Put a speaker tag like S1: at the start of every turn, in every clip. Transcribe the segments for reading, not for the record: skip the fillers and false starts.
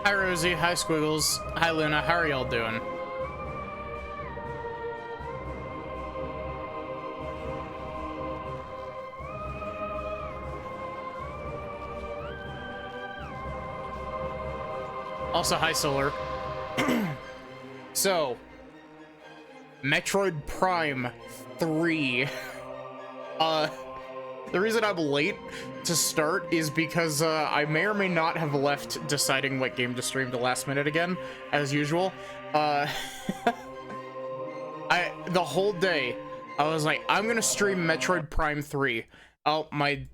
S1: Hi Rosie, hi Squiggles, hi Luna, how are y'all doing? Also, hi Solar. So, Metroid Prime 3. The reason I'm late to start is because I may or may not have left deciding what game to stream the last minute again, as usual. The whole day, I was like, I'm gonna stream Metroid Prime 3. Oh, my...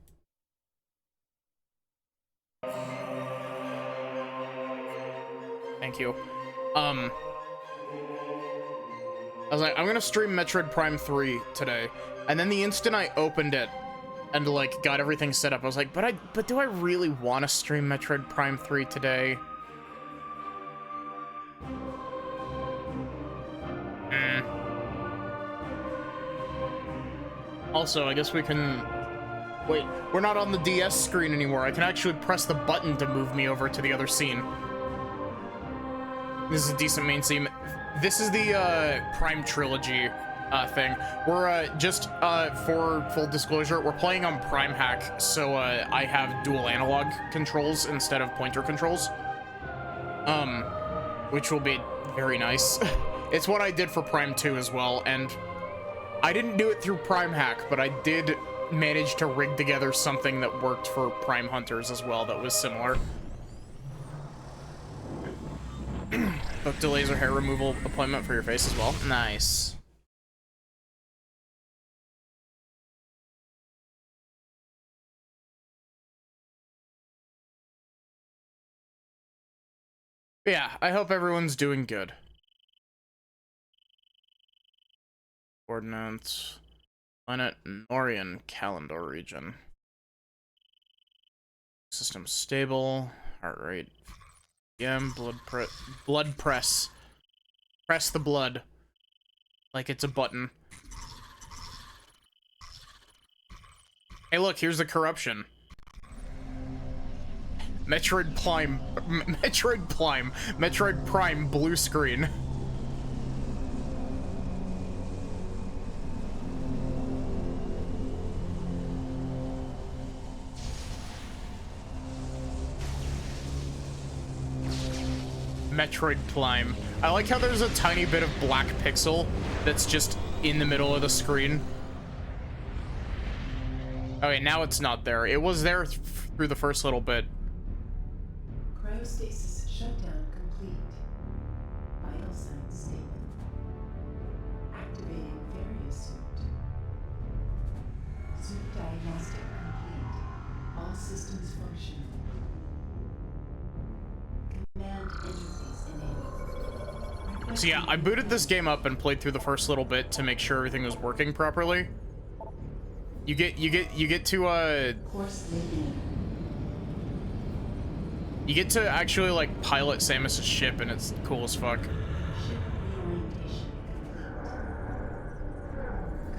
S1: Thank you. I was like, I'm gonna stream Metroid Prime 3 today. And then the instant I opened it and like got everything set up, I was like, but do I really want to stream Metroid Prime 3 today? Also, I guess we can... Wait, we're not on the DS screen anymore. I can actually press the button to move me over to the other scene. This is a decent main scene. This is the Prime Trilogy thing. We're just for full disclosure, we're playing on Prime Hack, so I have dual analog controls instead of pointer controls, which will be very nice. It's what I did for Prime 2 as well, and I didn't do it through Prime Hack, but I did manage to rig together something that worked for Prime Hunters as well that was similar. Booked a laser hair removal appointment for your face as well. Nice. Yeah, I hope everyone's doing good. Coordinates. Planet Norian calendar region. System stable. Heart rate. Blood press. Press the blood. Like it's a button. Hey look, here's the corruption. Metroid Prime blue screen. Metroid Prime. I like how there's a tiny bit of black pixel that's just in the middle of the screen. Okay, now it's not there. It was there through the first little bit.
S2: Cryostasis shutdown complete. Vital signs stable. Activating various suit. Suit diagnostic complete. All systems functional. Command interface enabled.
S1: So yeah, I booted this game up and played through the first little bit to make sure everything was working properly. You get to you get to actually like pilot Samus's ship, and it's cool as fuck.
S2: Ship reorientation complete.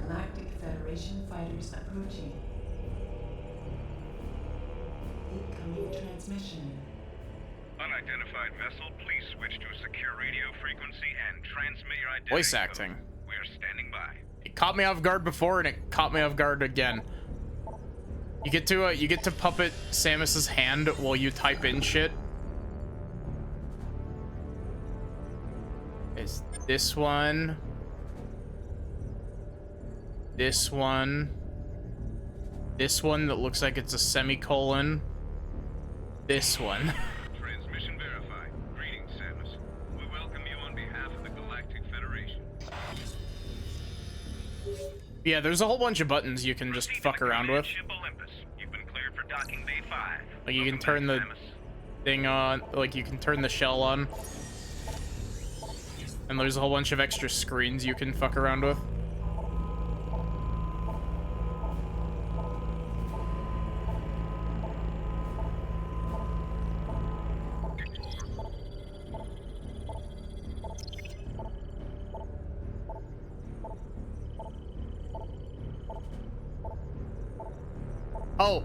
S2: Galactic Federation fighters approaching. Incoming transmission.
S3: Unidentified vessel, please switch to a secure radio frequency and transmit your identity.
S1: Voice acting.
S3: We are standing by.
S1: It caught me off guard before, and it caught me off guard again. You get to puppet Samus's hand while you type in shit. Is this one? This one? This one that looks like it's a semicolon? This one.
S3: Transmission verified. Greetings, Samus. We welcome you on behalf of the Galactic Federation.
S1: Yeah, there's a whole bunch of buttons you can just fuck around with.
S3: Ship Olympus. You've been cleared for docking bay 5.
S1: Like you can
S3: Welcome
S1: turn the
S3: back, Samus.
S1: thing on, like you can turn the shell on. And there's a whole bunch of extra screens you can fuck around with. Oh,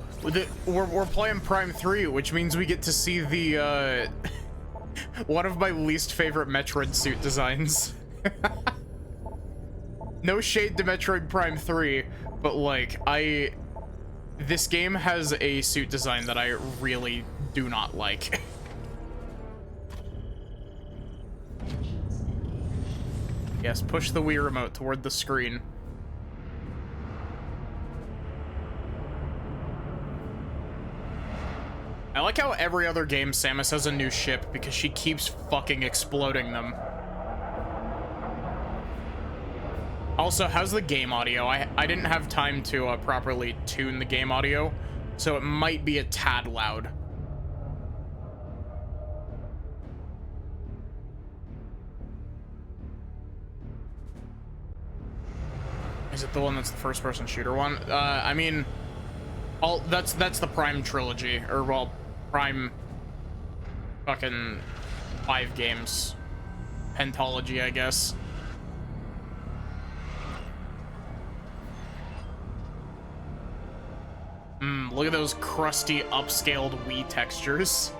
S1: we're playing Prime 3, which means we get to see the One of my least favorite Metroid suit designs. No shade to Metroid Prime 3, but like, this game has a suit design that I really do not like. Yes, push the Wii remote toward the screen. I like how every other game Samus has a new ship because she keeps fucking exploding them. Also, how's the game audio? I didn't have time to properly tune the game audio, so it might be a tad loud. Is it the one that's the first-person shooter one? I mean, that's the Prime trilogy, or well, Prime fucking 5 games. Pentology, I guess. Look at those crusty, upscaled Wii textures.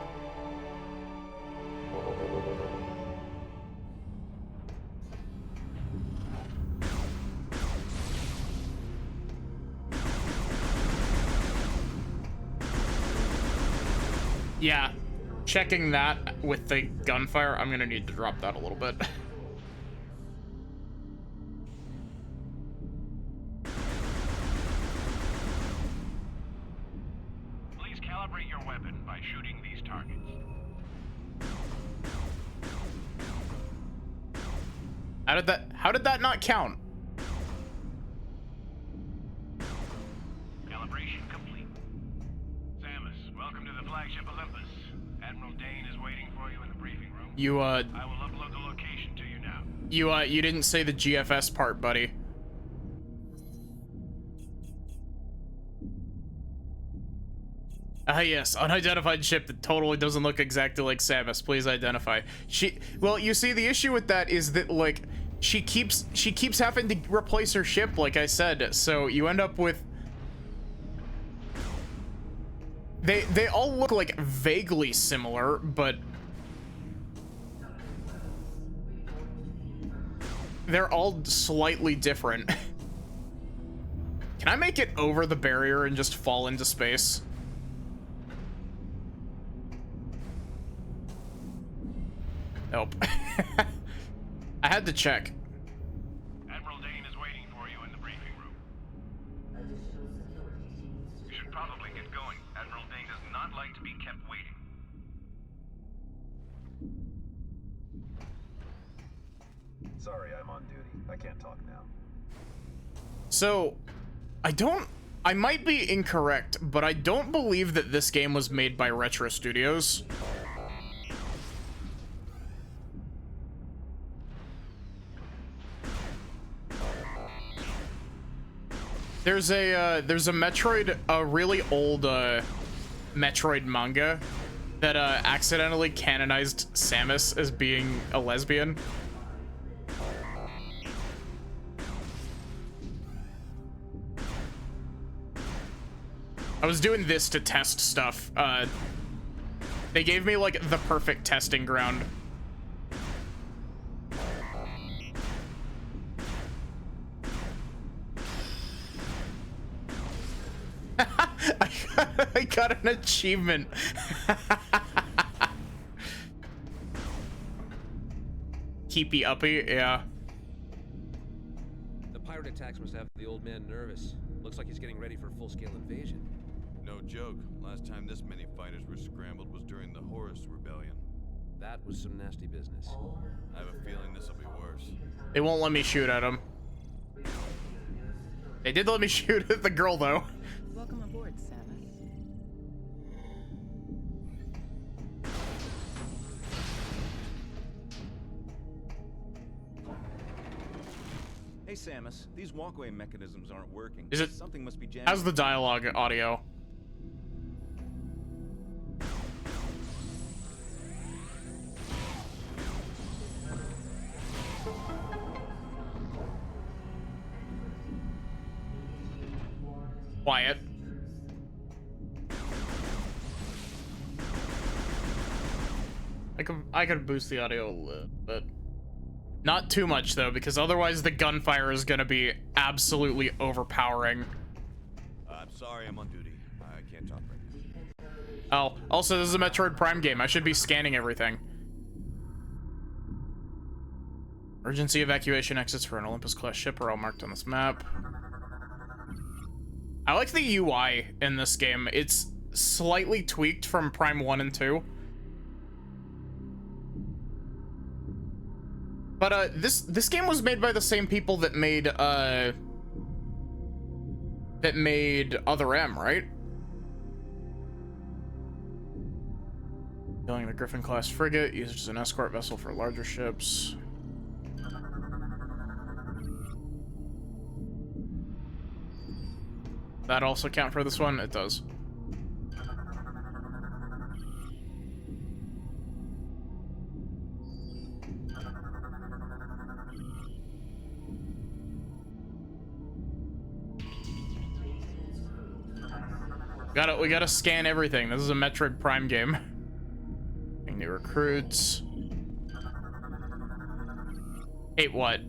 S1: Yeah, checking that with the gunfire, I'm gonna need to drop that a little bit.
S3: Please calibrate your weapon by shooting these targets.
S1: How did that not count?
S3: Calibration complete. Samus, welcome to the flagship Olympus. Admiral Dane is waiting for you in the briefing room.
S1: You
S3: I will upload the location to you now.
S1: you didn't say the GFS part, buddy. Ah, yes, unidentified ship that totally doesn't look exactly like Samus. Please identify. Well, you see, the issue with that is that, like, she keeps having to replace her ship, like I said, so you end up with... They all look, like, vaguely similar, but... they're all slightly different. Can I make it over the barrier and just fall into space? Nope. I had to check.
S3: Admiral Dane is waiting for you in the briefing room. You should probably get going. Admiral Dane does not like to be kept waiting.
S4: Sorry, I'm on duty. I can't talk now.
S1: So, I might be incorrect, but I don't believe that this game was made by Retro Studios. There's a Metroid, a really old Metroid manga that accidentally canonized Samus as being a lesbian. I was doing this to test stuff. They gave me like the perfect testing ground. I got an achievement. Keepy uppy, yeah.
S5: The pirate attacks must have the old man nervous. Looks like he's getting ready for a full-scale invasion.
S6: No joke. Last time this many fighters were scrambled was during the Horus Rebellion.
S5: That was some nasty business.
S6: I have a feeling this will be worse.
S1: They won't let me shoot at him. They did let me shoot at the girl, though.
S2: Welcome aboard, Samus.
S4: Hey, Samus. These walkway mechanisms aren't working.
S1: Is it-
S4: Something must be jammed.
S1: How's the dialogue audio? Quiet. I could boost the audio a little bit. Not too much though, because otherwise the gunfire is gonna be absolutely overpowering.
S6: I'm sorry, I'm on duty. I can't talk right now.
S1: Oh, also this is a Metroid Prime game. I should be scanning everything. Emergency evacuation exits for an Olympus class ship are all marked on this map. I like the UI in this game. It's slightly tweaked from Prime 1 and 2. But this game was made by the same people that made Other M, right? Building the Griffin class frigate, used as an escort vessel for larger ships. That also count for this one? It does. We gotta scan everything. This is a Metroid Prime game. New recruits. Hey, what?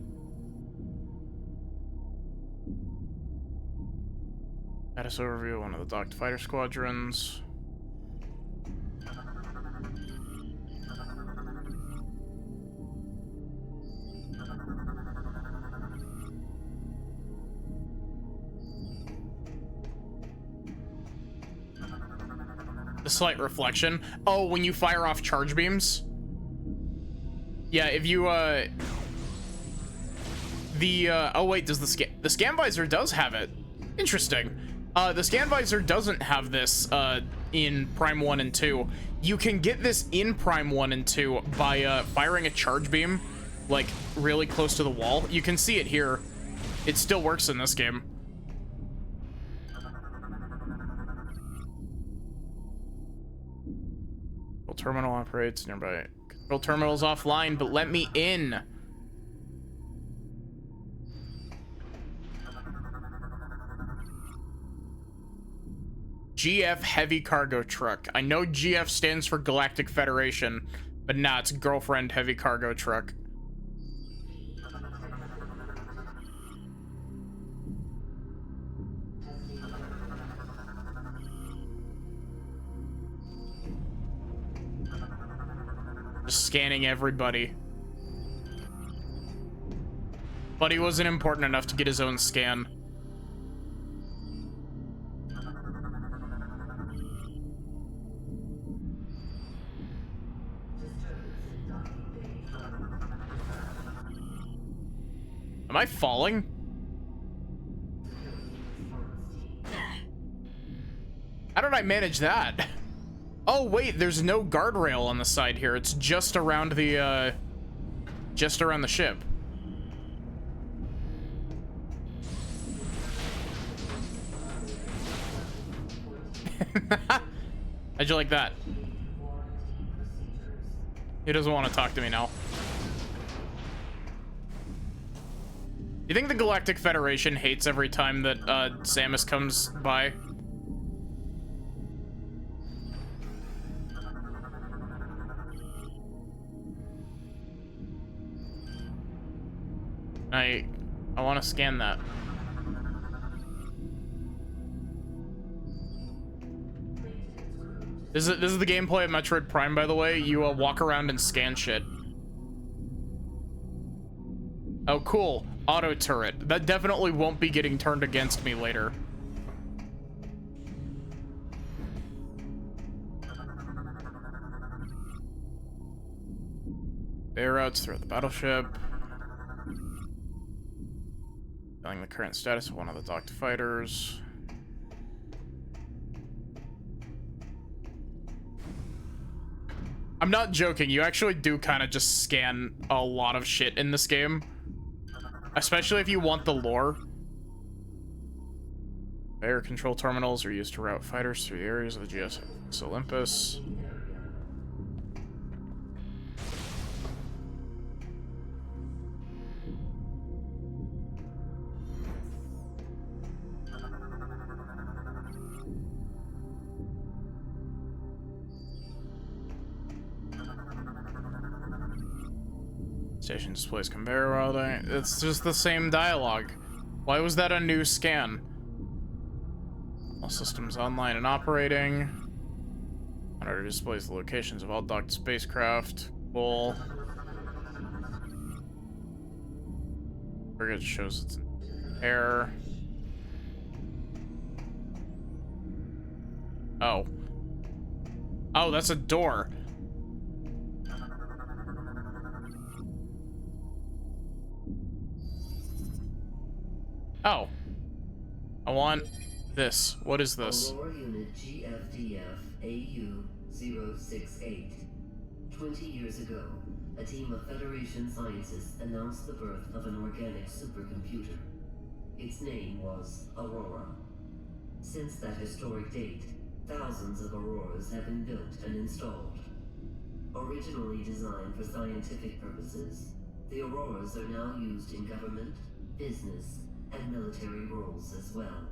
S1: Status overview of one of the docked fighter squadrons. The slight reflection. Oh, when you fire off charge beams? Yeah, if you, oh wait, does the scan visor does have it. Interesting. The scan visor doesn't have this, in Prime 1 and 2. You can get this in Prime 1 and 2 by, firing a charge beam, like, really close to the wall. You can see it here. It still works in this game. Terminal operates nearby. Control terminal's offline, but let me in. GF Heavy Cargo Truck. I know GF stands for Galactic Federation, but nah, it's Girlfriend Heavy Cargo Truck. Just scanning everybody. But he wasn't important enough to get his own scan. Am I falling? How did I manage that? Oh wait, there's no guardrail on the side here. It's just around the ship. How'd you like that? He doesn't want to talk to me now. You think the Galactic Federation hates every time that Samus comes by? I want to scan that. This is the gameplay of Metroid Prime, by the way. You walk around and scan shit. Oh, cool. Auto turret. That definitely won't be getting turned against me later. Air routes throughout the battleship. Telling the current status of one of the docked fighters. I'm not joking. You actually do kind of just scan a lot of shit in this game. Especially if you want the lore. Air control terminals are used to route fighters through the areas of the GS Olympus. Station displays conveyor routing. It's just the same dialogue. Why was that a new scan? All systems online and operating. Monitor displays the locations of all docked spacecraft. Cool. Target shows it's in air. Oh. Oh, that's a door. Oh. I want this. What is this?
S7: Aurora Unit GFDF AU-068. 20 years ago, a team of Federation scientists announced the birth of an organic supercomputer. Its name was Aurora. Since that historic date, thousands of Auroras have been built and installed. Originally designed for scientific purposes, the Auroras are now used in government, business, and military roles as well.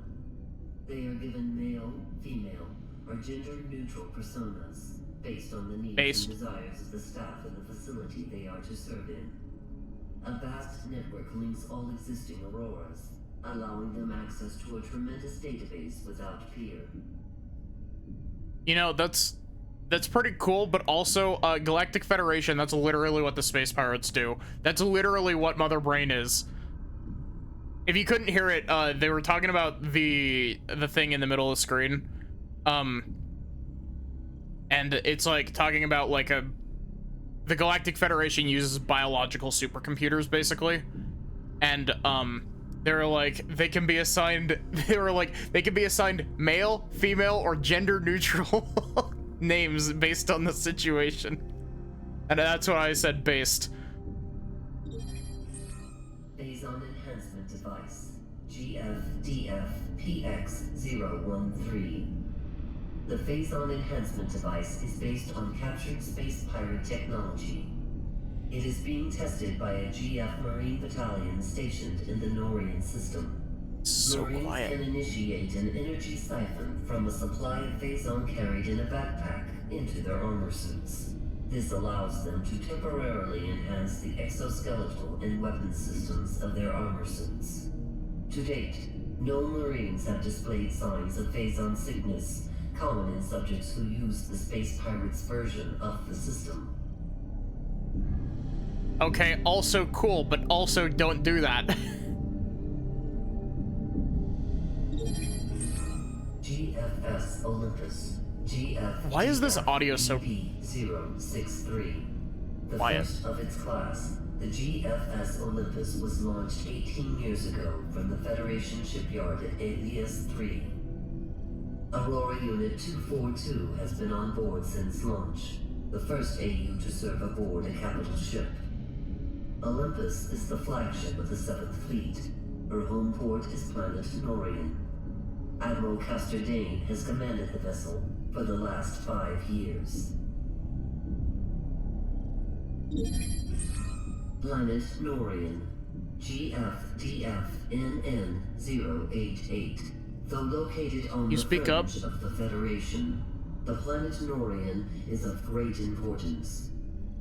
S7: They are given male, female, or gender-neutral personas based on the needs and desires of the staff of the facility they are to serve in. A vast network links all existing Auroras, allowing them access to a tremendous database without peer.
S1: You know, that's pretty cool, but also Galactic Federation, that's literally what the Space Pirates do. That's literally what Mother Brain is. If you couldn't hear it, they were talking about the thing in the middle of the screen. And it's like talking about like the Galactic Federation uses biological supercomputers basically. And they're like they can be assigned male, female, or gender neutral names based on the situation. And that's why I said based.
S7: Phazon Enhancement Device, GFDF-PX-013. The Phazon Enhancement Device is based on captured space pirate technology. It is being tested by a GF Marine battalion stationed in the Norian system.
S1: So
S7: Marines
S1: quiet.
S7: can initiate an energy siphon from a supply of Phazon carried in a backpack into their armor suits. This allows them to temporarily enhance the exoskeletal and weapon systems of their armor suits. To date, no Marines have displayed signs of Phazon sickness, common in subjects who use the Space Pirates version of the system.
S1: Okay, also cool, but also don't do that.
S7: GFS Olympus.
S1: Why is this audio so
S7: 063? The
S1: quiet?
S7: first of its class, the GFS Olympus was launched 18 years ago from the Federation shipyard at Alias 3. Aurora Unit 242 has been on board since launch, the first AU to serve aboard a capital ship. Olympus is the flagship of the 7th Fleet. Her home port is planet Norian. Admiral Castor Dane has commanded the vessel for the last 5 years. Planet Norian, GFDF-NN-088. Though located on
S1: You
S7: the
S1: speak up?
S7: fringe of the Federation, the planet Norian is of great importance.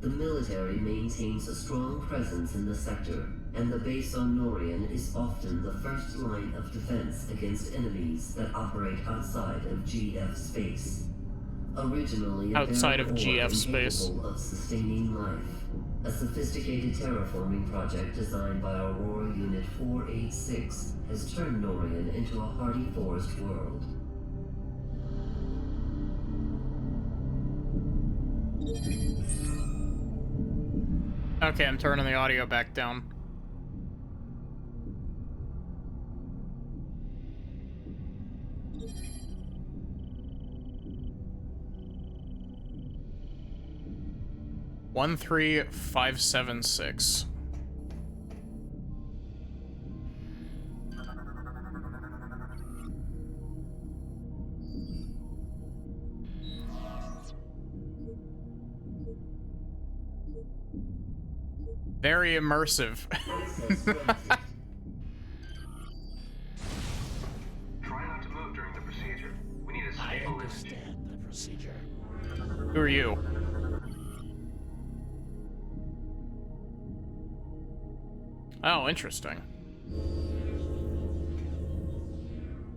S7: The military maintains a strong presence in the sector, and the base on Norian is often the first line of defense against enemies that operate outside of GF space. Originally a
S1: Outside of
S7: barren orb
S1: GF space.
S7: incapable of sustaining life, a sophisticated terraforming project designed by Aurora Unit 486 has turned Norian into a hardy forest world.
S1: Okay, I'm turning the audio back down. One 13576. Very immersive.
S3: Try not to move during the procedure. We need a stable image.
S8: the procedure.
S1: Who are you? Oh, interesting.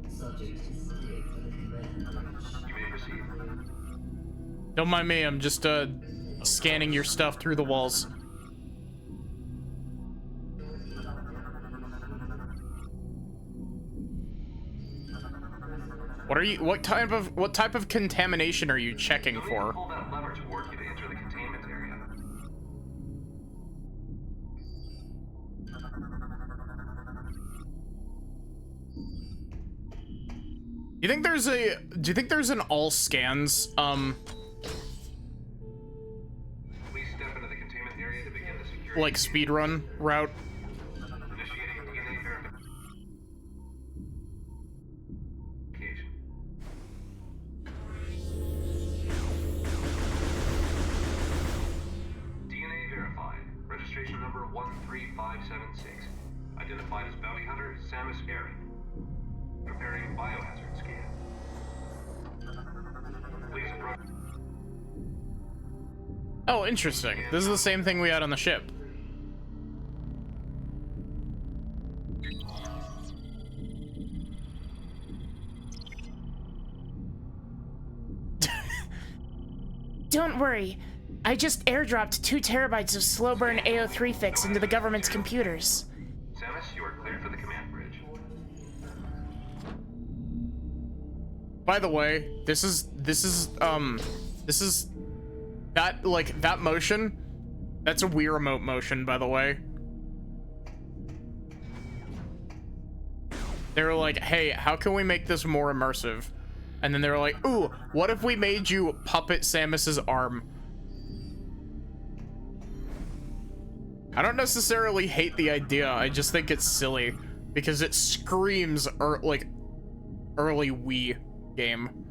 S7: Subject is cleared for the command bridge.
S3: You may proceed.
S1: Don't mind me, I'm just scanning your stuff through the walls. What type of contamination are you checking for?
S3: Pull that lever to work you to enter the containment area.
S1: Do you think there's an all scans
S3: Please step into the containment area to begin the security.
S1: like speedrun route?
S3: Initiating DNA verification. DNA verified. Registration number 13576. Identified as bounty hunter Samus Aran. Preparing biohazard scan. Please approach.
S1: Oh, interesting. This is the same thing we had on the ship.
S8: Don't worry. I just airdropped 2 terabytes of slow burn AO3 fix into the government's computers.
S3: Samus, you are cleared for the command bridge.
S1: By the way, this is that, like, that motion. That's a Wii remote motion, by the way. They were like, hey, how can we make this more immersive? And then they were like, ooh, what if we made you puppet Samus's arm? I don't necessarily hate the idea, I just think it's silly. Because it screams, like, early Wii game.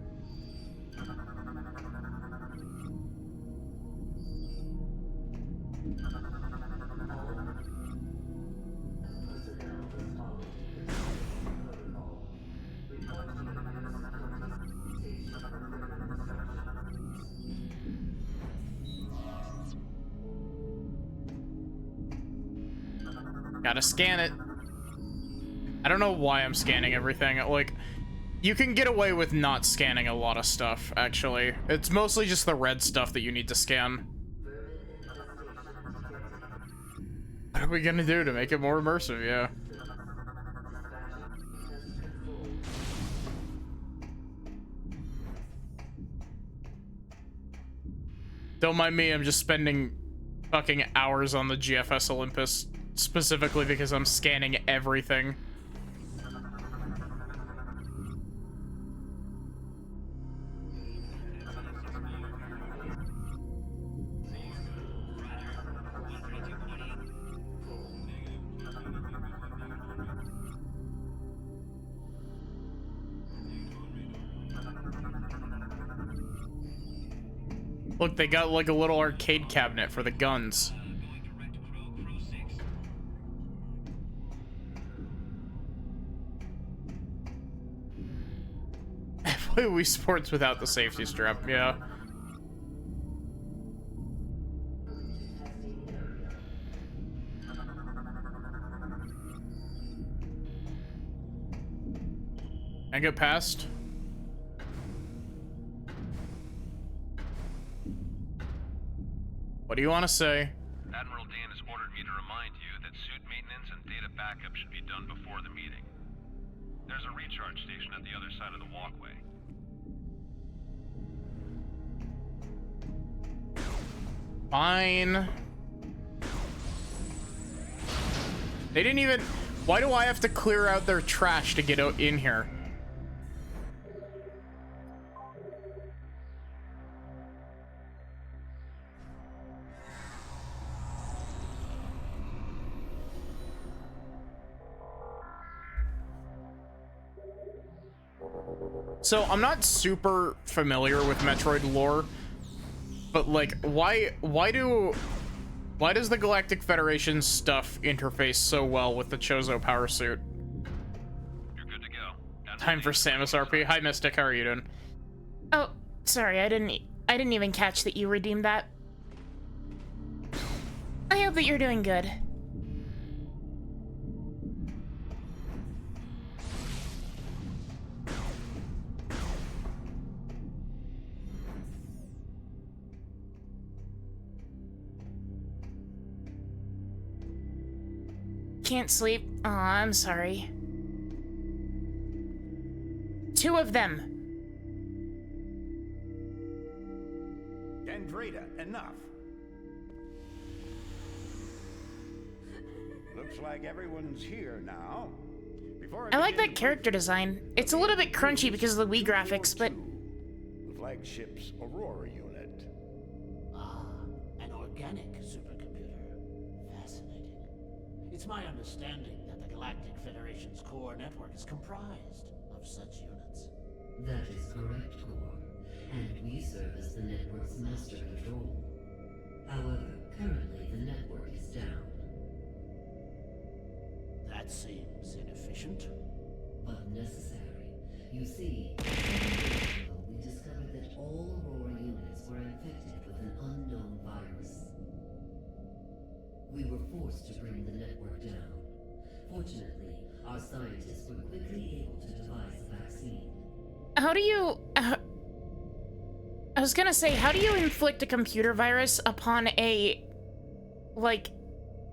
S1: Gotta scan it. I don't know why I'm scanning everything. Like, you can get away with not scanning a lot of stuff, actually. It's mostly just the red stuff that you need to scan. What are we gonna do to make it more immersive? Yeah. Don't mind me, I'm just spending fucking hours on the GFS Olympus, specifically because I'm scanning everything. Look, they got like a little arcade cabinet for the guns. Play Wii Sports without the safety strap, yeah. I get past. What do you want to say?
S3: Admiral Dane has ordered me to remind you that suit maintenance and data backup should be done before the meeting. There's a recharge station at the other side of the walkway.
S1: Fine. They didn't even... Why do I have to clear out their trash to get out in here? So, I'm not super familiar with Metroid lore, but like, why does the Galactic Federation stuff interface so well with the Chozo power suit?
S3: You're good to go.
S1: Time for Samus RP. Hi, Mystic. How are you doing?
S8: Oh, sorry, I didn't even catch that you redeemed that. I hope that you're doing good. can't sleep. Aw, I'm sorry. 2 of them.
S9: Andreda, enough. Looks like everyone's here now. Before
S8: I like
S9: begin
S8: that
S9: the
S8: character
S9: briefing,
S8: design. It's a little bit crunchy because of the Wii graphics, but
S9: 242, the flagship's Aurora unit.
S10: Ah, an organic supercomputer. Fascinating. It's my understanding that the Galactic Federation's core network is comprised of such units.
S7: That is correct, Core. And we serve as the network's master control. However, currently the network is down.
S10: That seems inefficient.
S7: But necessary. You see, 7 years ago we discovered that all Aurora units were infected with an unknown virus. We were forced to bring the network down. Fortunately, our scientists were quickly able to devise a vaccine.
S8: how do you... I was gonna say, how do you inflict a computer virus upon a, like,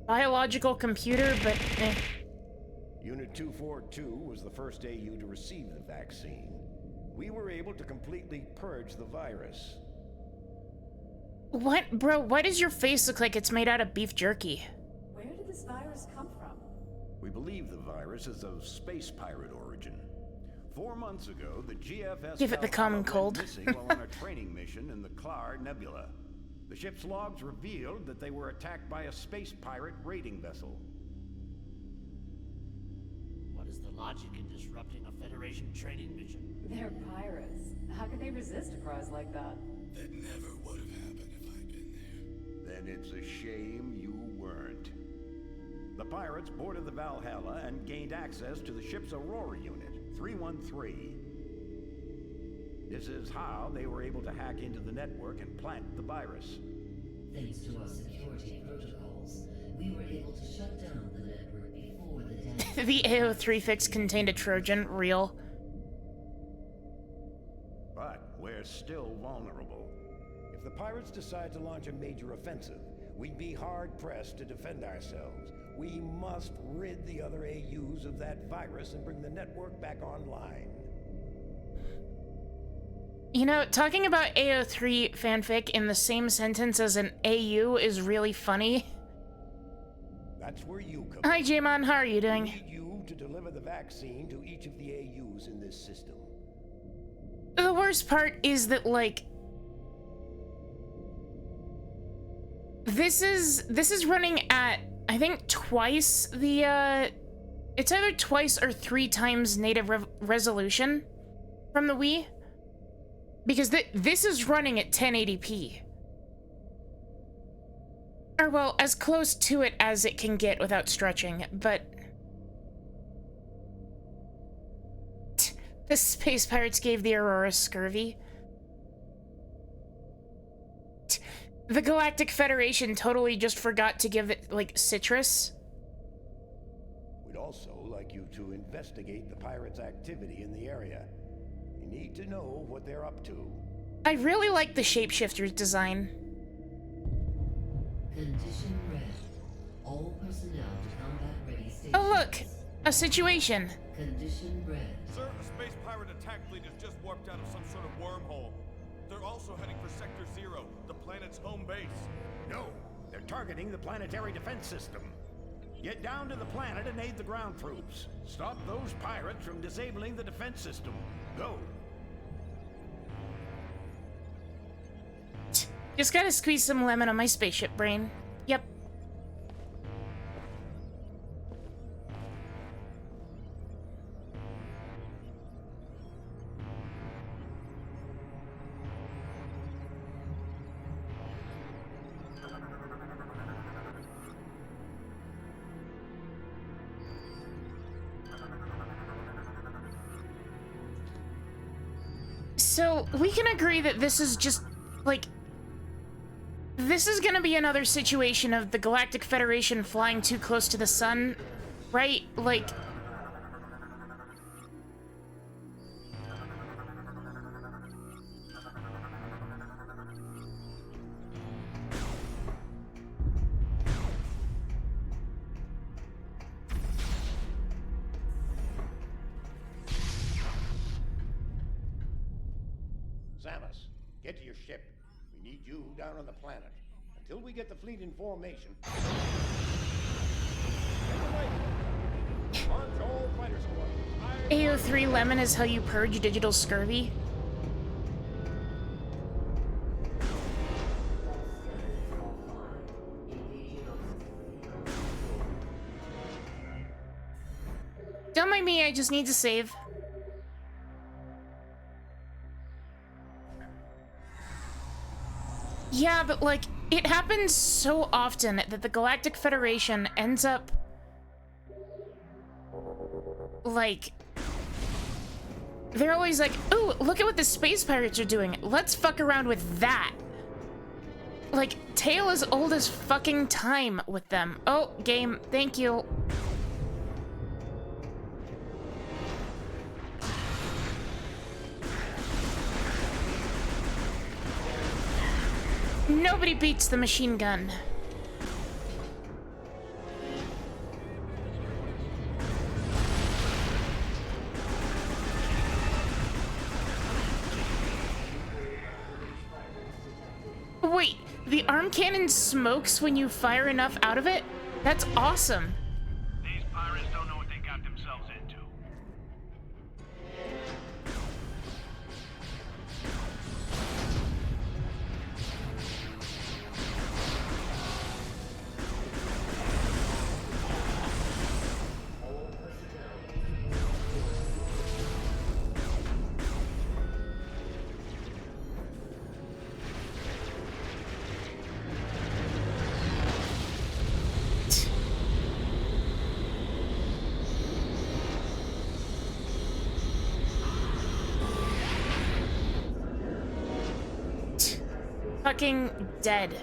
S8: biological computer, but eh.
S9: Unit 242 was the first AU to receive the vaccine. We were able to completely purge the virus.
S8: What? Bro, why does your face look like it's made out of beef jerky?
S2: Where did this virus come from?
S9: We believe the virus is of space pirate origin. 4 months ago, the GFS
S8: Give it the common
S9: Valhalla
S8: cold.
S9: went missing while on a training mission in the Clar Nebula. The ship's logs revealed that they were attacked by a space pirate raiding vessel.
S10: What is the logic in disrupting a Federation training mission?
S2: They're pirates. How could they resist a prize like that?
S6: That never would have happened if I'd been there.
S9: Then it's a shame you weren't. The pirates boarded the Valhalla and gained access to the ship's Aurora unit, 313. This is how they were able to hack into the network and plant the virus.
S7: Thanks to our security protocols, we were able to shut down the network before the damage.
S8: The AO3 fix contained a Trojan, real.
S9: But we're still vulnerable. If the pirates decide to launch a major offensive, we'd be hard-pressed to defend ourselves. We must rid the other AUs of that virus and bring the network back online.
S8: You know, talking about AO3 fanfic in the same sentence as an AU is really funny.
S9: That's where you come
S8: Hi,
S9: in.
S8: Jaemon, how are you
S9: We
S8: doing?
S9: need you to deliver the vaccine to each of the AUs in this system.
S8: The worst part is that, like, this is running at, I think, twice the, it's either twice or 3 times native resolution from the Wii. Because this is running at 1080p. Or, well, as close to it as it can get without stretching, but... The space pirates gave the Aurora scurvy. The Galactic Federation totally just forgot to give it, like, citrus.
S9: We'd also like you to investigate the pirates' activity in the area. You need to know what they're up to.
S8: I really like the shapeshifter's design.
S7: Condition red. All personnel to combat ready stations.
S8: Oh, look! A situation.
S7: Condition red.
S6: Sir, a space pirate attack fleet has just warped out of some sort of wormhole. They're also heading for Sector 0, the planet's home base.
S9: No, they're targeting the planetary defense system. Get down to the planet and aid the ground troops. Stop those pirates from disabling the defense system. Go.
S8: Just gotta squeeze some lemon on my spaceship brain. Yep. So, we can agree that this is just, like... This is gonna be another situation of the Galactic Federation flying too close to the sun, right? Like...
S9: Samus, get to your ship. We need you down on the planet. Until we get the fleet in formation. Launch all fighter squadrons.
S8: AO3 Lemon is how you purge digital scurvy. Don't mind me, I just need to save. Yeah, but like, it happens so often that the Galactic Federation ends up like, they're always like, ooh, look at what the space pirates are doing. Let's fuck around with that. Like, tale as old as fucking time with them. Oh, game, thank you. Nobody beats the machine gun. Wait, the arm cannon smokes when you fire enough out of it? That's awesome.
S3: These pirates don't know what they got themselves into.
S8: Fucking dead.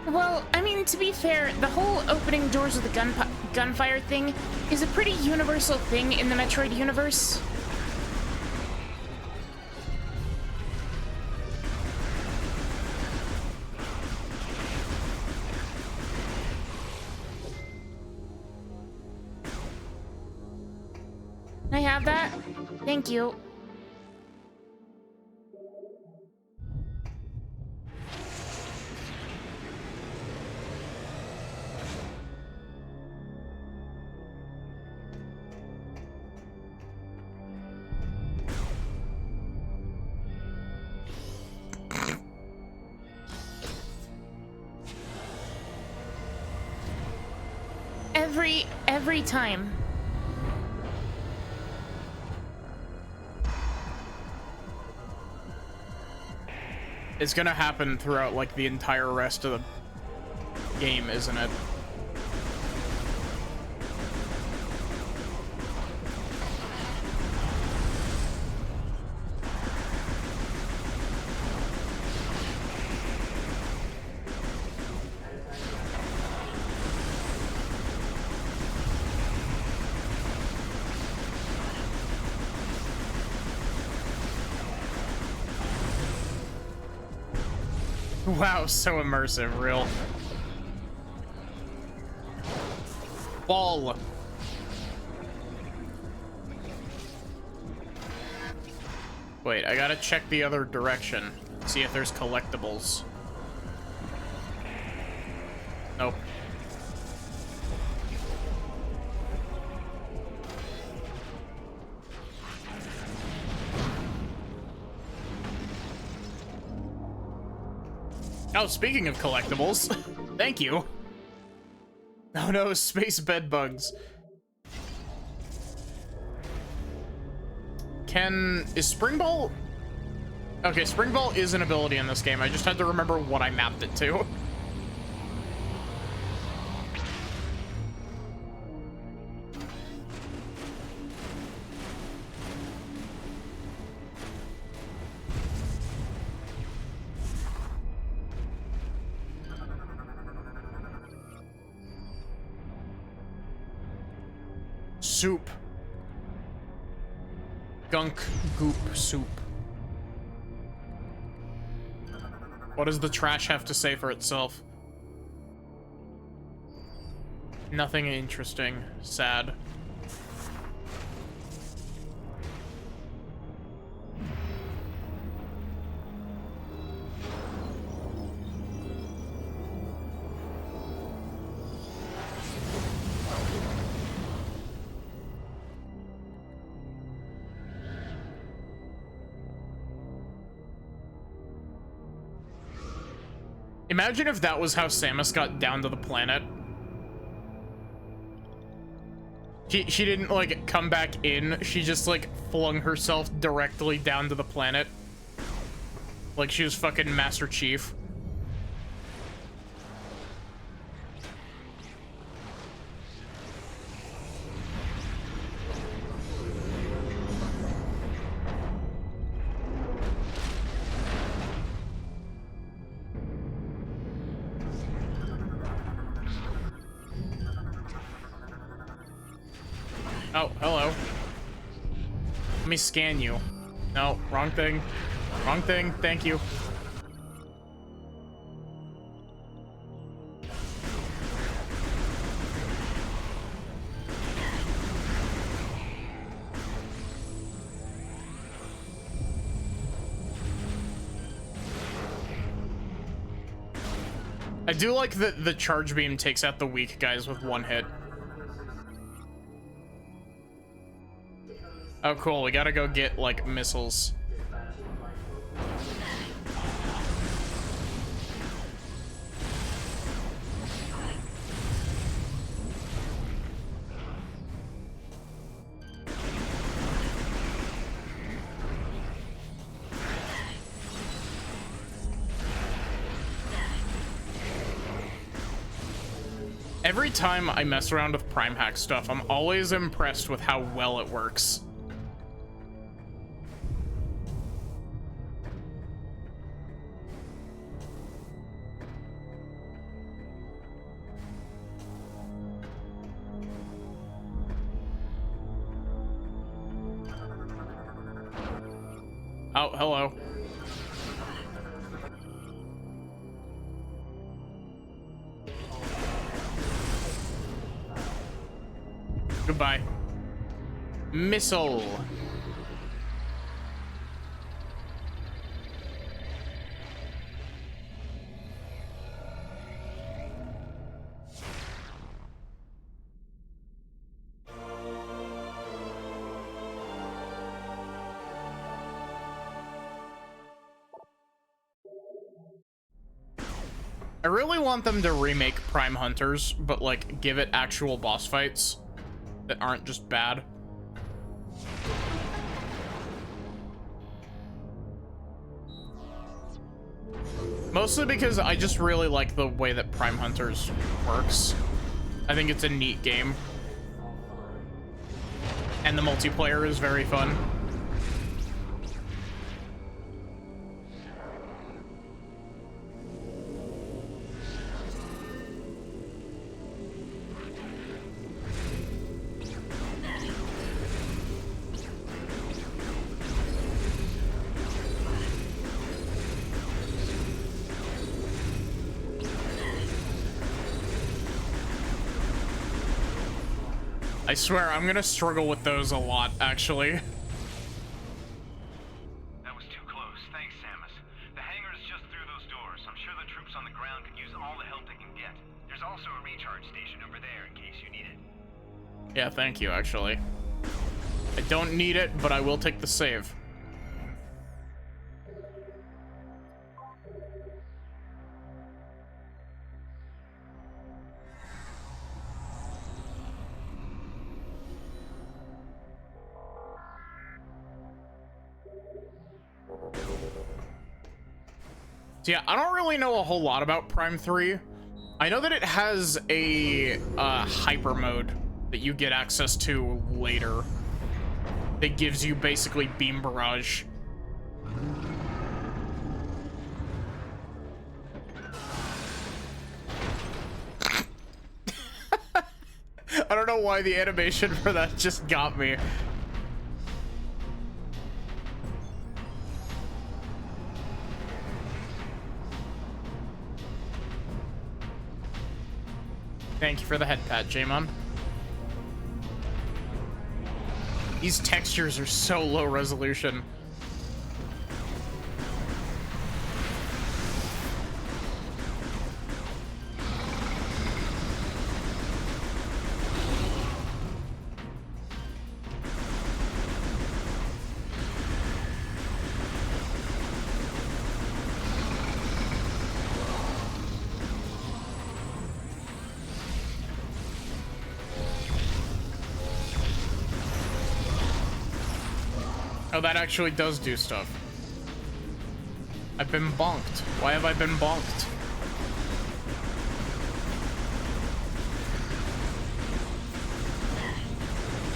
S8: Well, I mean, to be fair, the whole opening doors with the gunfire thing is a pretty universal thing in the Metroid universe. Can I have that? Thank you. Every time.
S1: It's gonna happen throughout, like, the entire rest of the game, isn't it? Wow, so immersive, real. Ball. Wait, I gotta check the other direction. See if there's collectibles. Nope. Oh, speaking of collectibles, thank you. Oh no, space bed bugs. Is Spring Ball? Okay, Spring Ball is an ability in this game. I just had to remember what I mapped it to. Soup. Gunk goop soup. What does the trash have to say for itself? Nothing interesting. Sad. Imagine if that was how Samus got down to the planet. She didn't, like, come back in. She just, like, flung herself directly down to the planet. Like she was fucking Master Chief. Oh, hello. Let me scan you. No, wrong thing. Wrong thing. Thank you. I do like that the charge beam takes out the weak guys with one hit. Oh, cool. We gotta go get, like, missiles. Every time I mess around with Prime Hack stuff, I'm always impressed with how well it works. Oh, hello. Goodbye. Missile. I really want them to remake Prime Hunters, but like give it actual boss fights that aren't just bad. Mostly because I just really like the way that Prime Hunters works. I think it's a neat game. And the multiplayer is very fun. I swear, I'm gonna struggle with those a lot, actually.
S3: That was too close. Thanks, Samus. The hangar is just through those doors. I'm sure the troops on the ground could use all the help they can get. There's also a recharge station over there in case you need it.
S1: Yeah, thank you, actually. I don't need it, but I will take the save. So yeah, I don't really know a whole lot about Prime 3. I know that it has a hyper mode that you get access to later that gives you basically beam barrage. I don't know know why the animation for that just got me. Thank you for the head pat, Jamon. These textures are so low resolution. Oh, that actually does do stuff. I've been bonked. Why have I been bonked?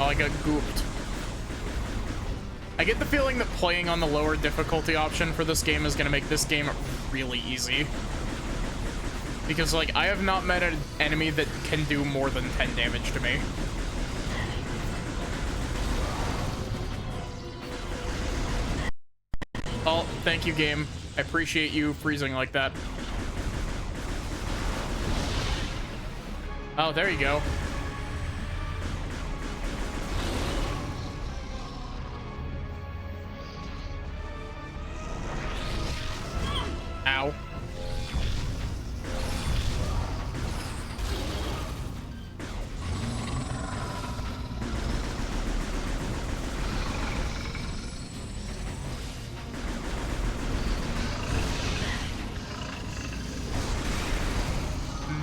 S1: Oh, I got gooped. I get the feeling that playing on the lower difficulty option for this game is going to make this game really easy. Because, like, I have not met an enemy that can do more than 10 damage to me. Oh, thank you, game. I appreciate you freezing like that. Oh, there you go. Ow.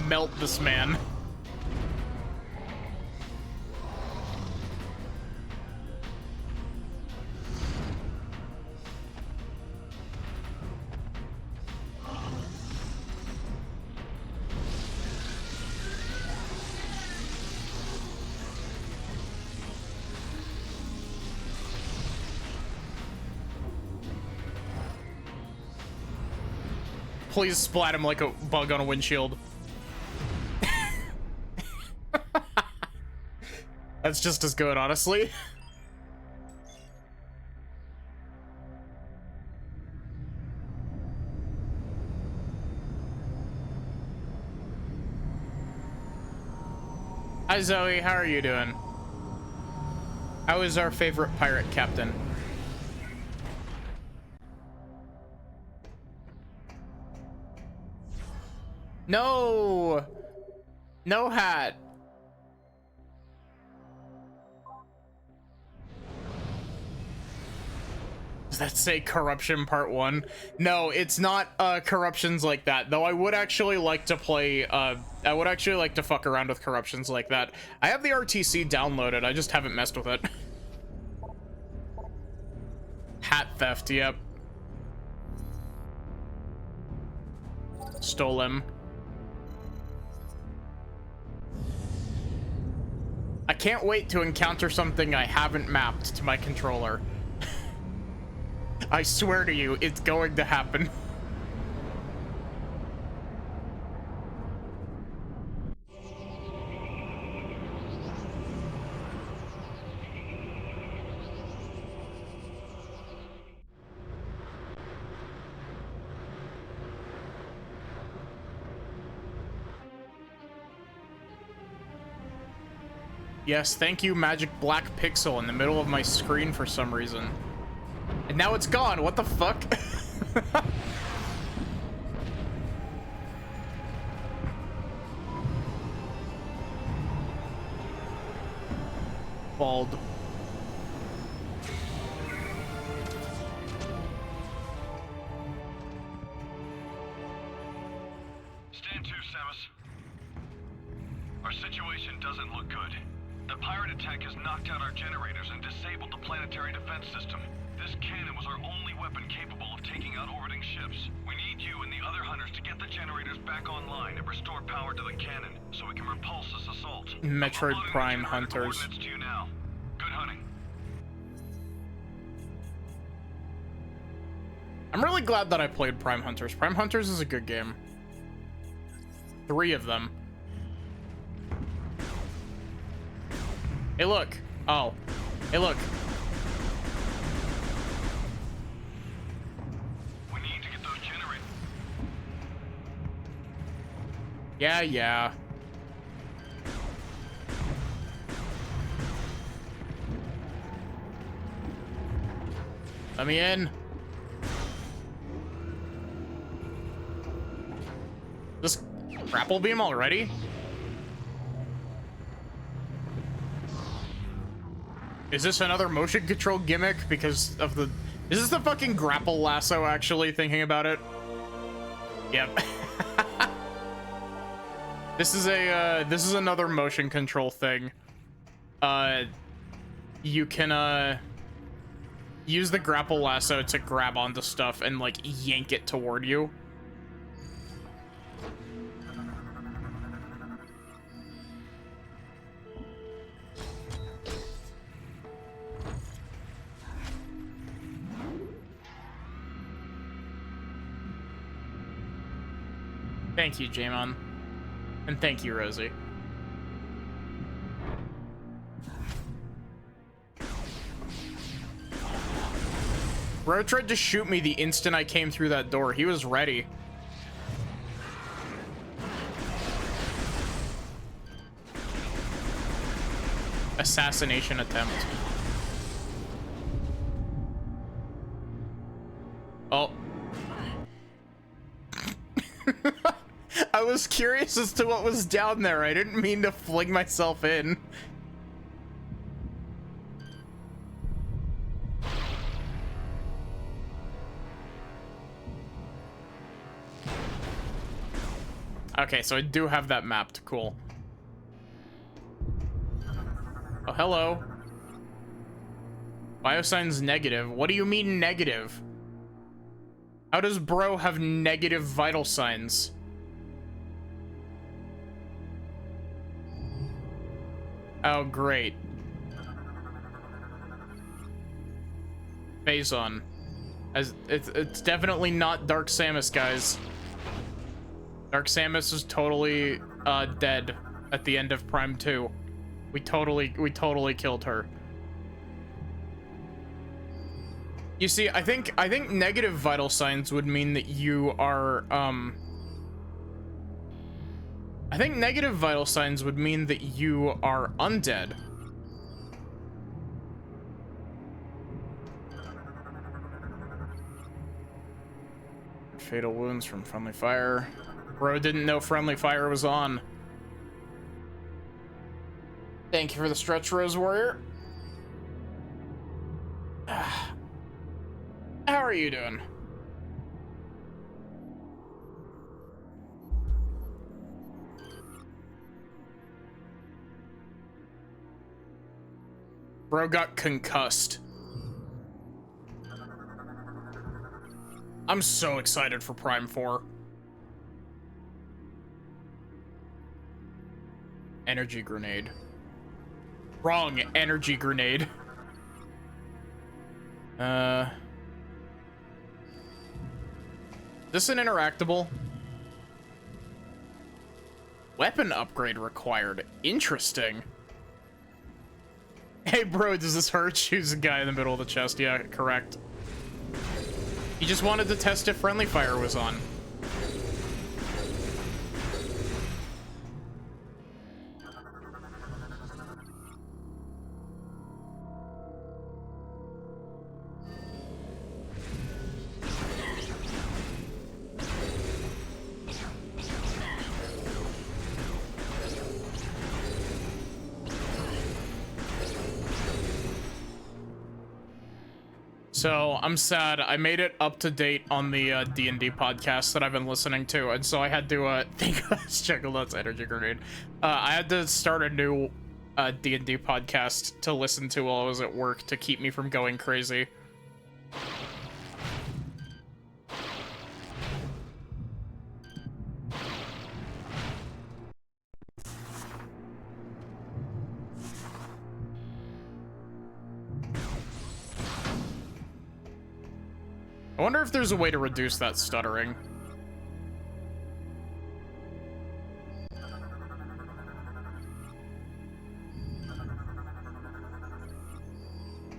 S1: Melt this man. Please splat him like a bug on a windshield. That's just as good, honestly. Hi, Zoe. How are you doing? How is our favorite pirate captain? No! No hat. Does that say corruption part 1? No, it's not corruptions like that, though I would actually like to play I would actually like to fuck around with corruptions like that. I have the RTC downloaded, I just haven't messed with it. Hat theft, yep. Stole him. I can't wait to encounter something I haven't mapped to my controller. I swear to you, it's going to happen. Yes, thank you, magic black pixel in the middle of my screen for some reason. And now it's gone. What the fuck? Bald.
S3: Stand to, Samus. Our situation doesn't look good. The pirate attack has knocked out our generators and disabled the planetary defense system. This cannon was our only weapon capable of taking out orbiting ships. We need you and the other hunters to get the generators back online and restore power to the cannon so we can repulse this assault.
S1: Metroid Prime Hunters.
S3: To you now. Good hunting.
S1: I'm really glad that I played Prime Hunters. Prime Hunters is a good game. 3 of them. Hey, look. Oh. Hey, look.
S3: We need to get those generators.
S1: Yeah, yeah. Let me in. This grapple beam already? Is this another motion control gimmick because of the... Is this the fucking grapple lasso, actually, thinking about it? Yep. This is another motion control thing. You can, use the grapple lasso to grab onto stuff and, like, yank it toward you. Thank you, Jamon. And thank you, Rosie. Bro tried to shoot me the instant I came through that door. He was ready. Assassination attempt. Oh. I was curious as to what was down there. I didn't mean to fling myself in. Okay, so I do have that mapped. Cool. Oh, hello. Biosign's negative. What do you mean negative? How does bro have negative vital signs? Oh, great. Phazon. As it's definitely not Dark Samus, guys. Dark Samus is totally dead at the end of Prime 2. We totally killed her. You see, I think negative vital signs would mean that you are I think negative vital signs would mean that you are undead. Fatal wounds from friendly fire. Bro didn't know friendly fire was on. Thank you for the stretch, Rose Warrior. How are you doing? Bro got concussed. I'm so excited for Prime 4. Energy grenade. Wrong energy grenade. This an interactable? Weapon upgrade required. Interesting. Hey bro, does this hurt? Shoots a guy in the middle of the chest. Yeah, correct. He just wanted to test if friendly fire was on. So I'm sad. I made it up to date on the D&D podcast that I've been listening to, and so I had to think Chucklenuts energy grenade. I had to start a new D&D podcast to listen to while I was at work to keep me from going crazy. I wonder if there's a way to reduce that stuttering.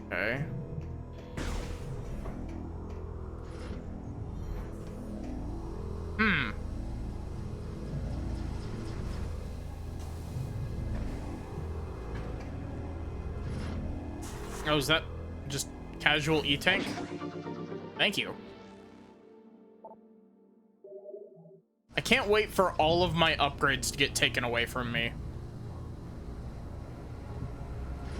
S1: Okay. Hmm. Oh, is that just casual E-tank? Thank you. I can't wait for all of my upgrades to get taken away from me.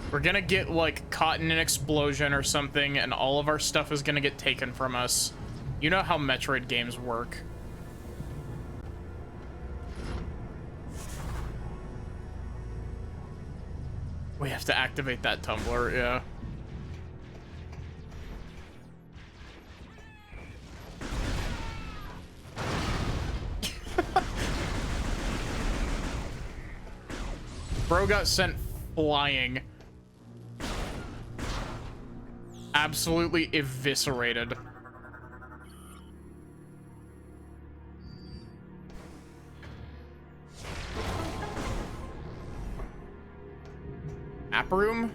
S1: We're gonna get like caught in an explosion or something, and all of our stuff is gonna get taken from us. You know how Metroid games work. We have to activate that tumbler, yeah. Bro got sent flying. Absolutely eviscerated. App room?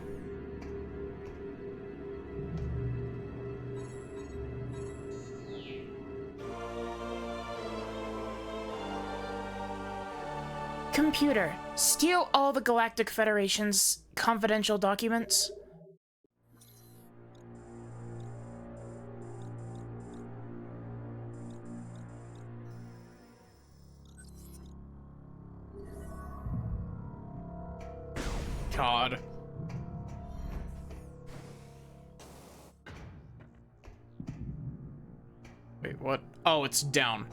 S8: Computer, steal all the Galactic Federation's confidential documents.
S1: God. Wait, what? Oh, it's down.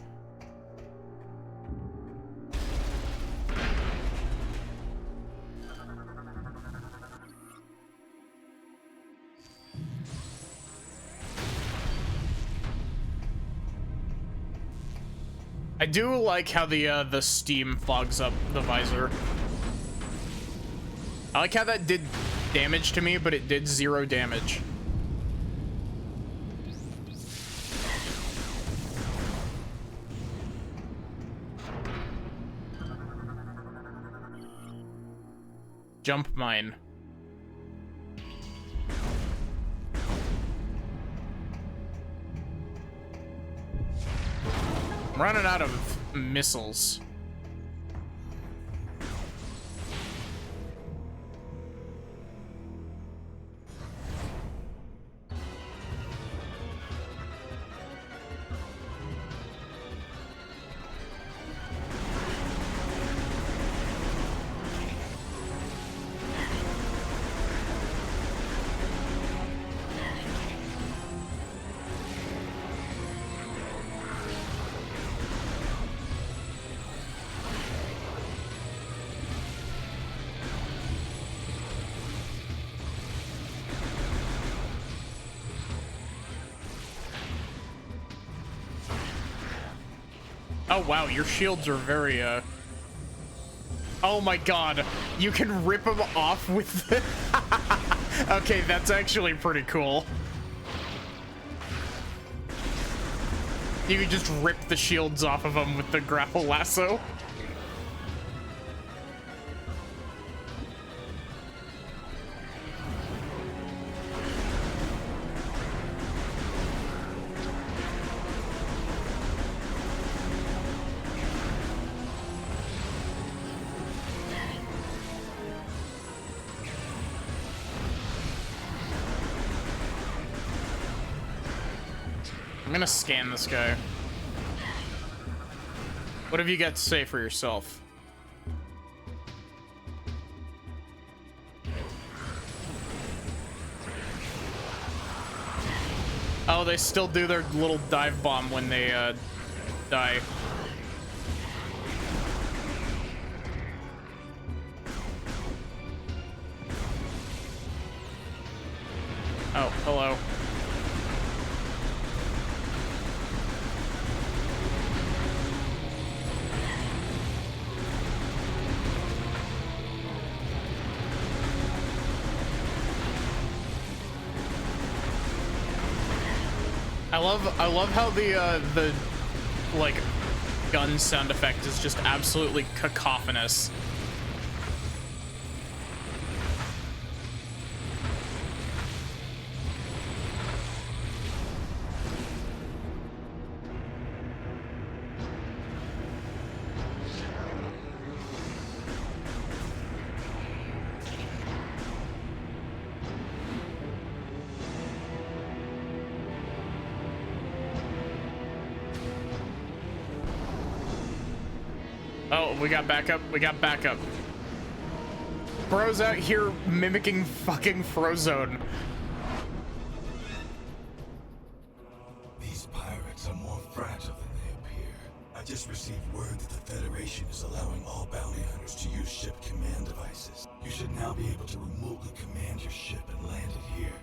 S1: I do like how the steam fogs up the visor. I like how that did damage to me, but it did 0 damage. Jump mine. I'm running out of missiles. Oh wow, your shields are very oh my god, you can rip them off with the okay, that's actually pretty cool. You can just rip the shields off of them with the grapple lasso. I'm gonna scan this guy. What have you got to say for yourself? Oh, they still do their little dive bomb when they die. Oh, hello. I love how the like gun sound effect is just absolutely cacophonous. Oh, we got backup. We got backup. Bro's out here mimicking fucking Frozone.
S11: These pirates are more fragile than they appear. I just received word that the Federation is allowing all bounty hunters to use ship command devices. You should now be able to remotely command your ship and land it here.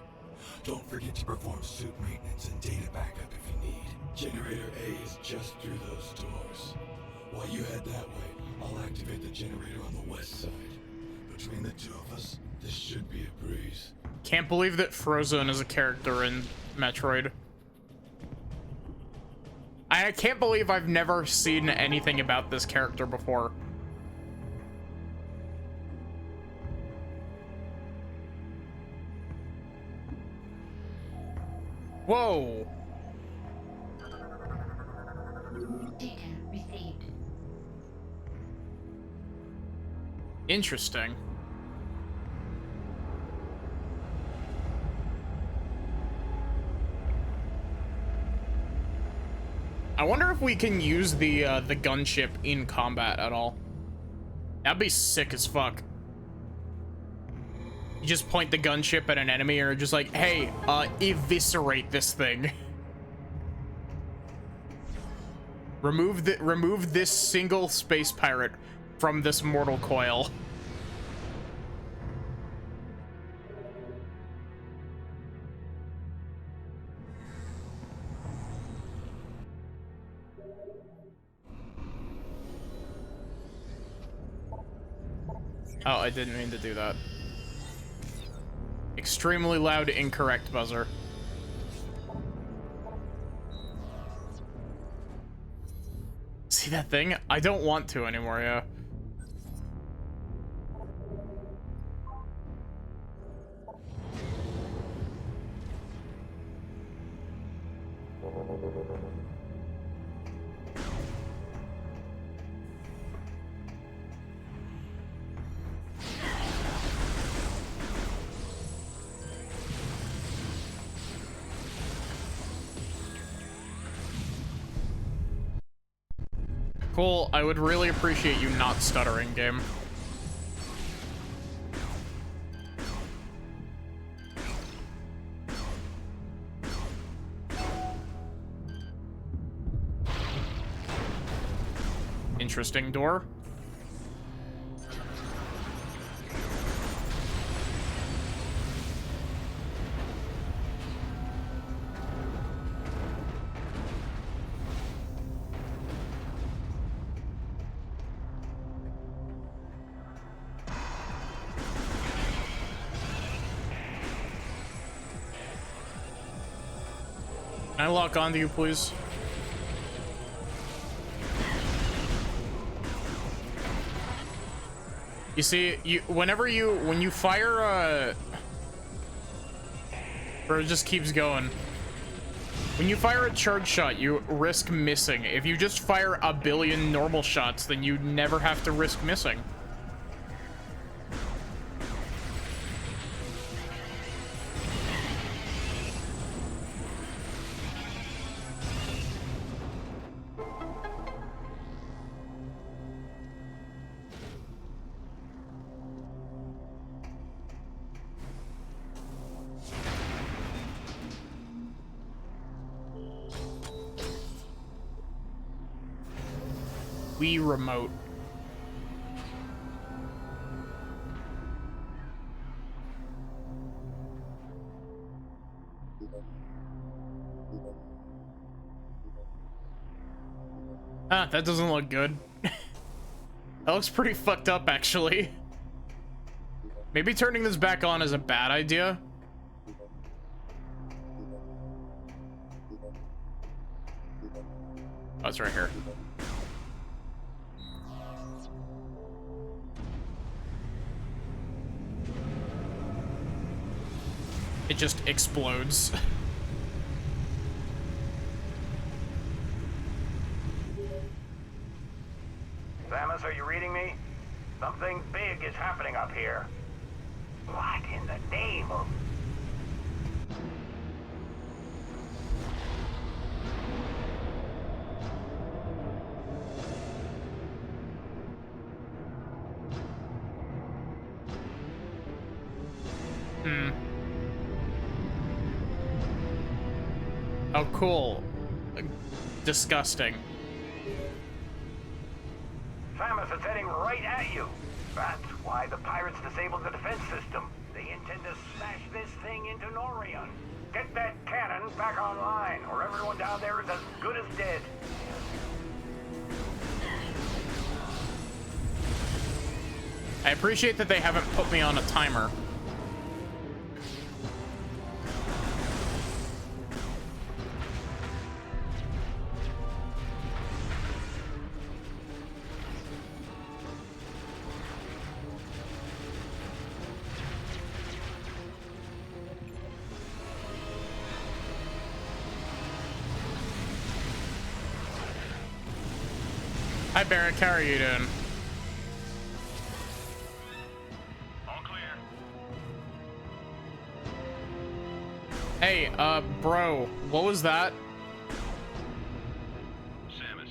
S11: Don't forget to perform suit maintenance and data backup if you need. Generator A is just through those doors. While you head that way, I'll activate the generator on the west side. Between the two of us, this should be a breeze.
S1: Can't believe that Frozone is a character in Metroid. I can't believe I've never seen anything about this character before. Whoa.
S12: Data received.
S1: Interesting. I wonder if we can use the gunship in combat at all. That'd be sick as fuck. You just point the gunship at an enemy and are just like, hey, eviscerate this thing. Remove this single space pirate from this mortal coil. Oh, I didn't mean to do that. Extremely loud, incorrect buzzer. See that thing? I don't want to anymore, yeah. Cool, I would really appreciate you not stuttering, game. Interesting door. Can I lock onto you, please? You see, when you fire, or it just keeps going. When you fire a charge shot, you risk missing. If you just fire a billion normal shots, then you never have to risk missing. Wii remote. Ah, that doesn't look good. That looks pretty fucked up, actually. Maybe turning this back on is a bad idea. Oh, it's right here. It just explodes.
S9: Samus, are you reading me? Something big is happening up here. What in the name of...
S1: Hmm. Oh, cool. Disgusting.
S9: Samus is heading right at you. That's why the pirates disabled the defense system. They intend to smash this thing into Norion. Get that cannon back online, or everyone down there is as good as dead.
S1: I appreciate that they haven't put me on a timer. Hi, Barrick. How are you doing?
S3: All clear.
S1: Hey, bro, what was that?
S3: Samus,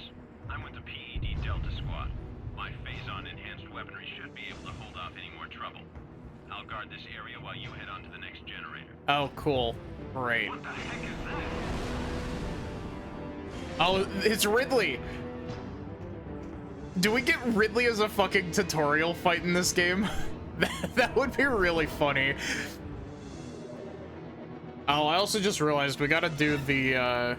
S3: I'm with the PED Delta Squad. My phase-on enhanced weaponry should be able to hold off any more trouble. I'll guard this area while you head on to the next generator.
S1: Oh, cool. Great.
S3: What the heck is that?
S1: Oh, it's Ridley. Do we get Ridley as a fucking tutorial fight in this game? That would be really funny. Oh, I also just realized we gotta do the,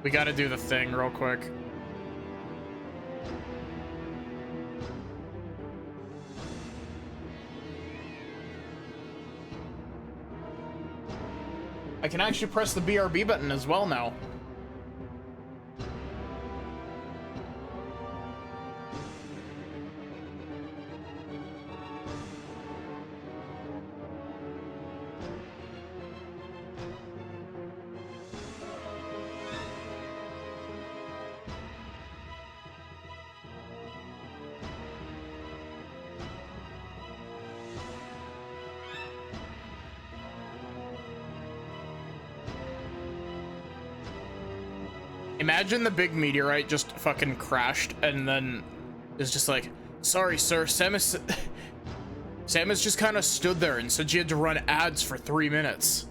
S1: we gotta do the thing real quick. I can actually press the BRB button as well now. Imagine the big meteorite just fucking crashed and then is just like, sorry, sir, Samus just kind of stood there and said she had to run ads for 3 minutes.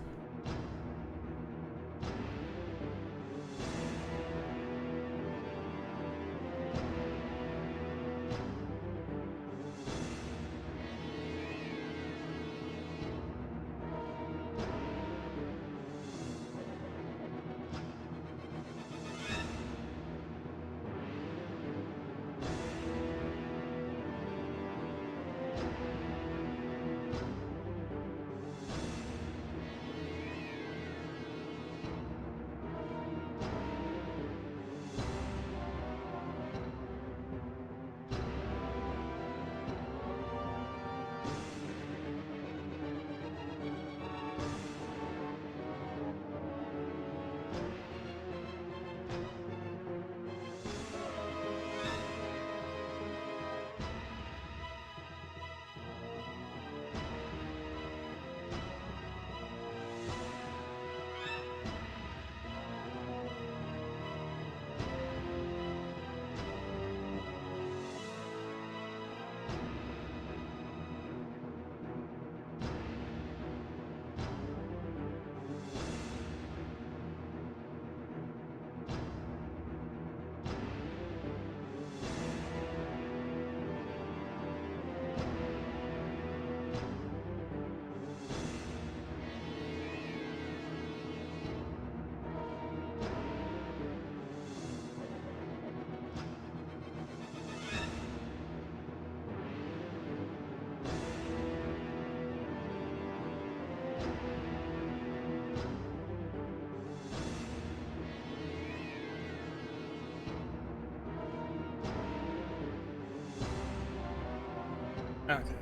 S1: Okay.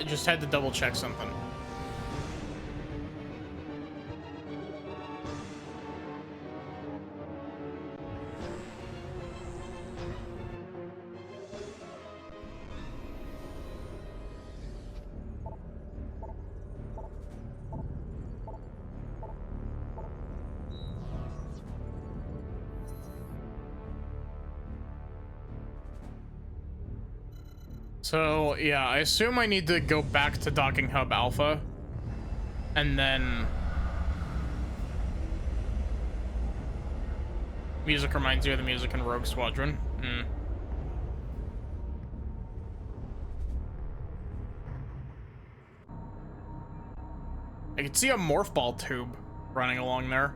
S1: Just had to double check something. So, yeah, I assume I need to go back to Docking Hub Alpha. And then... Music reminds you of the music in Rogue Squadron. I can see a morph ball tube running along there.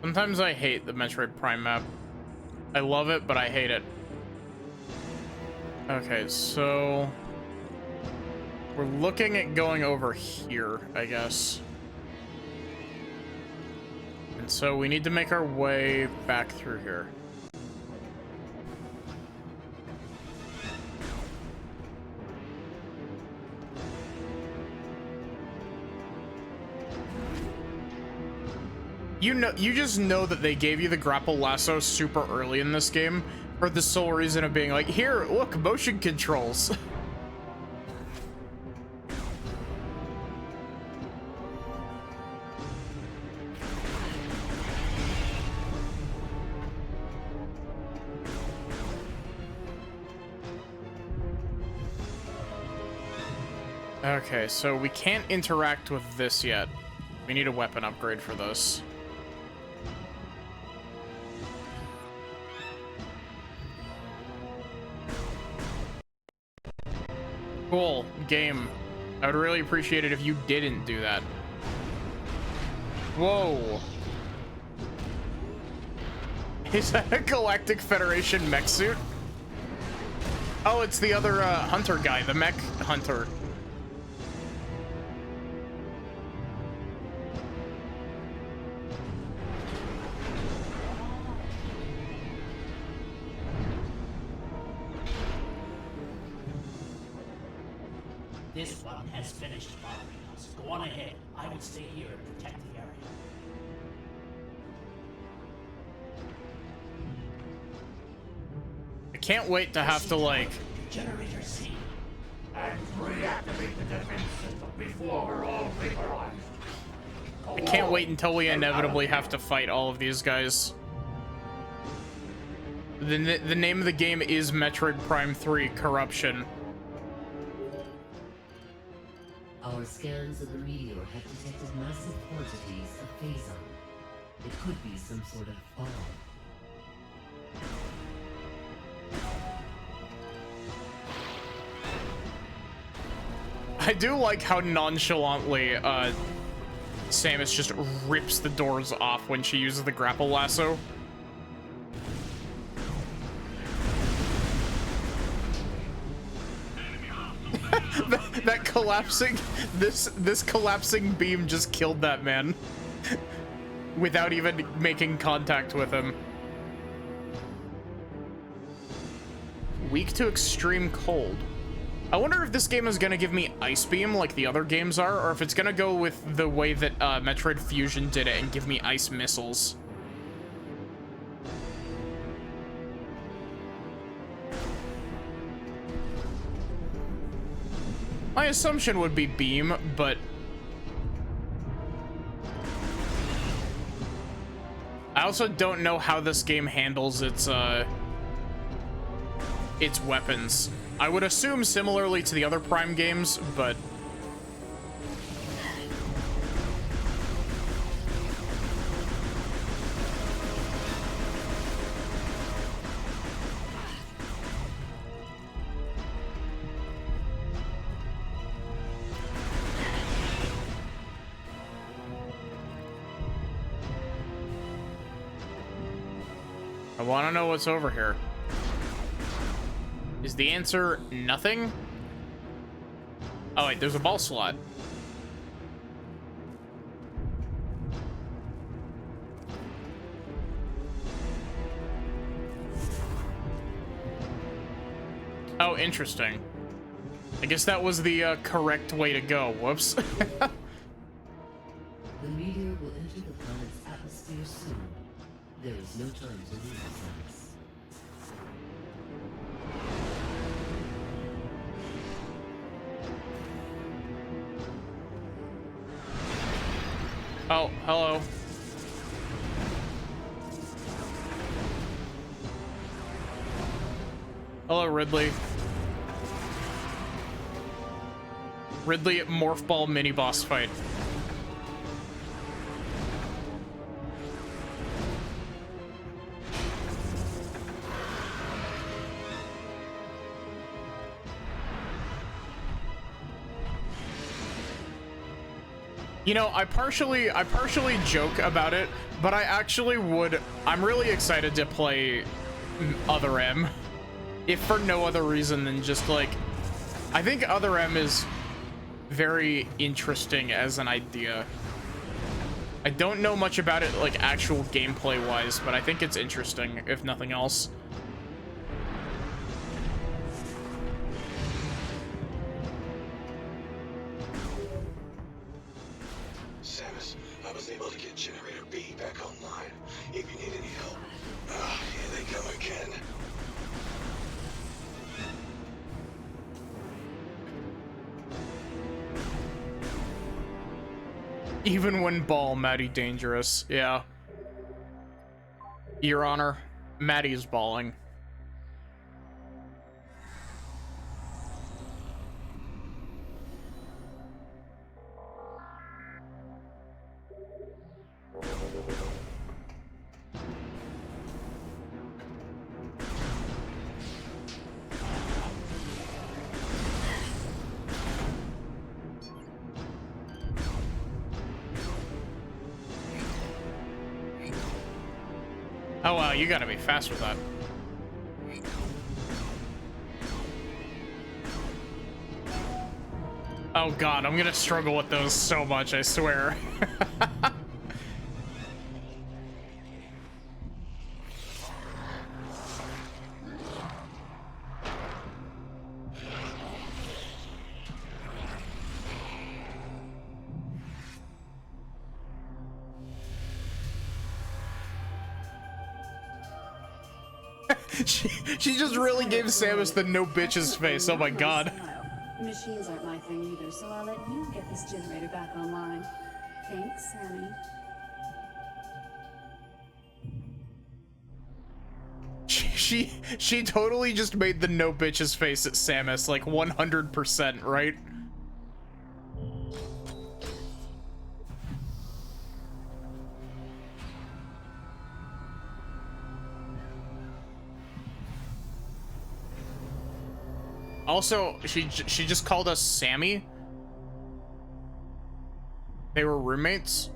S1: Sometimes I hate the Metroid Prime map. I love it, but I hate it. Okay, so... we're looking at going over here, I guess. And so we need to make our way back through here. You just know that they gave you the grapple lasso super early in this game for the sole reason of being like, here, look, motion controls. Okay, so we can't interact with this yet. We need a weapon upgrade for this. Cool, game. I would really appreciate it if you didn't do that. Whoa. Is that a Galactic Federation mech suit? Oh, it's the other hunter guy, the mech hunter.
S10: This one has finished following us. Go on ahead. I will stay here and protect the area.
S1: I can't wait to have to, like...
S10: Generator C.
S13: And reactivate the defense system before we're all vaporized.
S1: I can't wait until we inevitably have to fight all of these guys. The name of the game is Metroid Prime 3 Corruption.
S7: Our scans of the meteor have detected massive quantities of phazon. It could be some sort of bomb.
S1: I do like how nonchalantly Samus just rips the doors off when she uses the grapple lasso. that collapsing this collapsing beam just killed that man without even making contact with him. Weak to extreme cold. I wonder if this game is gonna give me Ice Beam like the other games are, or if it's gonna go with the way that Metroid Fusion did it and give me Ice Missiles. My assumption would be Beam, but... I also don't know how this game handles its weapons. I would assume similarly to the other Prime games, but... I want to know what's over here. Is the answer nothing? Oh wait, there's a ball slot. Oh, interesting. I guess that was the correct way to go. Whoops.
S7: The meteor will enter the planet's atmosphere soon. There is no time to lose, Samus.
S1: Oh, hello. Hello, Ridley. Ridley at Morph Ball mini boss fight. You know, I partially joke about it, but I actually would. I'm really excited to play Other M, if for no other reason than just like, I think Other M is very interesting as an idea. I don't know much about it, like actual gameplay wise, but I think it's interesting, if nothing else.
S11: Samus, I was able to get Generator B back online. If you need any help. Here they come again.
S1: Even when ball, Maddie dangerous. Yeah. Your Honor, Maddie's balling. Oh wow, you gotta be fast with that. Oh god, I'm gonna struggle with those so much, I swear. She just really gave Samus the no bitches face. Oh my god.
S14: Machines aren't my thing either, so I'll let you get this generator back online. Thanks, Sammy.
S1: She totally just made the no bitches face at Samus, like 100%, right? Also, she just called us Sammy. They were roommates.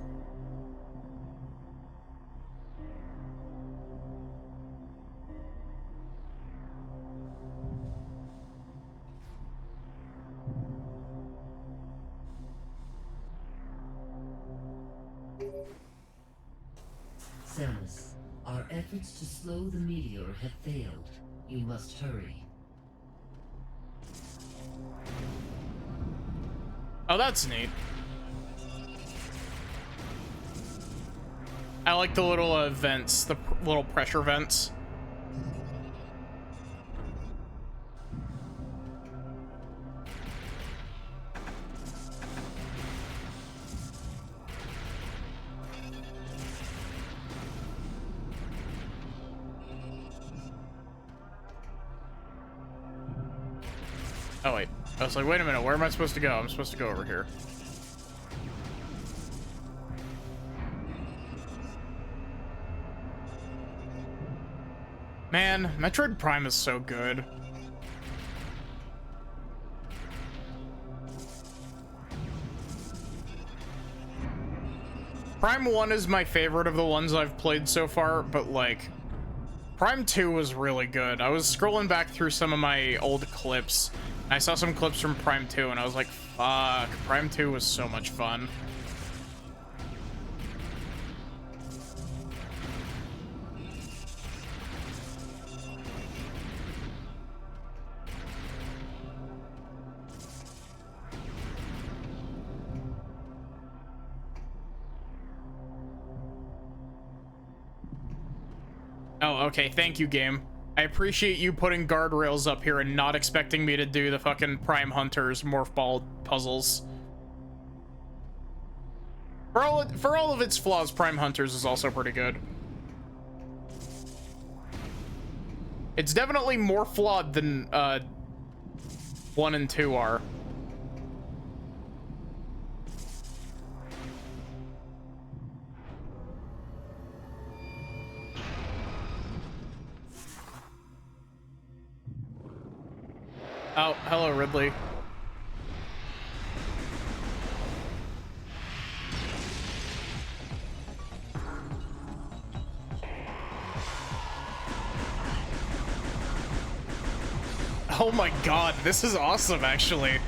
S7: Samus, our efforts to slow the meteor have failed. You must hurry.
S1: Oh, that's neat. I like the little vents, the little pressure vents. Oh wait, I was like, wait a minute, where am I supposed to go? I'm supposed to go over here. Man, Metroid Prime is so good. Prime 1 is my favorite of the ones I've played so far, but like, Prime 2 was really good. I was scrolling back through some of my old clips. I saw some clips from Prime 2 and I was like, fuck, Prime 2 was so much fun. Oh, okay. Thank you, game. I appreciate you putting guardrails up here and not expecting me to do the fucking Prime Hunters morph ball puzzles. For all of its flaws, Prime Hunters is also pretty good. It's definitely more flawed than 1 and 2 are. Oh, hello, Ridley. Oh my god, this is awesome, actually.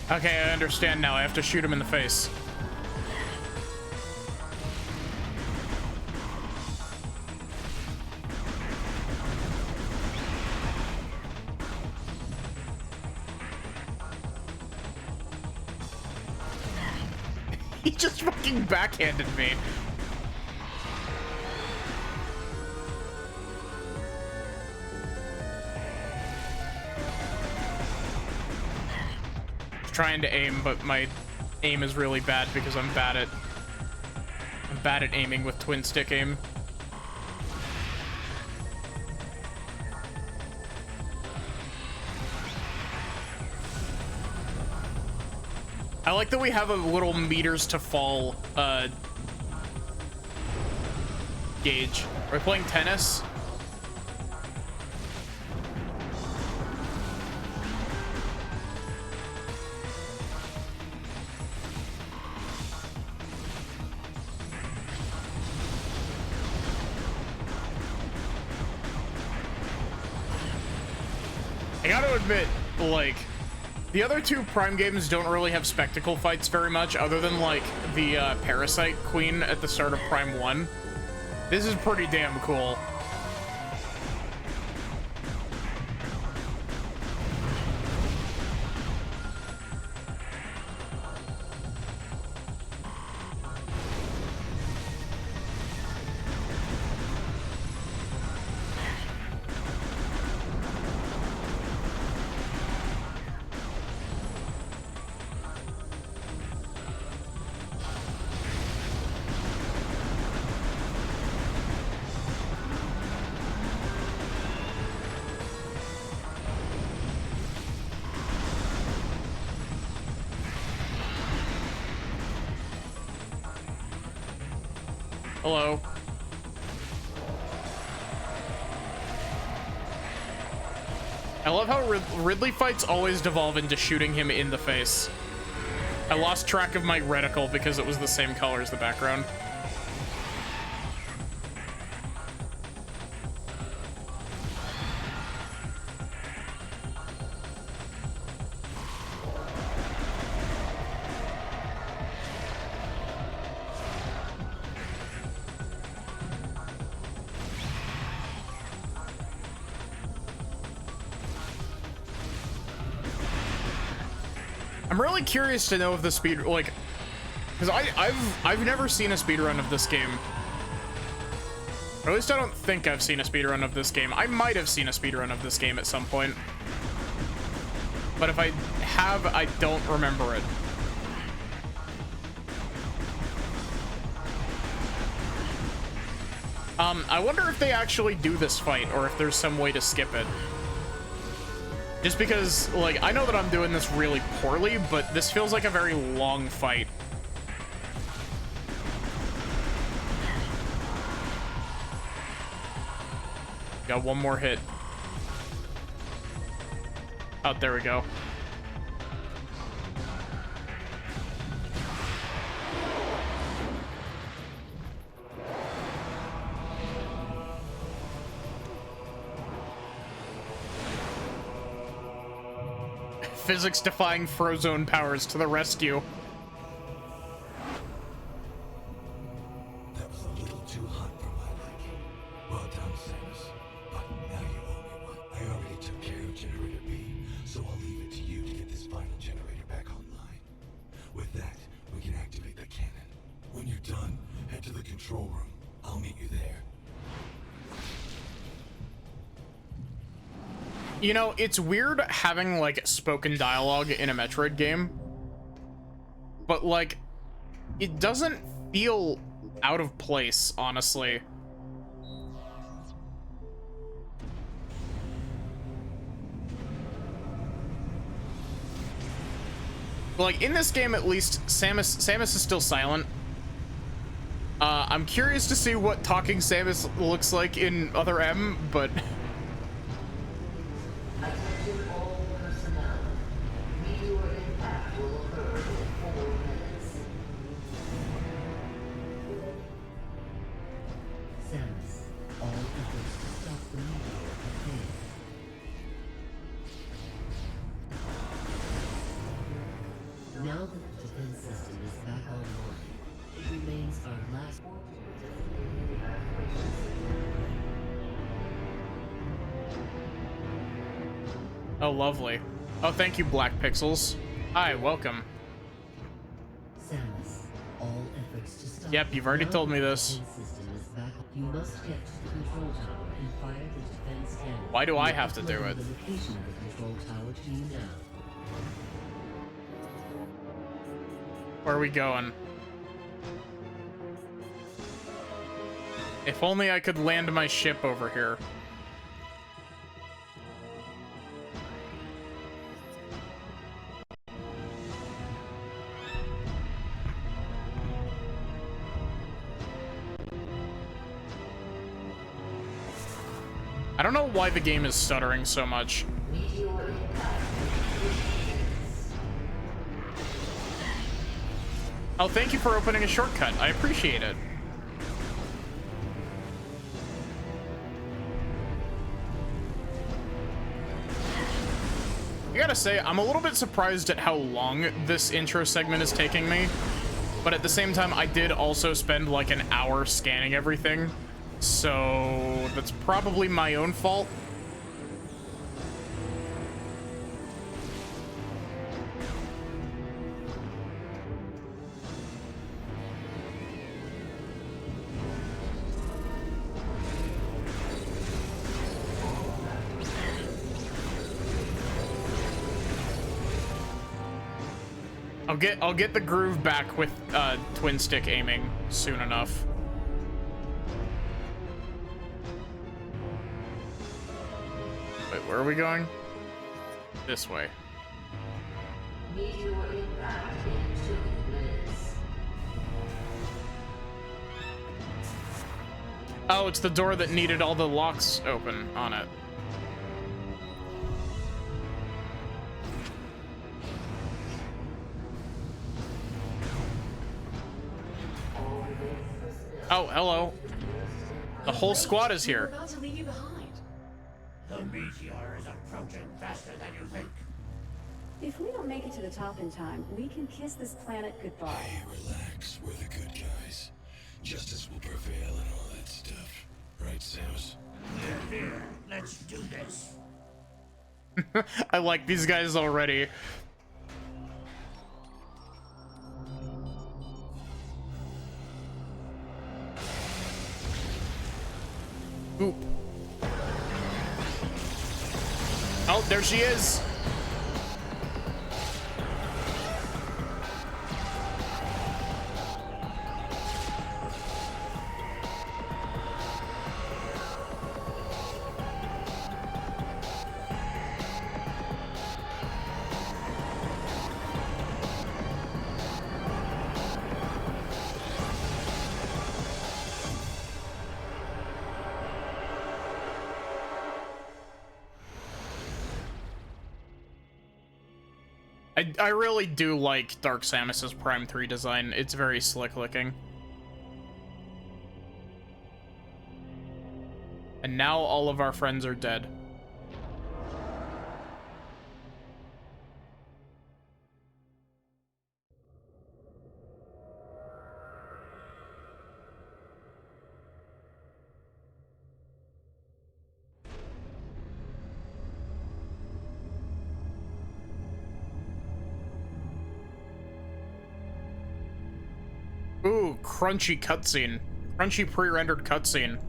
S1: Okay, I understand now. I have to shoot him in the face. He just fucking backhanded me. Trying to aim, but my aim is really bad because I'm bad at aiming with twin stick aim. I like that we have a little meters to fall gauge. Are we playing tennis? I gotta admit, like, the other two Prime games don't really have spectacle fights very much, other than, like, the Parasite Queen at the start of Prime 1. This is pretty damn cool. Hello. I love how Ridley fights always devolve into shooting him in the face. I lost track of my reticle because it was the same color as the background. I'm really curious to know if the speed, like, because I've never seen a speedrun of this game. Or at least I don't think I've seen a speedrun of this game. I might have seen a speedrun of this game at some point. But if I have, I don't remember it. I wonder if they actually do this fight, or if there's some way to skip it. Just because, like, I know that I'm doing this really poorly, but this feels like a very long fight. Got one more hit. Oh, there we go. physics-defying Frozone powers to the rescue.
S11: That was a little too hot for my liking. Well done, Samus. But now you owe me one. I already took care of Generator B, so I'll leave it to you to get this final generator back online. With that, we can activate the cannon. When you're done, head to the control room. I'll meet you there.
S1: You know, it's weird having, like, spoken dialogue in a Metroid game. But, like, it doesn't feel out of place, honestly. Like, in this game, at least, Samus is still silent. I'm curious to see what talking Samus looks like in Other M, but...
S7: Attention all personnel. Meteor impact will occur in 4 minutes. Samus, all efforts to stop the meteor have failed. Now that the defense system is back online, it remains our last
S1: Oh, lovely. Oh, thank you, Black Pixels. Hi, welcome.
S7: Samus, all efforts to stop.
S1: Yep, you've already told me this.
S7: The defense system is back. You must get to the control tower and fire the defense cannon.
S1: Why do I have to do it?
S7: The location of the control tower to you now.
S1: Where are we going? If only I could land my ship over here. I don't know why the game is stuttering so much. Oh, thank you for opening a shortcut. I appreciate it. I gotta say, I'm a little bit surprised at how long this intro segment is taking me. But at the same time, I did also spend like an hour scanning everything. So that's probably my own fault. I'll get the groove back with twin stick aiming soon enough. Wait, where are we going? This way.
S7: Meteor impact in 2 minutes.
S1: Oh, it's the door that needed all the locks open on it. Oh, hello. The whole squad is here.
S14: We're about to leave you behind.
S10: The meteor is approaching faster than you think.
S14: If we don't make it to the top in time, we can kiss this planet goodbye.
S11: Hey, relax. We're the good guys. Justice will prevail and all that stuff. Right, Samus?
S10: Here, let's do this.
S1: I like these guys already. Oop. Oh, there she is. I really do like Dark Samus's Prime 3 design. It's very slick looking. And now all of our friends are dead. Ooh, crunchy cutscene. Crunchy pre-rendered cutscene.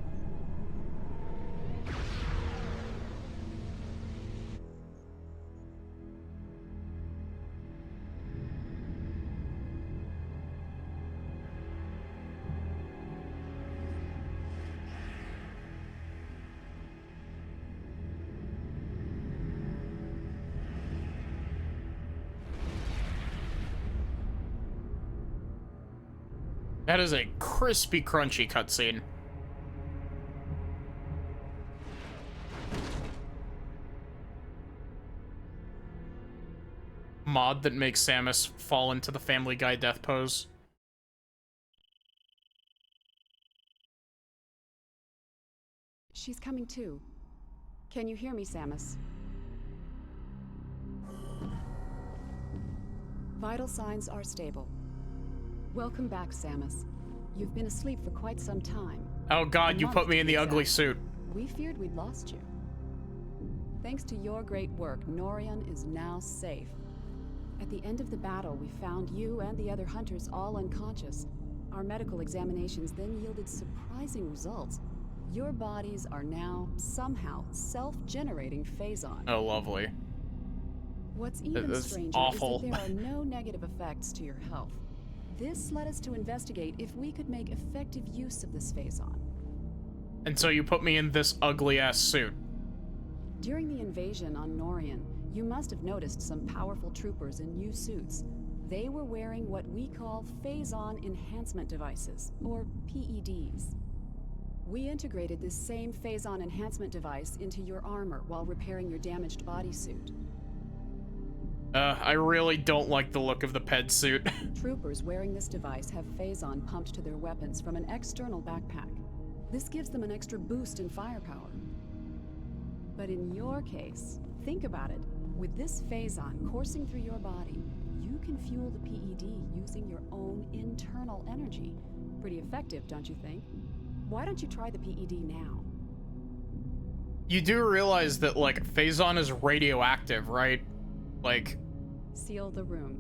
S1: That is a crispy, crunchy cutscene. Mod that makes Samus fall into the Family Guy death pose.
S14: She's coming too. Can you hear me, Samus? Vital signs are stable. Welcome back, Samus. You've been asleep for quite some time.
S1: Oh god, you put me in the ugly suit.
S14: We feared we'd lost you. Thanks to your great work, Norian is now safe. At the end of the battle, we found you and the other hunters all unconscious. Our medical examinations then yielded surprising results. Your bodies are now, somehow, self-generating phazon.
S1: Oh, lovely.
S14: What's even stranger is that there are no negative effects to your health. This led us to investigate if we could make effective use of this phazon.
S1: And so you put me in this ugly-ass suit.
S14: During the invasion on Norian, you must have noticed some powerful troopers in new suits. They were wearing what we call phazon enhancement devices, or PEDs. We integrated this same phazon enhancement device into your armor while repairing your damaged bodysuit.
S1: I really don't like the look of the PED suit.
S14: Troopers wearing this device have phazon pumped to their weapons from an external backpack. This gives them an extra boost in firepower. But in your case, think about it. With this phazon coursing through your body, you can fuel the PED using your own internal energy. Pretty effective, don't you think? Why don't you try the PED now?
S1: You do realize that, like, phazon is radioactive, right? Like...
S14: Seal the room.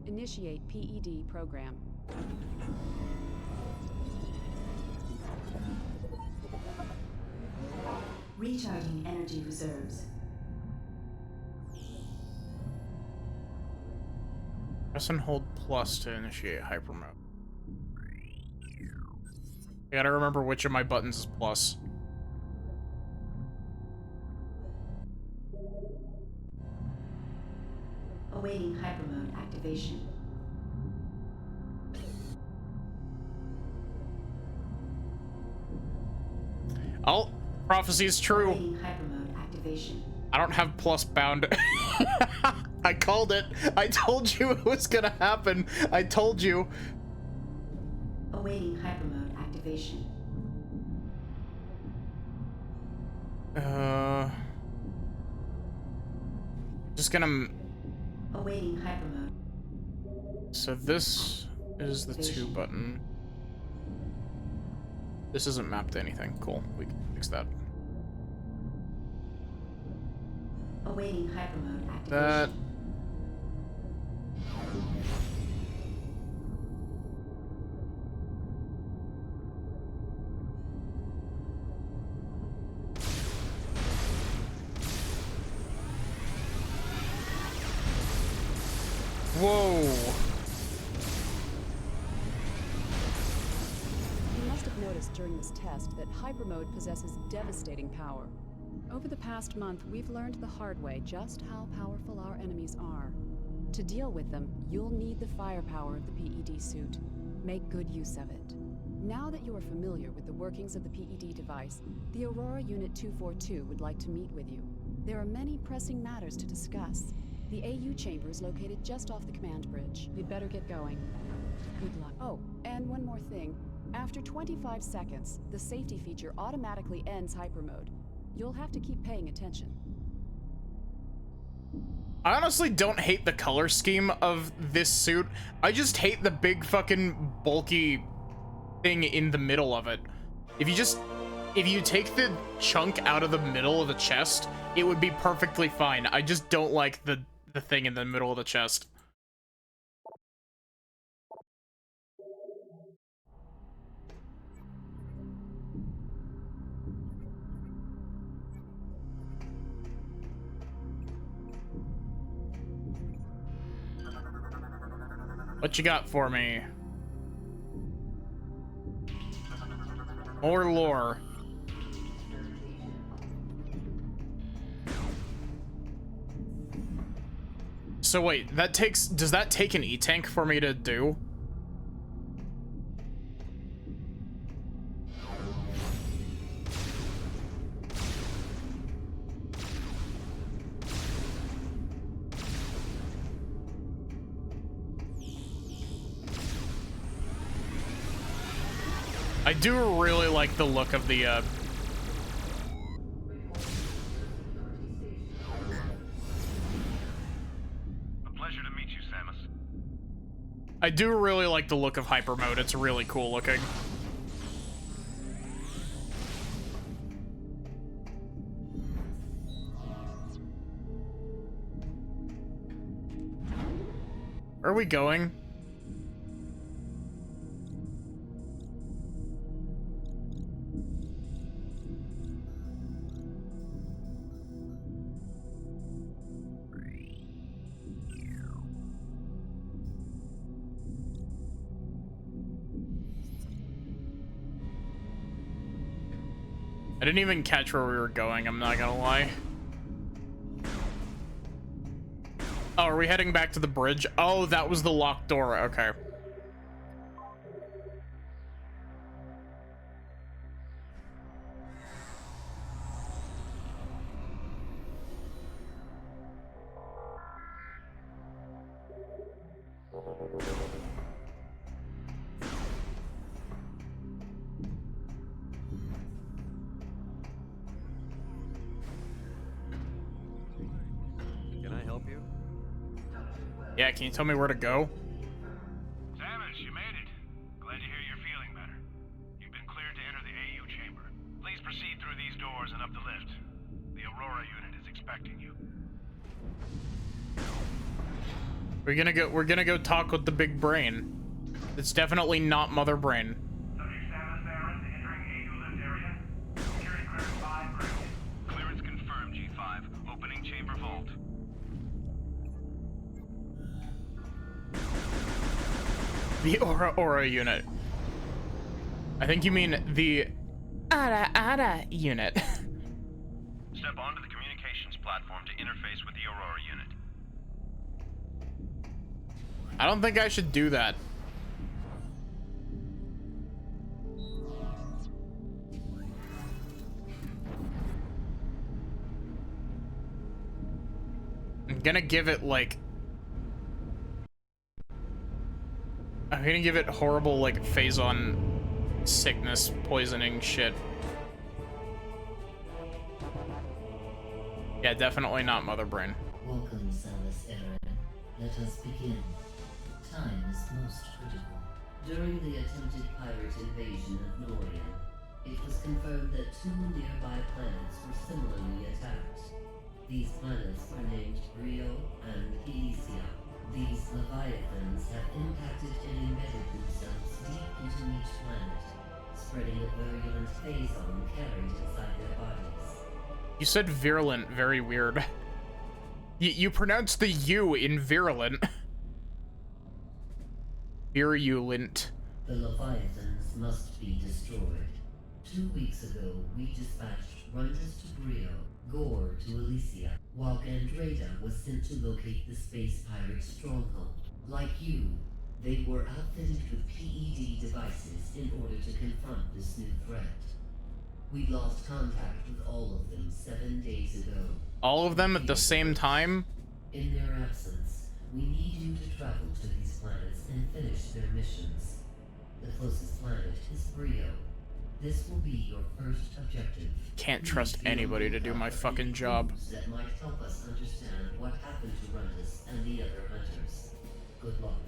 S14: Initiate PED program.
S2: Recharging energy reserves.
S1: Press and hold plus to initiate hyper mode. I gotta remember which of my buttons is plus.
S2: Awaiting hypermode activation.
S1: Oh, prophecy is true.
S2: Awaiting hypermode activation.
S1: I don't have plus bound. I called it. I told you it was gonna happen. I told you.
S2: Awaiting hypermode activation.
S1: Just gonna...
S2: Awaiting hypermode.
S1: So this is the 2 button. This isn't mapped to anything. Cool. We can fix that.
S2: Awaiting hypermode activation.
S1: That... Whoa.
S14: You must have noticed during this test that hypermode possesses devastating power. Over the past month, we've learned the hard way just how powerful our enemies are. To deal with them, you'll need the firepower of the PED suit. Make good use of it. Now that you are familiar with the workings of the PED device, the Aurora Unit 242 would like to meet with you. There are many pressing matters to discuss. The AU chamber is located just off the command bridge. You'd better get going. Good luck. Oh, and one more thing. After 25 seconds, the safety feature automatically ends hypermode. You'll have to keep paying attention.
S1: I honestly don't hate the color scheme of this suit. I just hate the big fucking bulky thing in the middle of it. If you take the chunk out of the middle of the chest, it would be perfectly fine. I just don't like the the thing in the middle of the chest. What you got for me? More lore. So wait, does that take an E-tank for me to do? I do really like the look of the,
S3: A pleasure to meet you, Samus.
S1: I do really like the look of hyper mode. It's really cool looking. Where are we going? I didn't even catch where we were going, I'm not gonna lie. Oh, are we heading back to the bridge? Oh, that was the locked door, okay.
S5: Can I help you?
S1: Yeah, can you tell me where to go?
S3: Samus, you made it. Glad to hear you're feeling better. You've been cleared to enter the AU chamber. Please proceed through these doors and up the lift. The Aurora unit is expecting you.
S1: We're gonna go talk with the big brain. It's definitely not Mother Brain.
S3: Subject Samus Baron entering AU lift area. Security clearance 5 granted. Clearance confirmed, G5. Opening chamber vault.
S1: The Aura unit. I think you mean the Ada unit.
S3: Step onto the communications platform to interface with the Aurora unit.
S1: I don't think I should do that. I'm gonna give it like... I'm gonna give it horrible like phase-on sickness, poisoning shit. Yeah, definitely not Mother Brain.
S7: Welcome, Samus Aran. Let us begin. Time is most critical. During the attempted pirate invasion of Norian, it was confirmed that 2 nearby planets were similarly attacked. These planets were named Rio and Elysia. These Leviathans have impacted and embedded themselves deep into each planet, spreading a virulent phase-on carried inside their bodies.
S1: You said virulent, very weird. You pronounced the U in virulent. Virulent.
S7: The Leviathans must be destroyed. 2 weeks ago, we dispatched Runtus to Brio, Gore to Elysia, while Gandreda was sent to locate the space pirate stronghold. Like you, they were outfitted with PED devices in order to confront this new threat. We lost contact with all of them 7 days ago.
S1: All of them at the same time?
S7: In their absence, we need you to travel to these planets and finish their missions. The closest planet is Brio. This will be your first objective.
S1: Can't trust anybody to do my fucking job.
S7: That might help us understand what happened to Runtus and the other hunters. Good luck.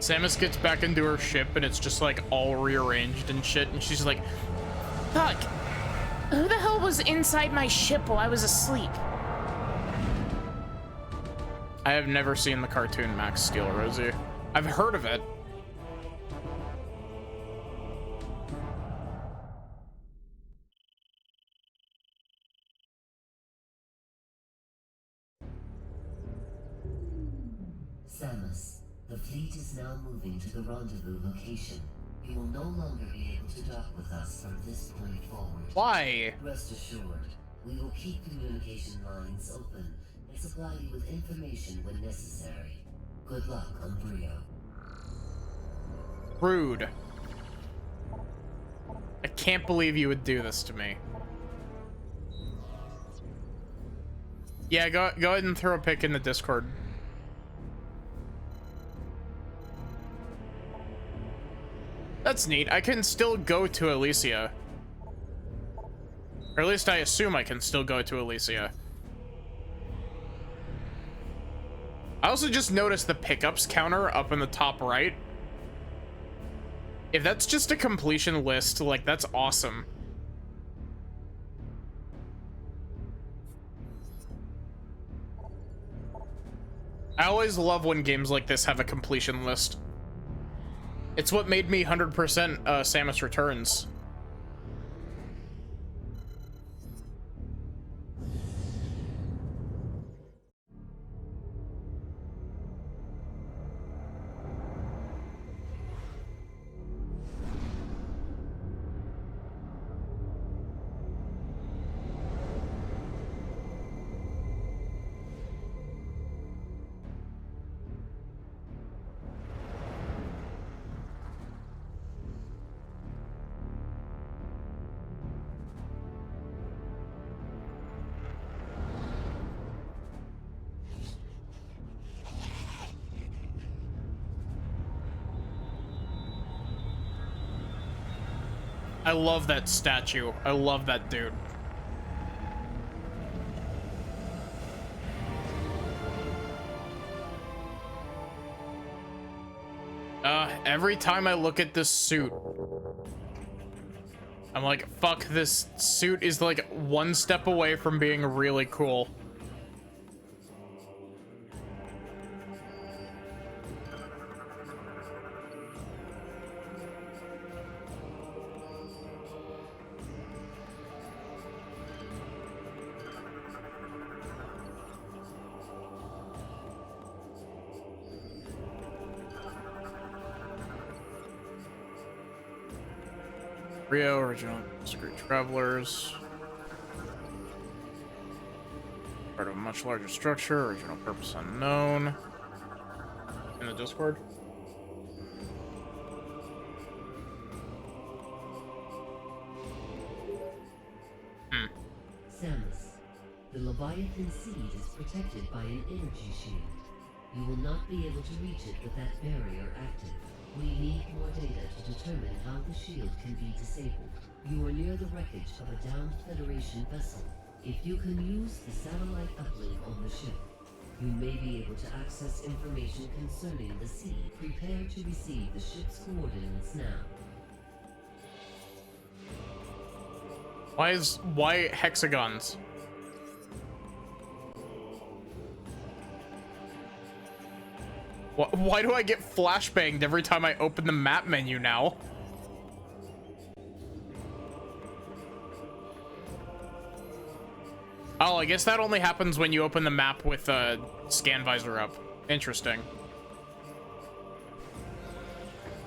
S1: Samus gets back into her ship and it's just like all rearranged and shit, and she's like,
S8: fuck. Who the hell was inside my ship while I was asleep?
S1: I have never seen the cartoon Max Steel, Rosie. I've heard of it.
S7: Samus, the fleet is now moving to the rendezvous location. You will no longer be able to dock with us from this point forward.
S1: Why?
S7: Rest assured, we will keep communication lines open and supply you with information when necessary. Good luck on Brio.
S1: Rude. I can't believe you would do this to me. Yeah, go ahead and throw a pic in the Discord. That's neat. I can still go to Elysia. Or at least I assume I can still go to Elysia. I also just noticed the pickups counter up in the top right. If that's just a completion list, like, that's awesome. I always love when games like this have a completion list. It's what made me 100% Samus Returns. I love that statue. I love that dude. Every time I look at this suit, I'm like, fuck, this suit is like one step away from being really cool. Rio, original Secret Travelers. Part of a much larger structure, original purpose unknown. In the Discord.
S7: Samus, the Leviathan seed is protected by an energy shield. You will not be able to reach it with that barrier active. We need more data to determine how the shield can be disabled. You are near the wreckage of a downed Federation vessel. If you can use the satellite uplink on the ship, you may be able to access information concerning the seed. Prepare to receive the ship's coordinates now.
S1: Why hexagons? Why do I get flashbanged every time I open the map menu now? Oh, I guess that only happens when you open the map with scan visor up. Interesting.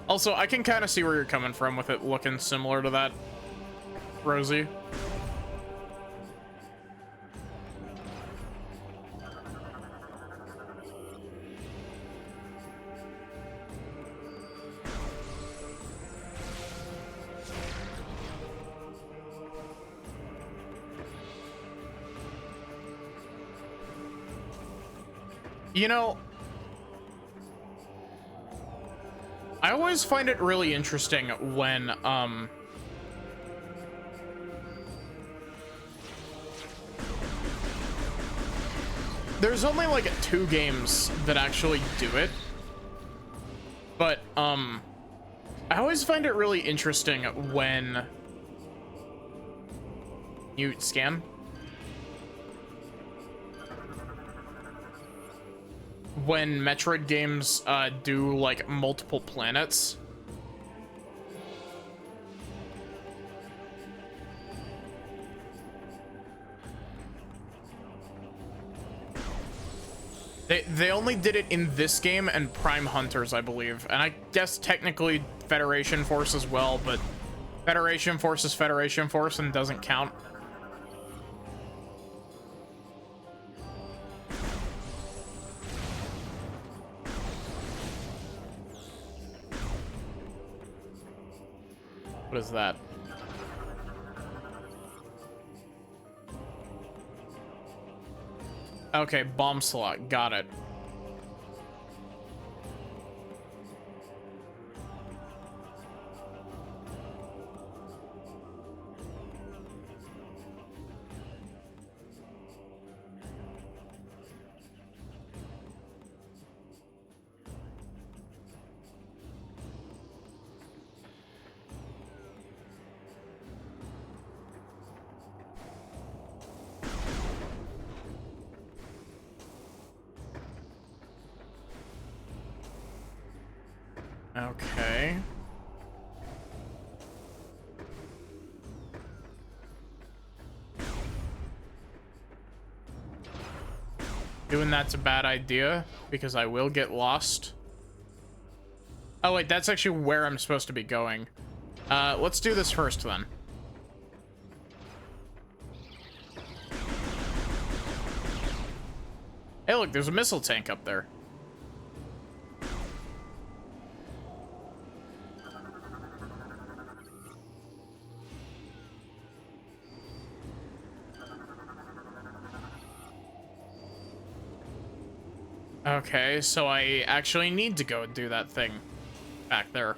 S1: Also, I can kind of see where you're coming from with it looking similar to that, Rosie. You know, I always find it really interesting when, there's only like 2 games that actually do it, But, I always find it really interesting when you scan. When Metroid games do like multiple planets. They only did it in this game and Prime Hunters, I believe. And I guess technically Federation Force as well, but Federation Force is Federation Force and doesn't count. What is that? Okay, bomb slot. Got it. Okay. Doing that's a bad idea because I will get lost. Oh wait, that's actually where I'm supposed to be going. Let's do this first then. Hey look, there's a missile tank up there. Okay, so I actually need to go and do that thing back there.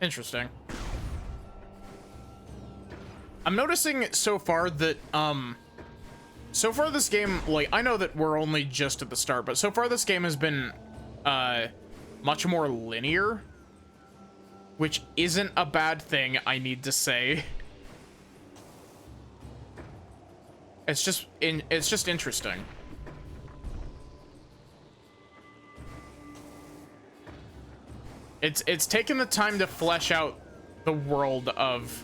S1: Interesting. I'm noticing so far that, so far this game, like, I know that we're only just at the start, but so far this game has been, much more linear, which isn't a bad thing, I need to say. It's just interesting. It's taken the time to flesh out the world of...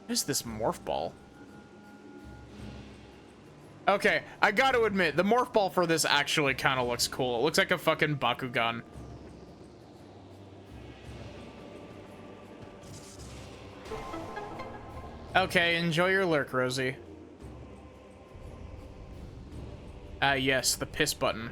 S1: What is this morph ball? Okay, I gotta admit, the morph ball for this actually kind of looks cool. It looks like a fucking Bakugan. Okay, enjoy your lurk, Rosie. Yes, the piss button.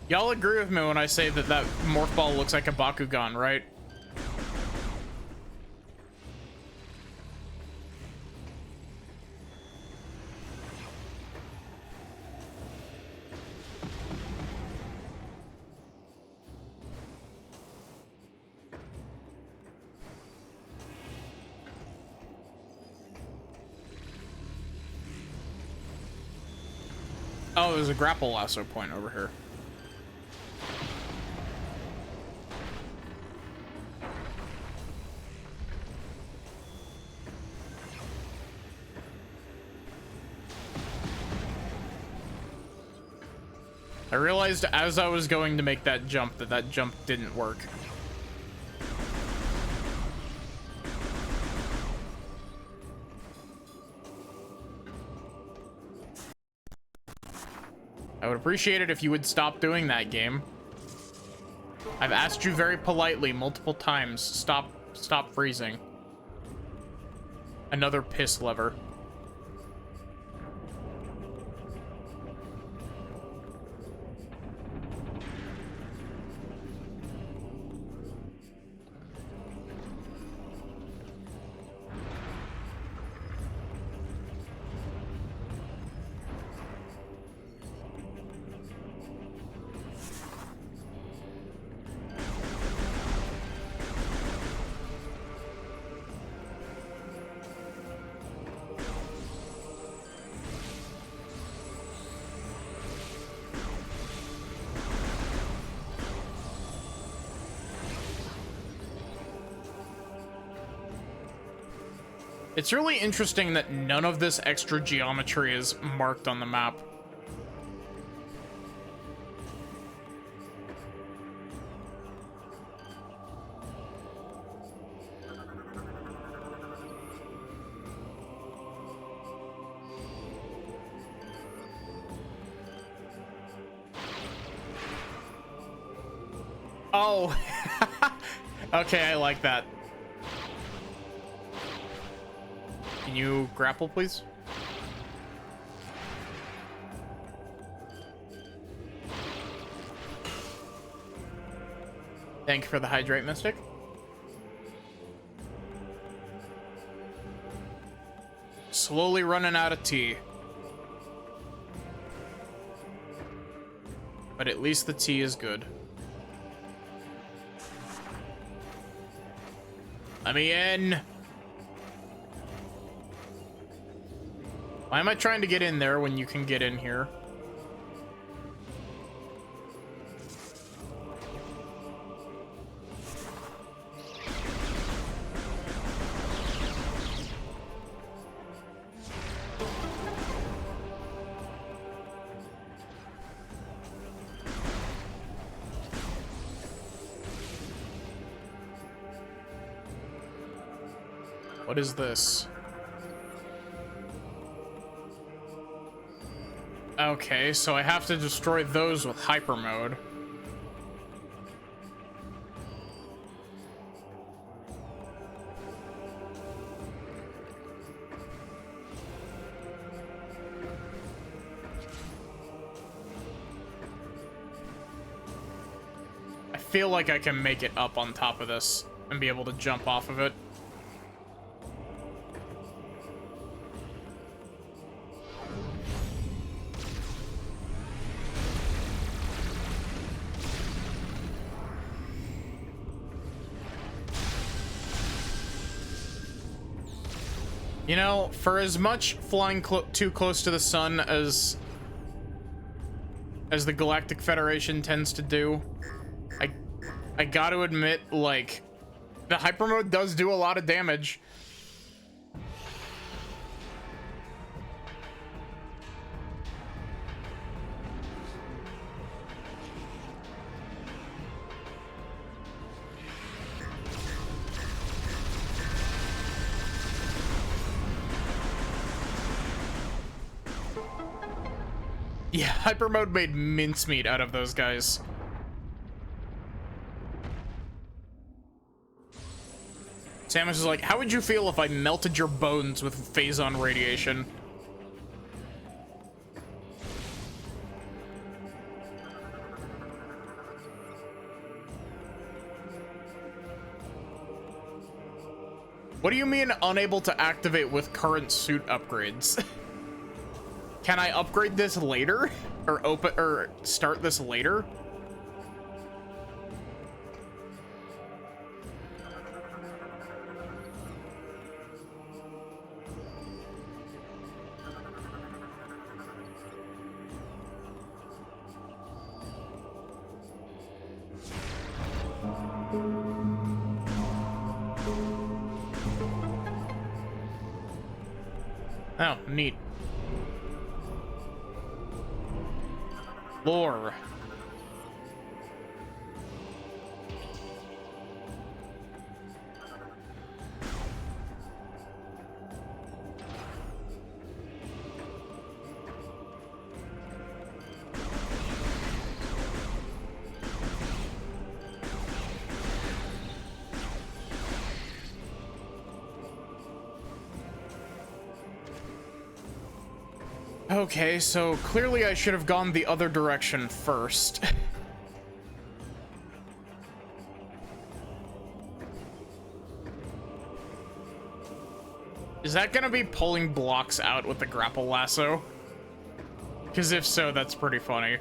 S1: Y'all agree with me when I say that that morph ball looks like a Bakugan, right? Oh, there's a grapple lasso point over here. I realized as I was going to make that jump that that jump didn't work. I would appreciate it if you would stop doing that, game. I've asked you very politely multiple times. Stop freezing. Another piss lever. It's really interesting that none of this extra geometry is marked on the map. Oh, okay, I like that. Can you grapple, please? Thank you for the hydrate, Mystic. Slowly running out of tea. But at least the tea is good. Let me in. Why am I trying to get in there when you can get in here? What is this? Okay, so I have to destroy those with hyper mode. I feel like I can make it up on top of this and be able to jump off of it. You know, for as much flying too close to the sun as the Galactic Federation tends to do, I gotta admit, like, the hyper mode does do a lot of damage. Yeah, hyper mode made mincemeat out of those guys. Samus is like, how would you feel if I melted your bones with phazon radiation? What do you mean unable to activate with current suit upgrades? Can I upgrade this later? Or start this later? Oh, neat. Lore. Okay, so clearly I should have gone the other direction first. Is that gonna be pulling blocks out with the grapple lasso? Because if so, that's pretty funny.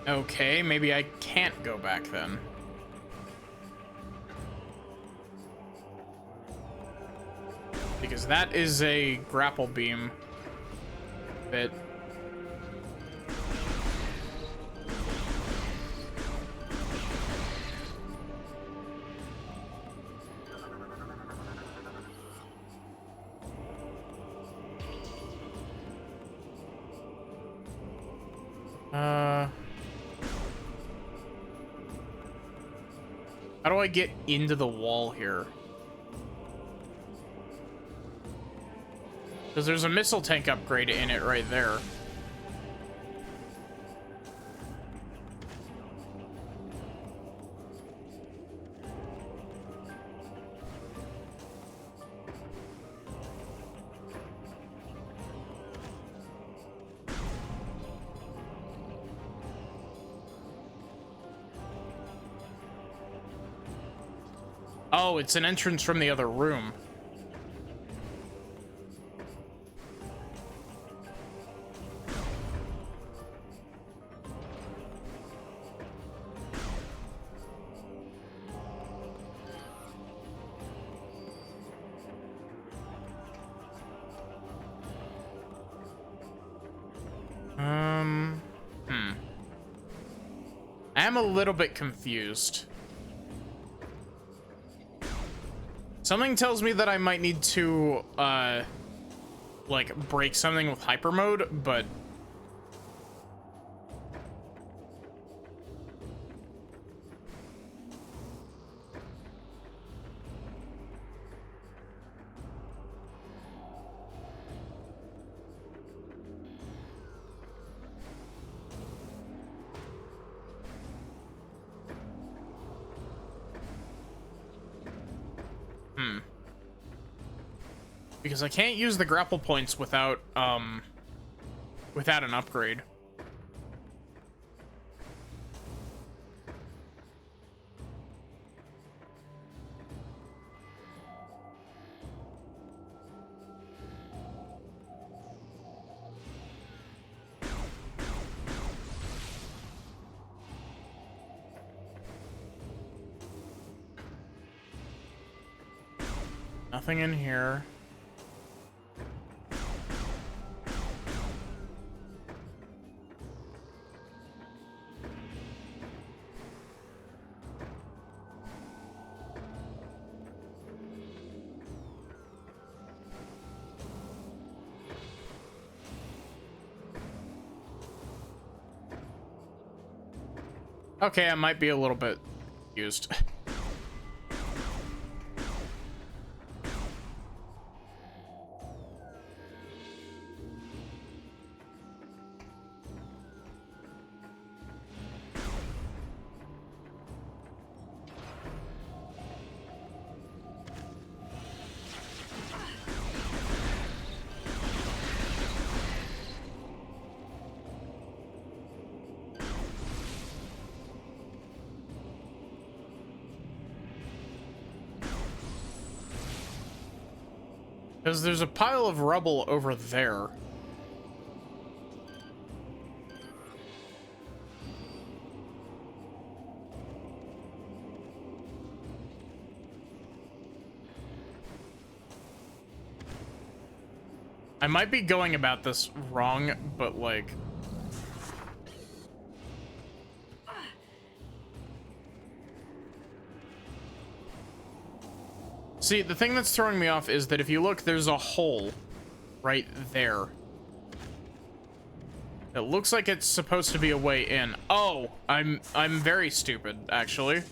S1: Okay, maybe I can't go back then. Because that is a grapple beam bit. How do I get into the wall here? Because there's a missile tank upgrade in it right there. Oh, it's an entrance from the other room. I am a little bit confused. Something tells me that I might need to, like, break something with hyper mode, but... Because I can't use the grapple points without, without an upgrade. Nothing in here. Okay, I might be a little bit confused. Because there's a pile of rubble over there. I might be going about this wrong, but like... See, the thing that's throwing me off is that if you look, there's a hole right there. It looks like it's supposed to be a way in. Oh, I'm very stupid, actually.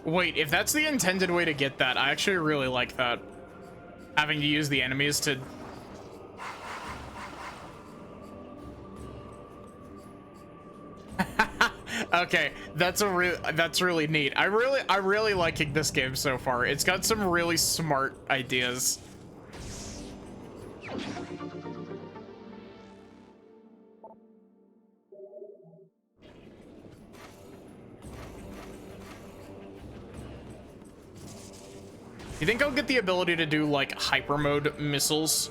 S1: Wait, if that's the intended way to get that, I actually really like that. Having to use the enemies to... Okay, that's really neat. I really liking this game so far. It's got some really smart ideas. You think I'll get the ability to do like hyper mode missiles?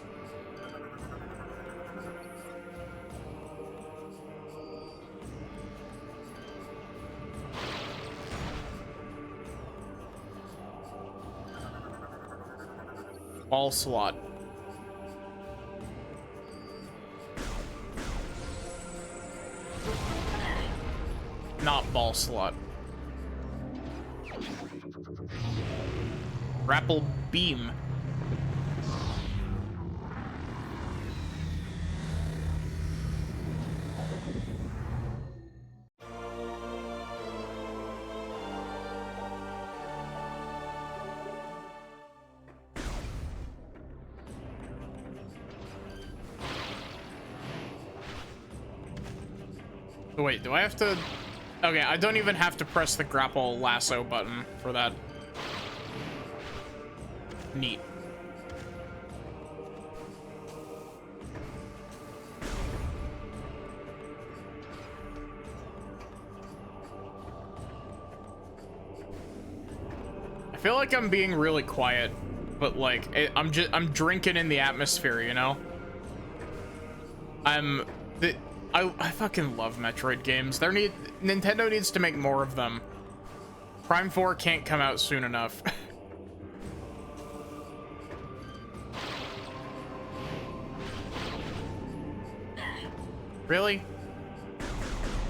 S1: Ball slot. Not ball slot. Grapple beam. Oh, wait, do I have to? Okay, I don't even have to press the grapple lasso button for that. Neat. I feel like I'm being really quiet, but like I'm drinking in the atmosphere, you know? I fucking love Metroid games. Nintendo needs to make more of them. Prime 4 can't come out soon enough. Really?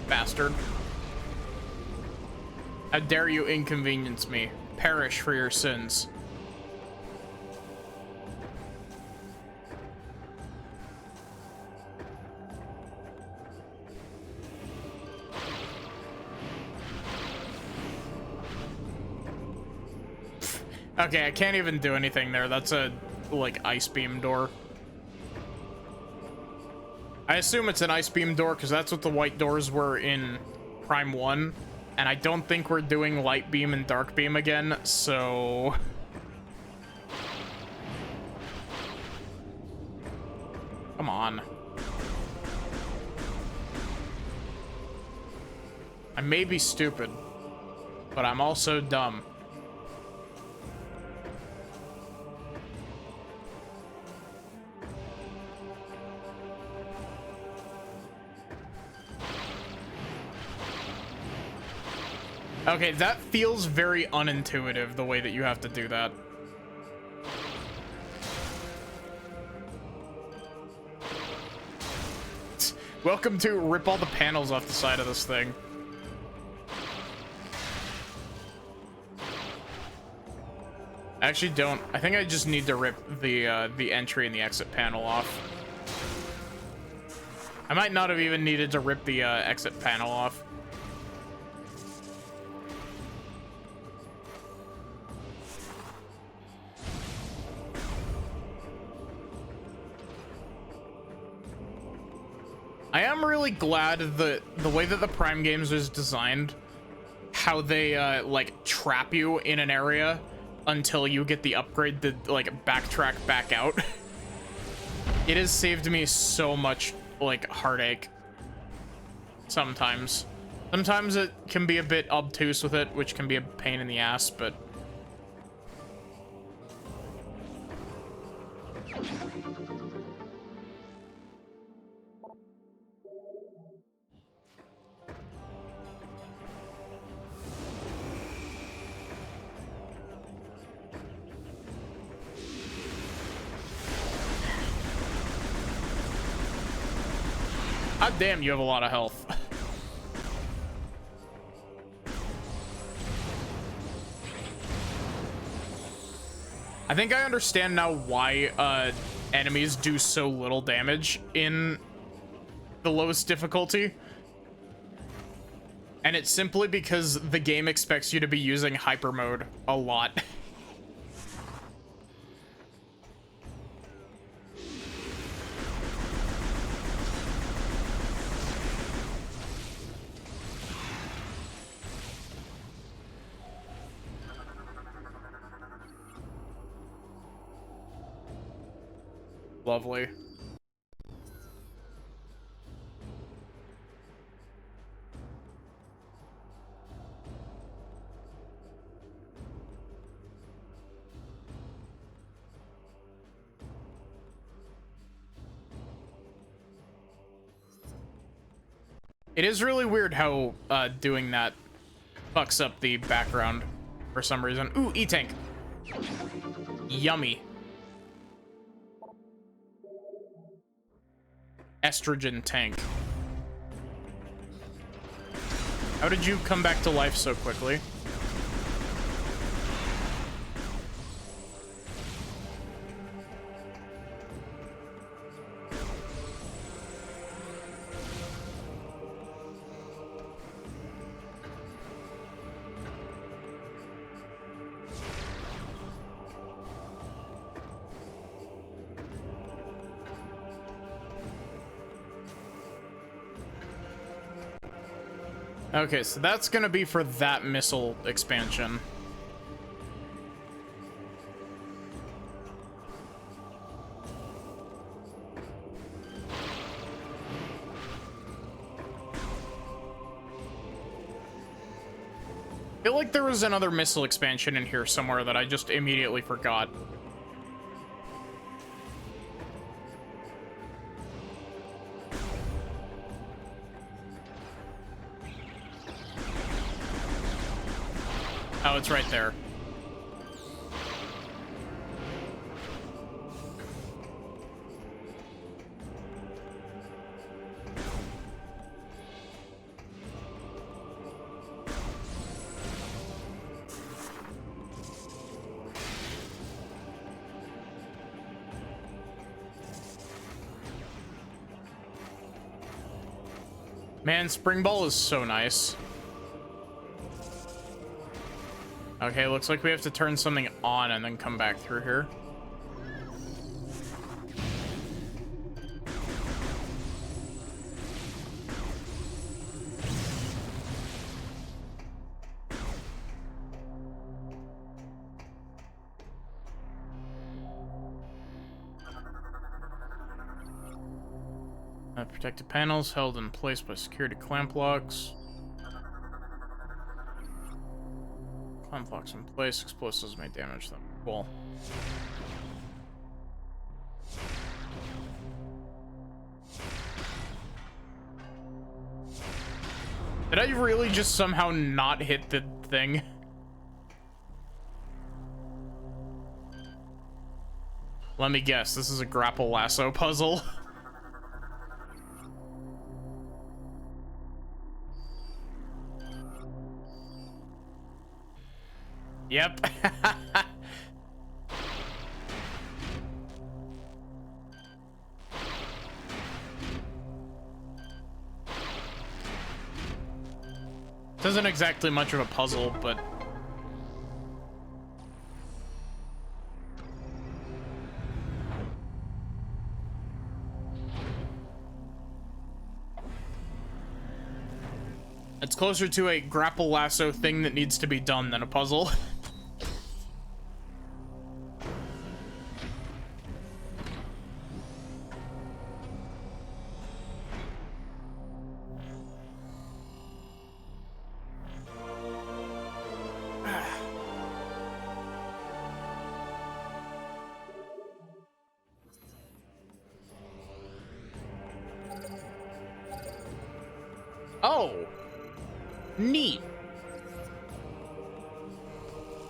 S1: Bastard. How dare you inconvenience me? Perish for your sins. Okay, I can't even do anything there. That's a, like, ice beam door. I assume it's an ice beam door because that's what the white doors were in Prime 1. And I don't think we're doing light beam and dark beam again, so... Come on. I may be stupid, but I'm also dumb. Okay, that feels very unintuitive, the way that you have to do that. Welcome to rip all the panels off the side of this thing. I actually don't. I think I just need to rip the entry and the exit panel off. I might not have even needed to rip the exit panel off. I am really glad that the way that the Prime games was designed, how they like trap you in an area until you get the upgrade to like backtrack back out. It has saved me so much like heartache. Sometimes it can be a bit obtuse with it, which can be a pain in the ass, but God damn, you have a lot of health. I think I understand now why enemies do so little damage in the lowest difficulty. And it's simply because the game expects you to be using hyper mode a lot. Lovely. It is really weird how doing that fucks up the background for some reason. Ooh, E-Tank. Yummy. Estrogen tank. How did you come back to life so quickly? Okay, so that's gonna be for that missile expansion. I feel like there was another missile expansion in here somewhere that I just immediately forgot. Oh, it's right there. Man, Spring Ball is so nice. Okay, looks like we have to turn something on and then come back through here. Protected panels held in place by security clamp locks. Clamp locks in place. Explosives may damage them. Cool. Did I really just somehow not hit the thing? Let me guess. This is a grapple lasso puzzle. Yep. This isn't exactly much of a puzzle, but it's closer to a grapple lasso thing that needs to be done than a puzzle. Oh, neat.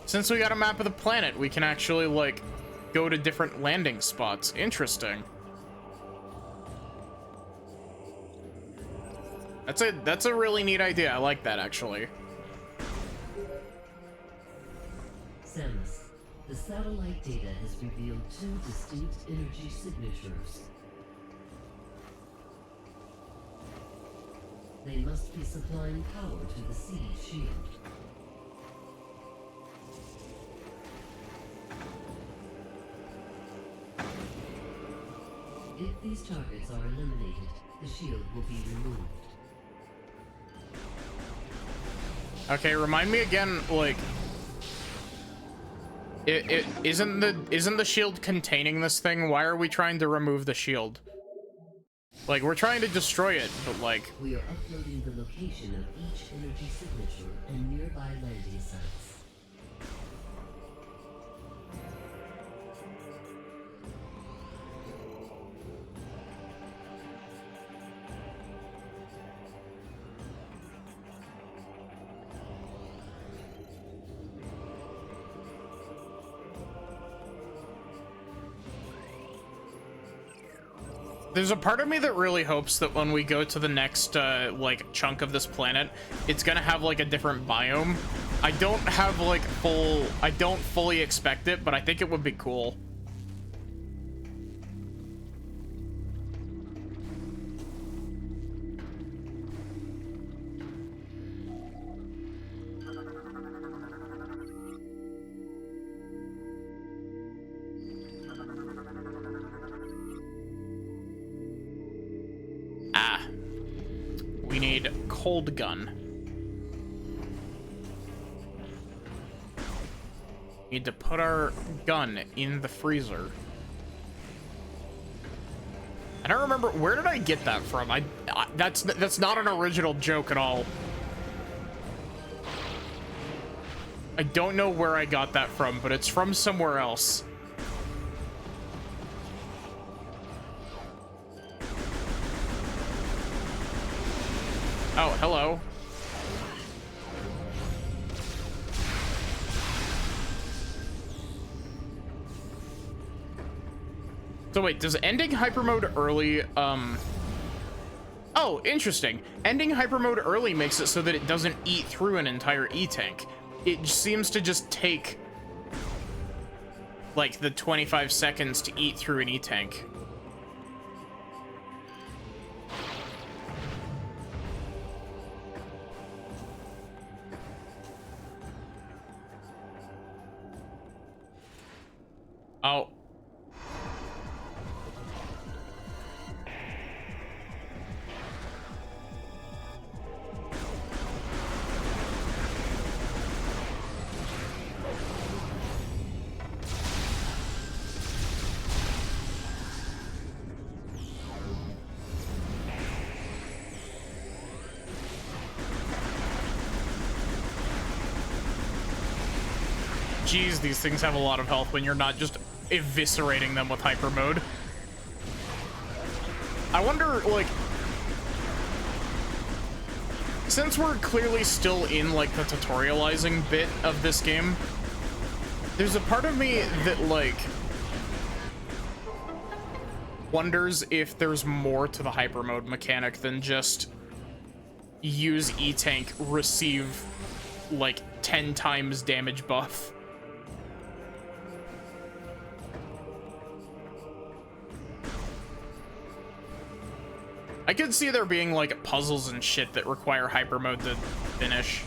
S1: Since we got a map of the planet, we can actually, like, go to different landing spots. Interesting. That's a really neat idea. I like that, actually.
S7: Samus, the satellite data has revealed two distinct energy signatures. They must be supplying power to the siege shield. If these targets are eliminated, the shield will be removed.
S1: Okay, remind me again, like, Isn't the shield containing this thing? Why are we trying to remove the shield? Like, we're trying to destroy it, but like...
S7: We are uploading the location of each energy signature and nearby landing sites.
S1: There's a part of me that really hopes that when we go to the next, like, chunk of this planet, it's gonna have, like, a different biome. I don't have, like, I don't fully expect it, but I think it would be cool. We need cold gun. Need to put our gun in the freezer. I don't remember, where did I get that from? That's not an original joke at all. I don't know where I got that from, but it's from somewhere else. Oh, hello. So wait, does ending hyper mode early, oh, interesting. Ending hyper mode early makes it so that it doesn't eat through an entire E-tank. It seems to just take, like, the 25 seconds to eat through an E-tank. Oh. Jeez, these things have a lot of health when you're not just eviscerating them with hyper mode. I wonder, like, since we're clearly still in, like, the tutorializing bit of this game, there's a part of me that, like, wonders if there's more to the hyper mode mechanic than just use E-tank, receive, like, 10 times damage buff. I could see there being, like, puzzles and shit that require hyper mode to finish.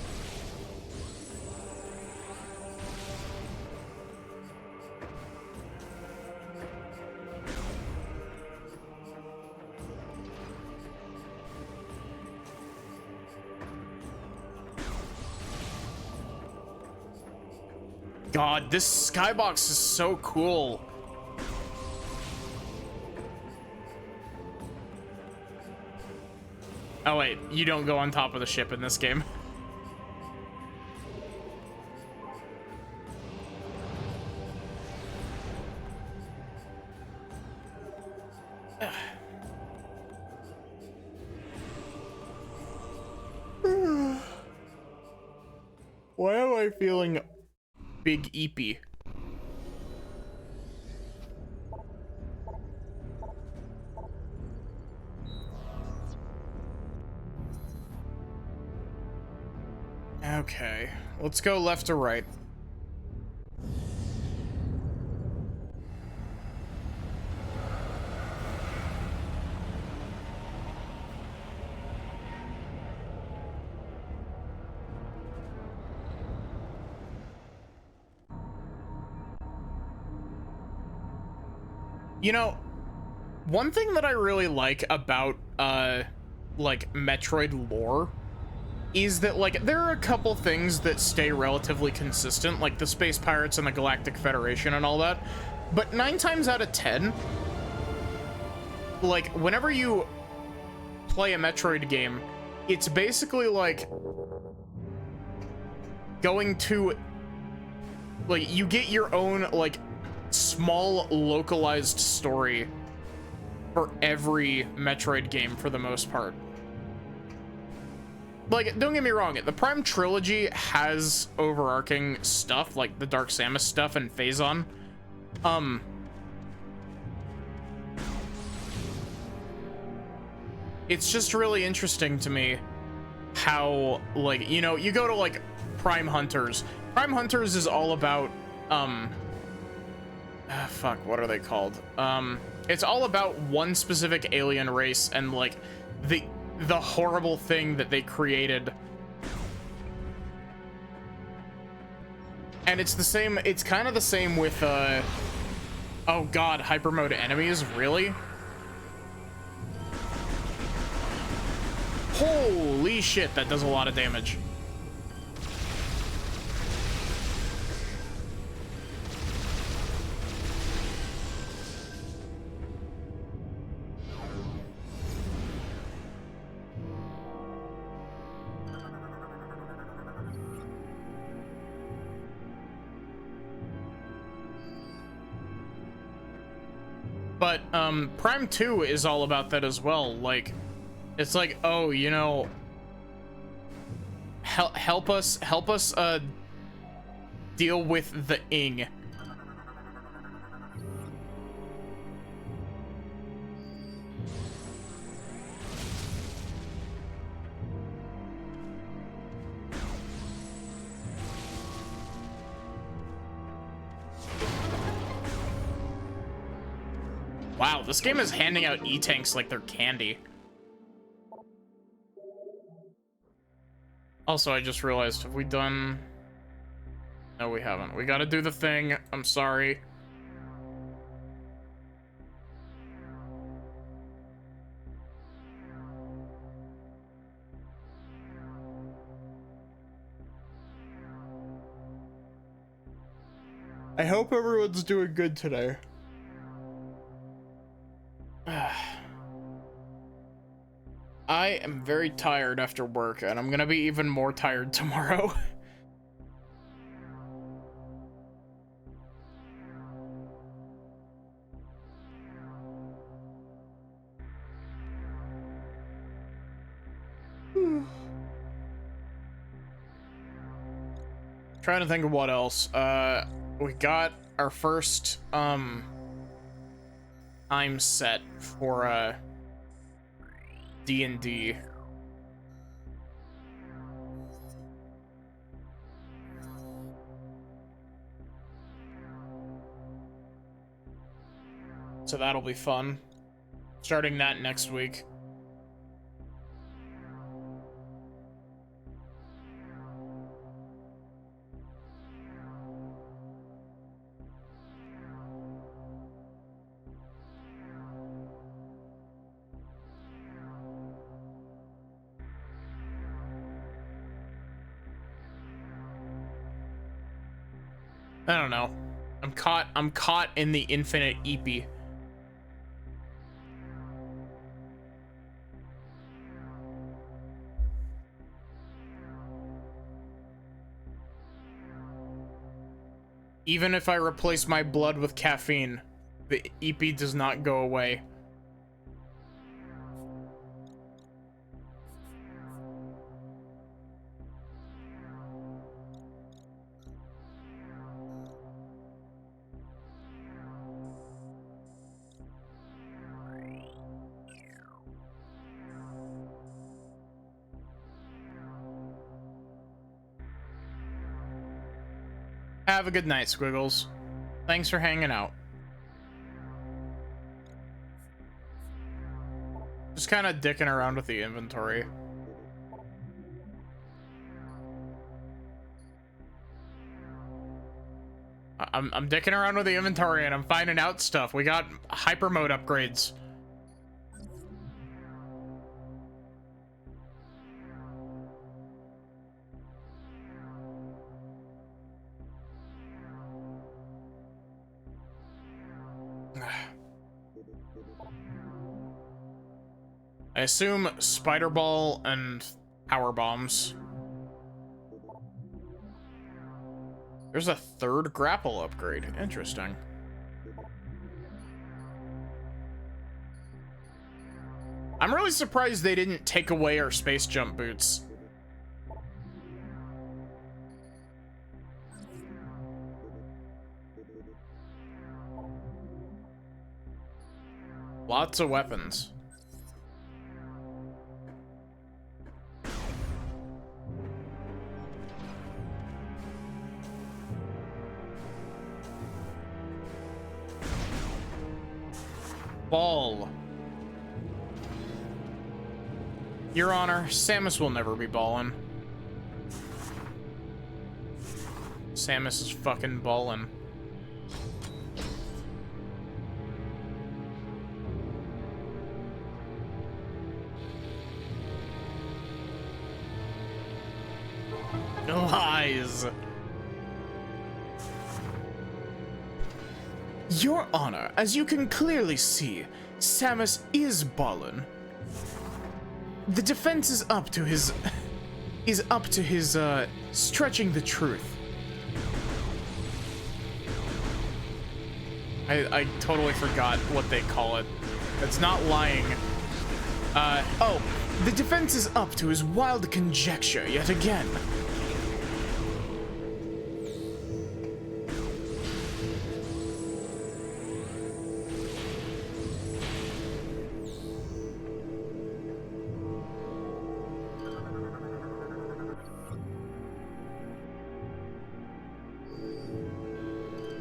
S1: God, this skybox is so cool. Oh wait, you don't go on top of the ship in this game. Why am I feeling big eepy? Okay, let's go left to right. You know, one thing that I really like about, like, Metroid lore is that, like, there are a couple things that stay relatively consistent, like the Space Pirates and the Galactic Federation and all that, but 9 times out of 10, like, whenever you play a Metroid game, it's basically like going to, like, you get your own, like, small localized story for every Metroid game for the most part. Like, don't get me wrong, the Prime Trilogy has overarching stuff, like the Dark Samus stuff and Phazon. It's just really interesting to me how, like, you know, you go to, like, Prime Hunters. Prime Hunters is all about, fuck, what are they called? It's all about one specific alien race and, like, the horrible thing that they created. And it's the same, it's kind of the same with, oh god, hyper mode enemies, really? Holy shit, that does a lot of damage. But Prime 2 is all about that as well. Like, it's like, oh, you know, help us deal with the ing. Wow, this game is handing out E-tanks like they're candy. Also, I just realized, have we done... No, we haven't. We gotta do the thing. I'm sorry. I hope everyone's doing good today. I am very tired after work, and I'm gonna be even more tired tomorrow. Trying to think of what else. We got our first time set for D&D. So that'll be fun. Starting that next week. I don't know. I'm caught in the infinite EP. Even if I replace my blood with caffeine, the EP does not go away. Have a good night, Squiggles. Thanks for hanging out. Just kind of dicking around with the inventory. I'm dicking around with the inventory and I'm finding out stuff. We got hyper mode upgrades. I assume spider ball and power bombs. There's a third grapple upgrade. Interesting. I'm really surprised they didn't take away our space jump boots. Lots of weapons. Ball. Your Honor, Samus will never be ballin'. Samus is fucking ballin'. Lies. Your Honor, as you can clearly see, Samus is ballin'. The defense is up to his stretching the truth. I totally forgot what they call it. It's not lying. Oh, the defense is up to his wild conjecture yet again.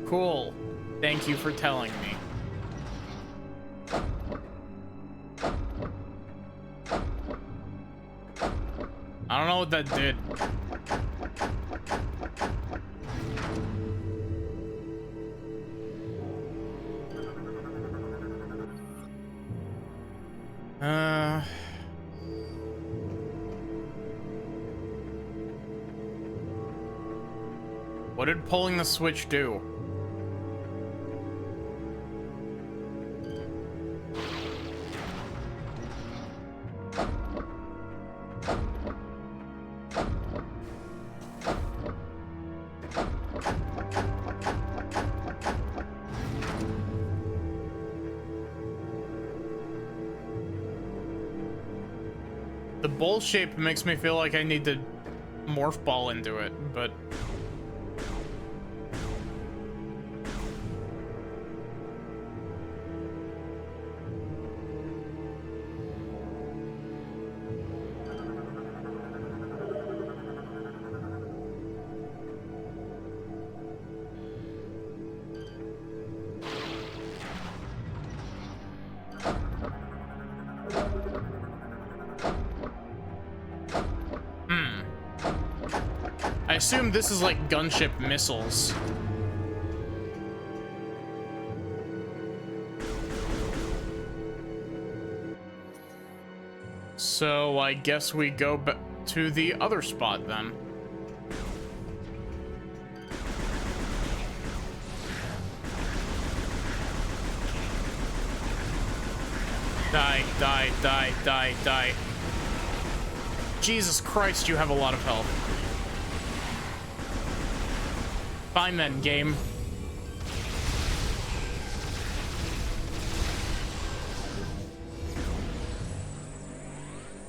S1: Cool. Thank you for telling me. I don't know what that did. What did pulling the switch do? The bowl shape makes me feel like I need to morph ball into it, but... I assume this is like gunship missiles. So I guess we go back to the other spot then. Die, die, die, die, die. Jesus Christ, you have a lot of health. Fine then, game.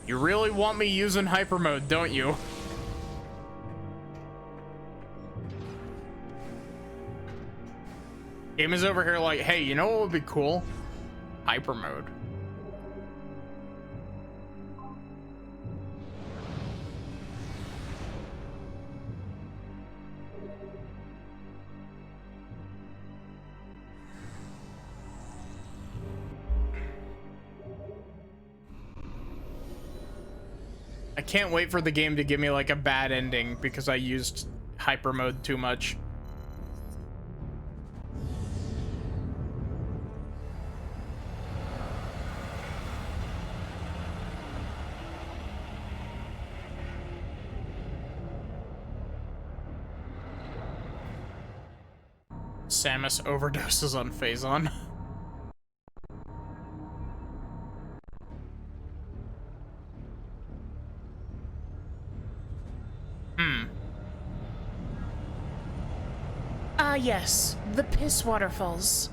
S1: You really want me using hyper mode, don't you? Game is over here like, hey, you know what would be cool? Hyper mode. I can't wait for the game to give me like a bad ending because I used hyper mode too much. Samus overdoses on Phazon.
S8: Ah yes, the Piss Waterfalls.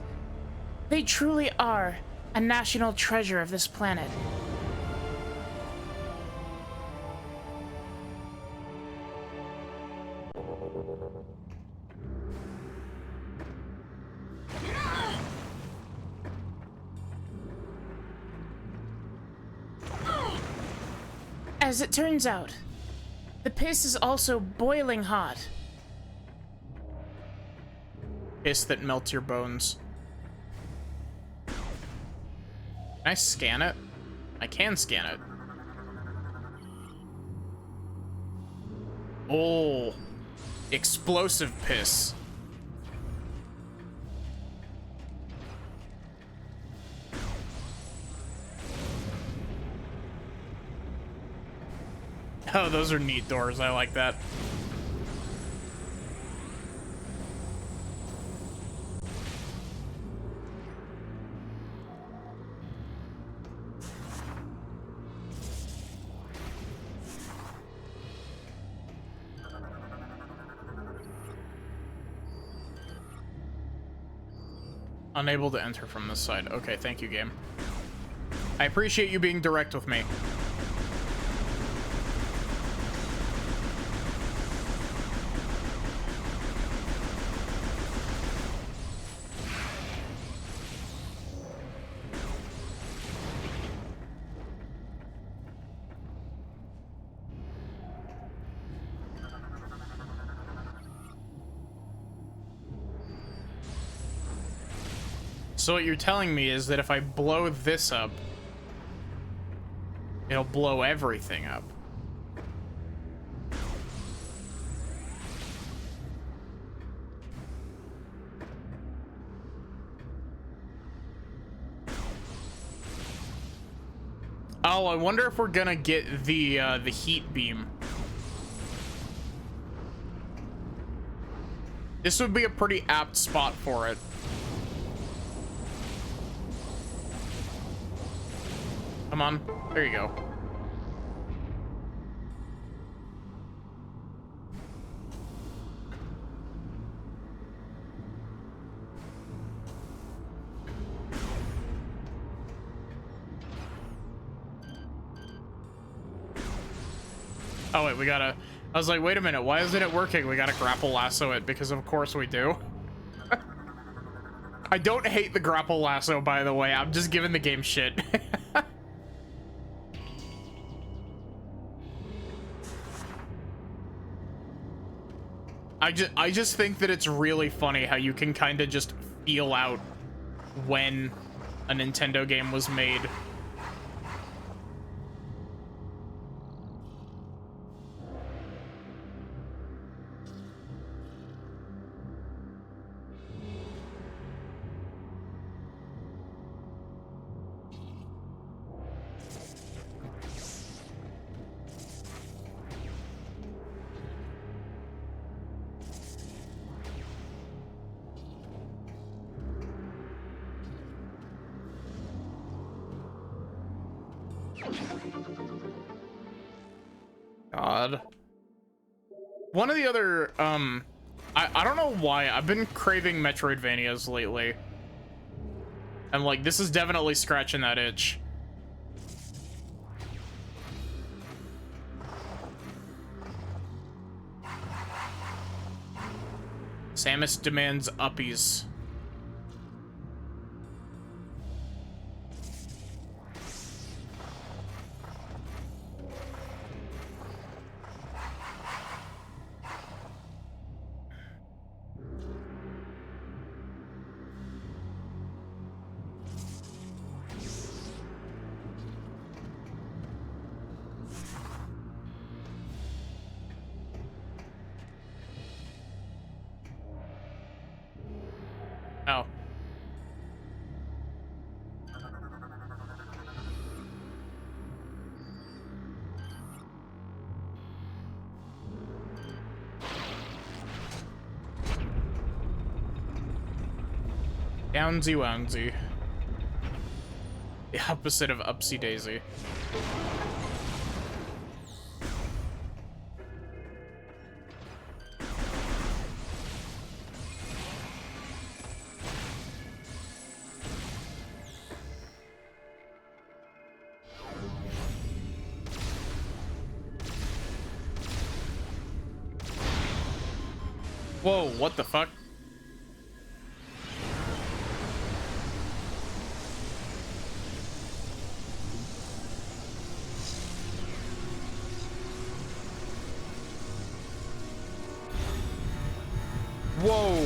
S8: They truly are a national treasure of this planet. As it turns out, the piss is also boiling hot.
S1: Piss that melts your bones. Can I scan it? I can scan it. Oh, explosive piss. Oh, those are neat doors. I like that. Unable to enter from this side. Okay, thank you, game. I appreciate you being direct with me. So what you're telling me is that if I blow this up, it'll blow everything up. Oh, I wonder if we're gonna get the heat beam. This would be a pretty apt spot for it. Come on. There you go. Oh, wait, we gotta... I was like, wait a minute, why isn't it working? We gotta grapple lasso it, because of course we do. I don't hate the grapple lasso, by the way. I'm just giving the game shit. I just think that it's really funny how you can kind of just feel out when a Nintendo game was made. God. One of the other, I don't know why, I've been craving Metroidvanias lately. And, like, this is definitely scratching that itch. Samus demands uppies. Oh. Downsy wownsy. The opposite of upsy daisy. Whoa, what the fuck? Whoa.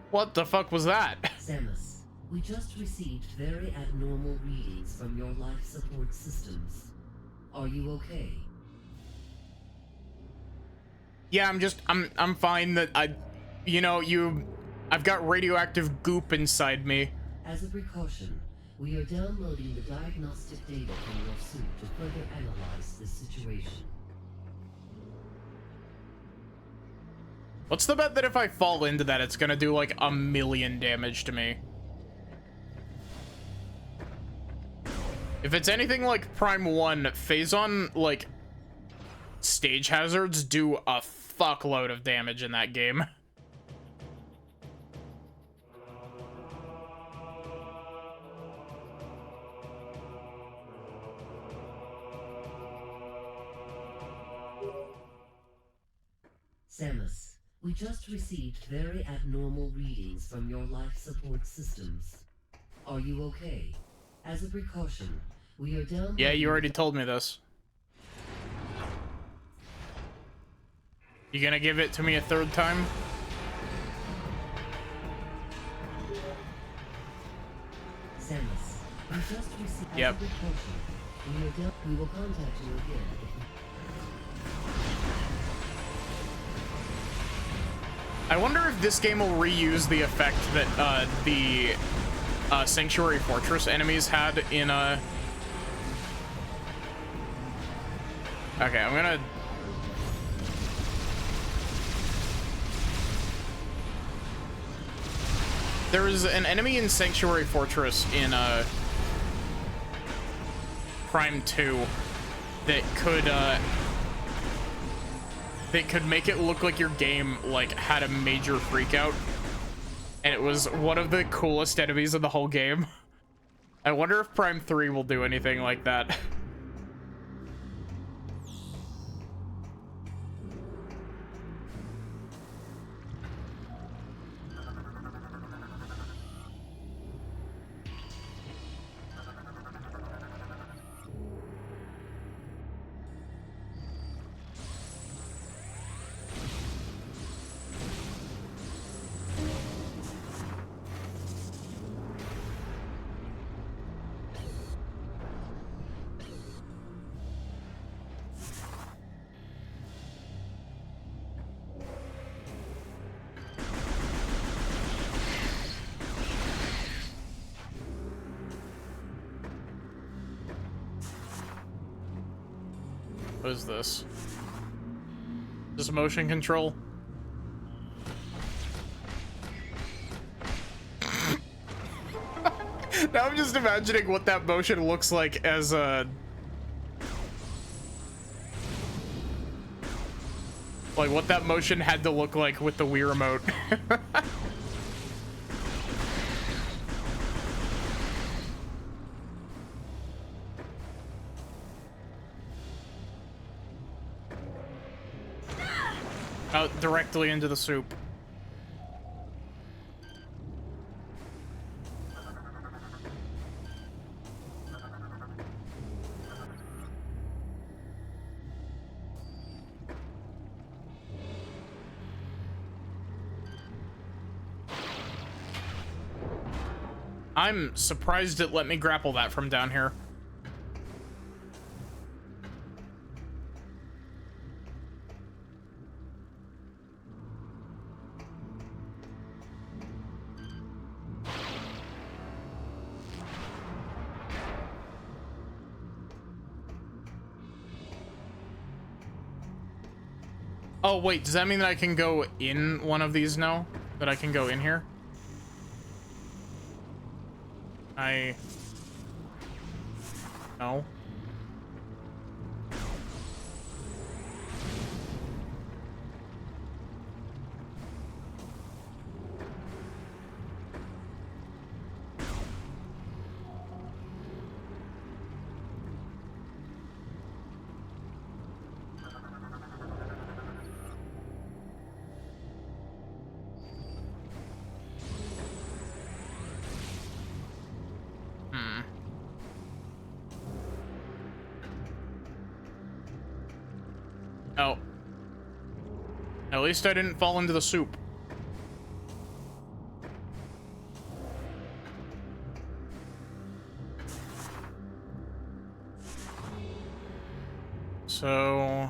S1: What the fuck was that?
S7: Samus, we just received very abnormal readings from your life support systems. Are you okay?
S1: Yeah, I'm fine. That I've got radioactive goop inside me.
S7: As a precaution, we are downloading the diagnostic data from your suit to further analyze this situation.
S1: What's the bet that if I fall into that, it's gonna do like 1,000,000 damage to me? If it's anything like Prime 1, Phazon, like, stage hazards do a fuckload of damage in that game.
S7: Samus, we just received very abnormal readings from your life support systems. Are you okay? As a precaution, we are downloading...
S1: Yeah, you already told me this. You gonna give it to me a third time?
S7: Samus, we just received...
S1: Yep.
S7: As a precaution, we will contact you again if we...
S1: I wonder if this game will reuse the effect that the Sanctuary Fortress enemies had in Okay, I'm gonna... There was an enemy in Sanctuary Fortress in Prime 2 that could make it look like your game like had a major freakout, and it was one of the coolest enemies in the whole game. I wonder if Prime 3 will do anything like that. What is this? Is this motion control? Now I'm just imagining what that motion looks like as a... Like, what that motion had to look like with the Wii remote. Out directly into the soup. I'm surprised it let me grapple that from down here. Oh, wait, does that mean that I can go in one of these now? That I can go in here? No. Oh. At least I didn't fall into the soup. So...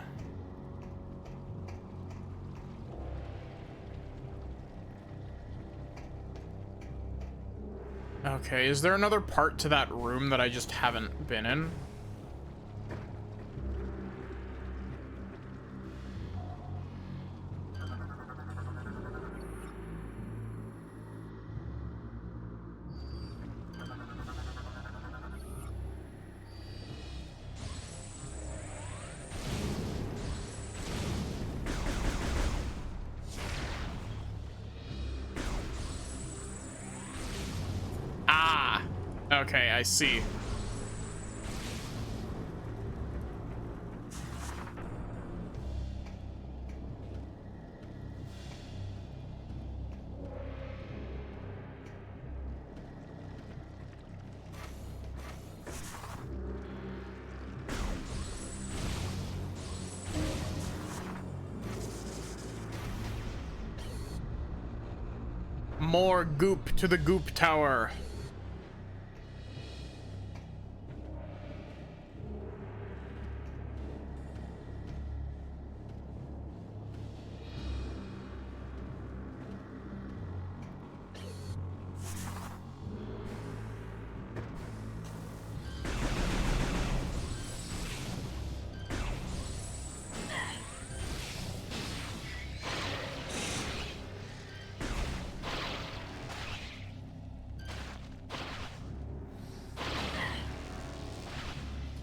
S1: Okay, is there another part to that room that I just haven't been in? Ah! Okay, I see. More goop to the goop tower.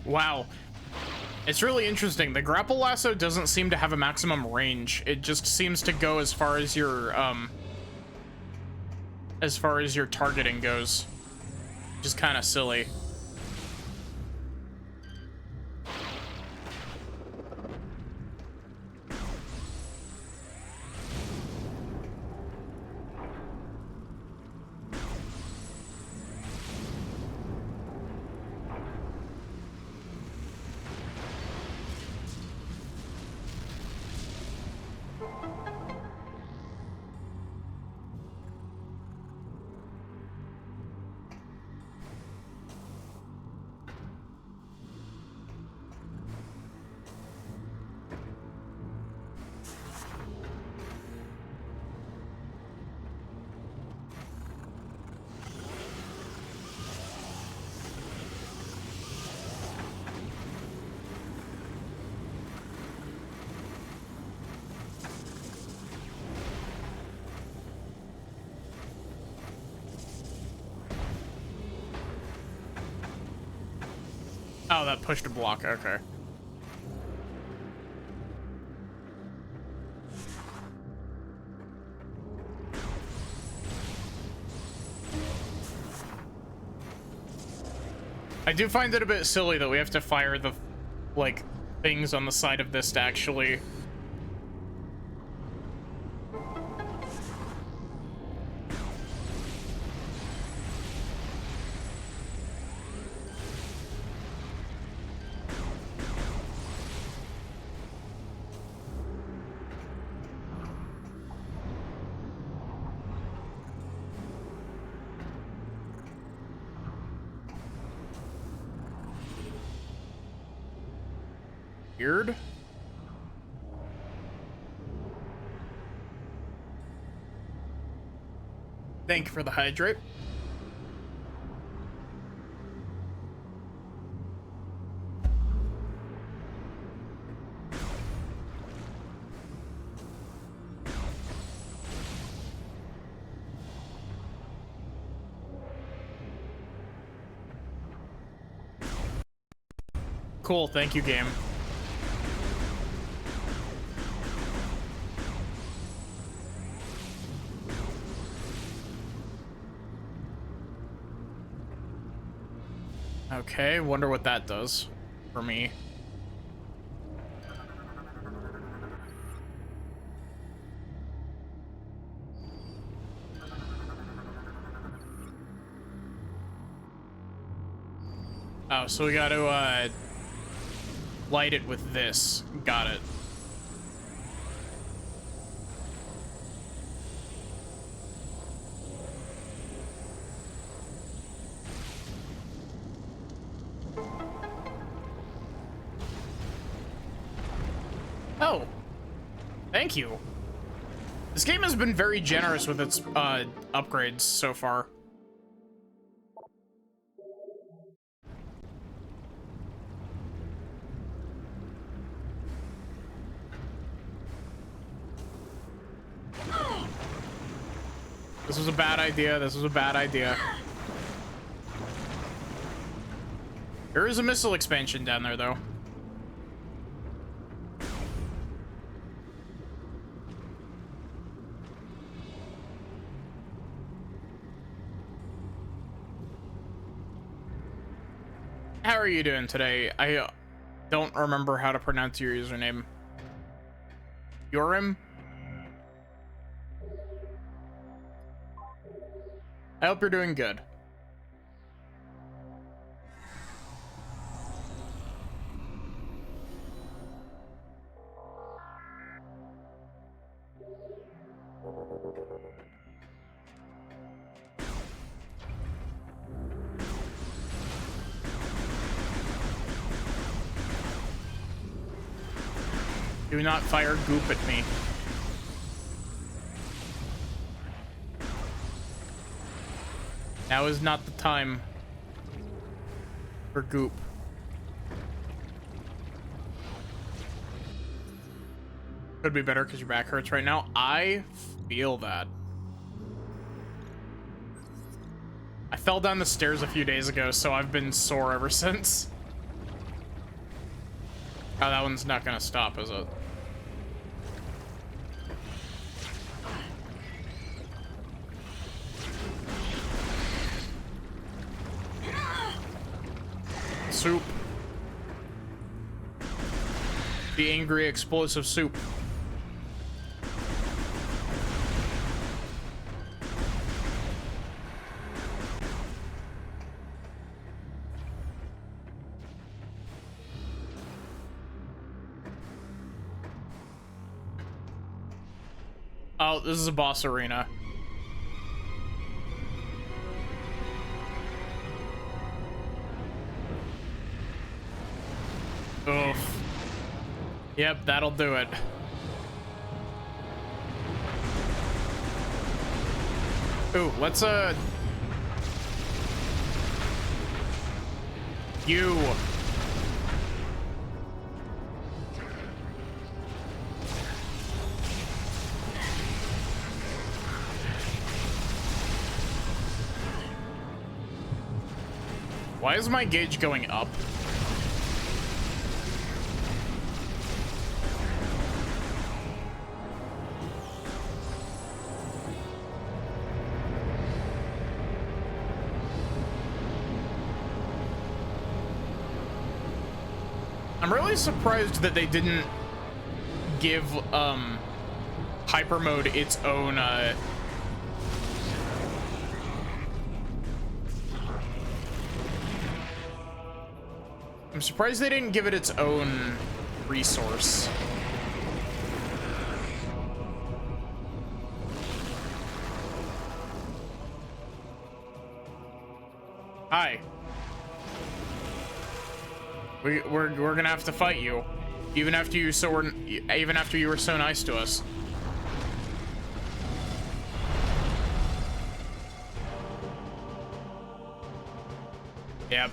S1: Wow. It's really interesting. The grapple lasso doesn't seem to have a maximum range. It just seems to go as far as your targeting goes. Which is kind of silly. Oh, that pushed a block. Okay. I do find it a bit silly that we have to fire the, like, things on the side of this to actually... Weird. Thank you for the hydrate. Cool, thank you, game. Okay, wonder what that does for me. Oh, so we got to light it with this. Got it. Oh, thank you. This game has been very generous with its upgrades so far. This was a bad idea. This was a bad idea. There is a missile expansion down there, though. How are you doing today? I don't remember how to pronounce your username. Yorim? I hope you're doing good. Do not fire goop at me. Now is not the time for goop. Could be better because your back hurts right now. I feel that. I fell down the stairs a few days ago, so I've been sore ever since. Oh, that one's not gonna stop, is it? Soup. The angry explosive soup. Oh, this is a boss arena. Oof. Yep, that'll do it. Ooh, let's you. Why is my gauge going up? I'm really surprised that they didn't give hyper mode its own I'm surprised they didn't give it its own resource. Hi. We're gonna have to fight you, even after you were so nice to us. Yep,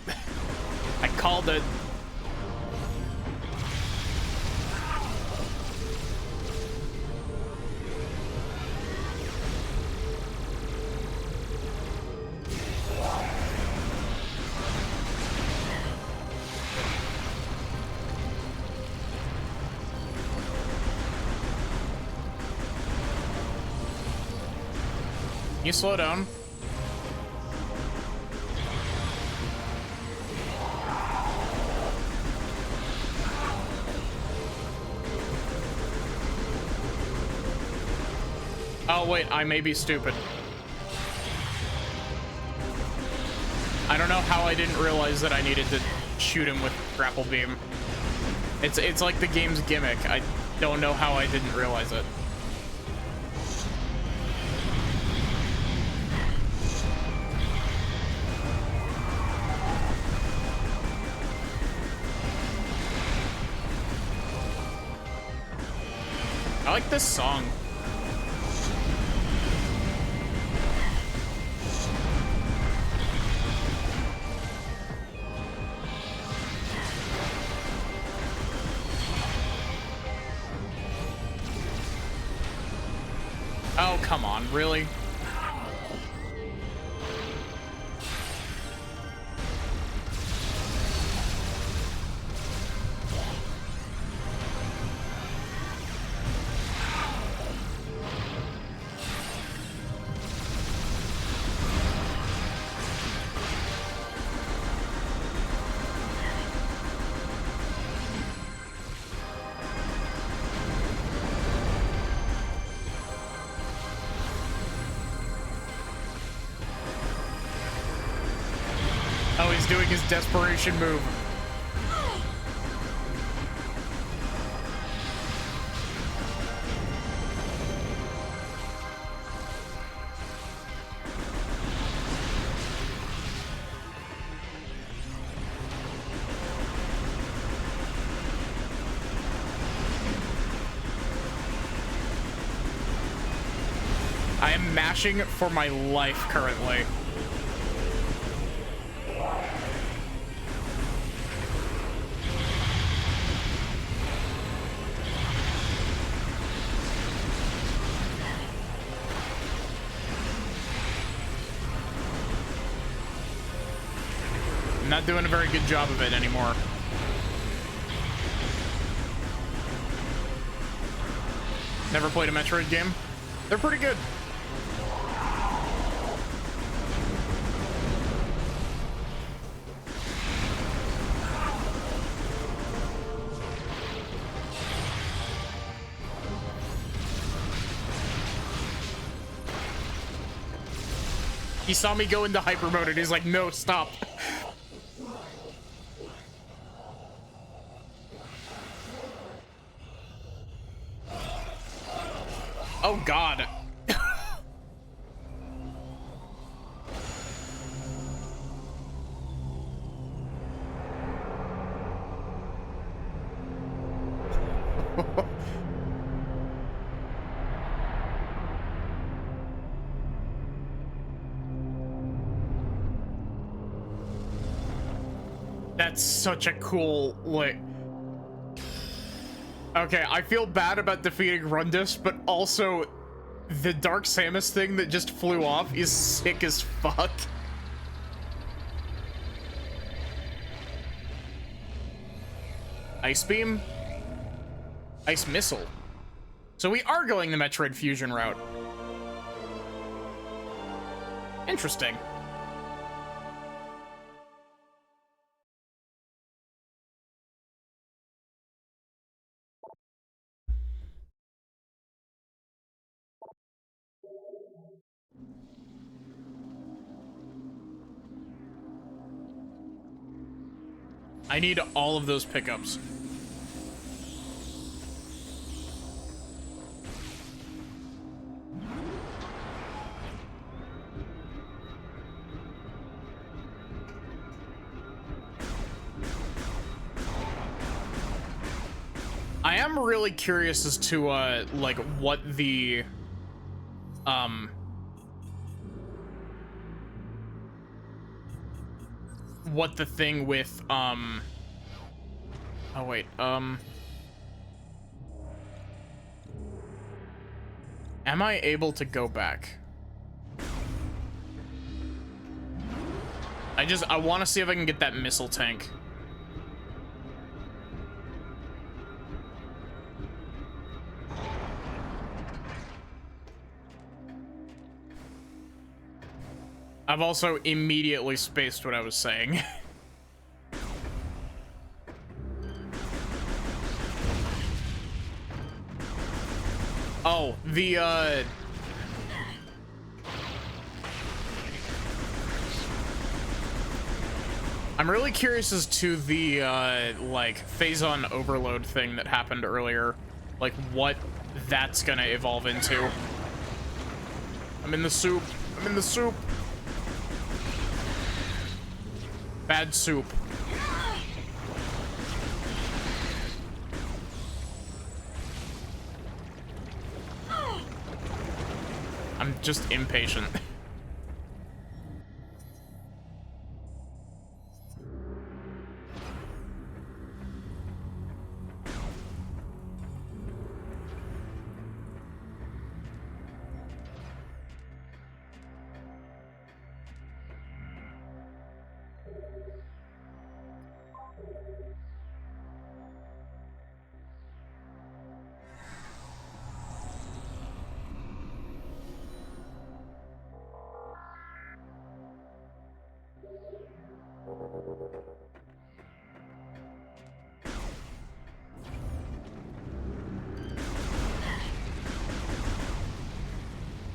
S1: I called it. Can you slow down? Oh wait, I may be stupid. I don't know how I didn't realize that I needed to shoot him with grapple beam. It's like the game's gimmick. I don't know how I didn't realize it. I like this song. Oh, come on, really? Oh, he's doing his desperation move. I am mashing for my life currently. Not doing a very good job of it anymore. Never played a Metroid game? They're pretty good. He saw me go into hyper mode and he's like, no, stop. Oh, God. That's such a cool, like... Okay, I feel bad about defeating Rundus, but also the Dark Samus thing that just flew off is sick as fuck. Ice Beam? Ice Missile. So we are going the Metroid Fusion route. Interesting. I need all of those pickups. I am really curious as to like what the thing with oh wait, am I able to go back? I want to see if I can get that missile tank. I've also immediately spaced what I was saying. Oh, the, I'm really curious as to the, like, Phazon overload thing that happened earlier. Like, what that's gonna evolve into. I'm in the soup. I'm in the soup. Bad soup. I'm just impatient.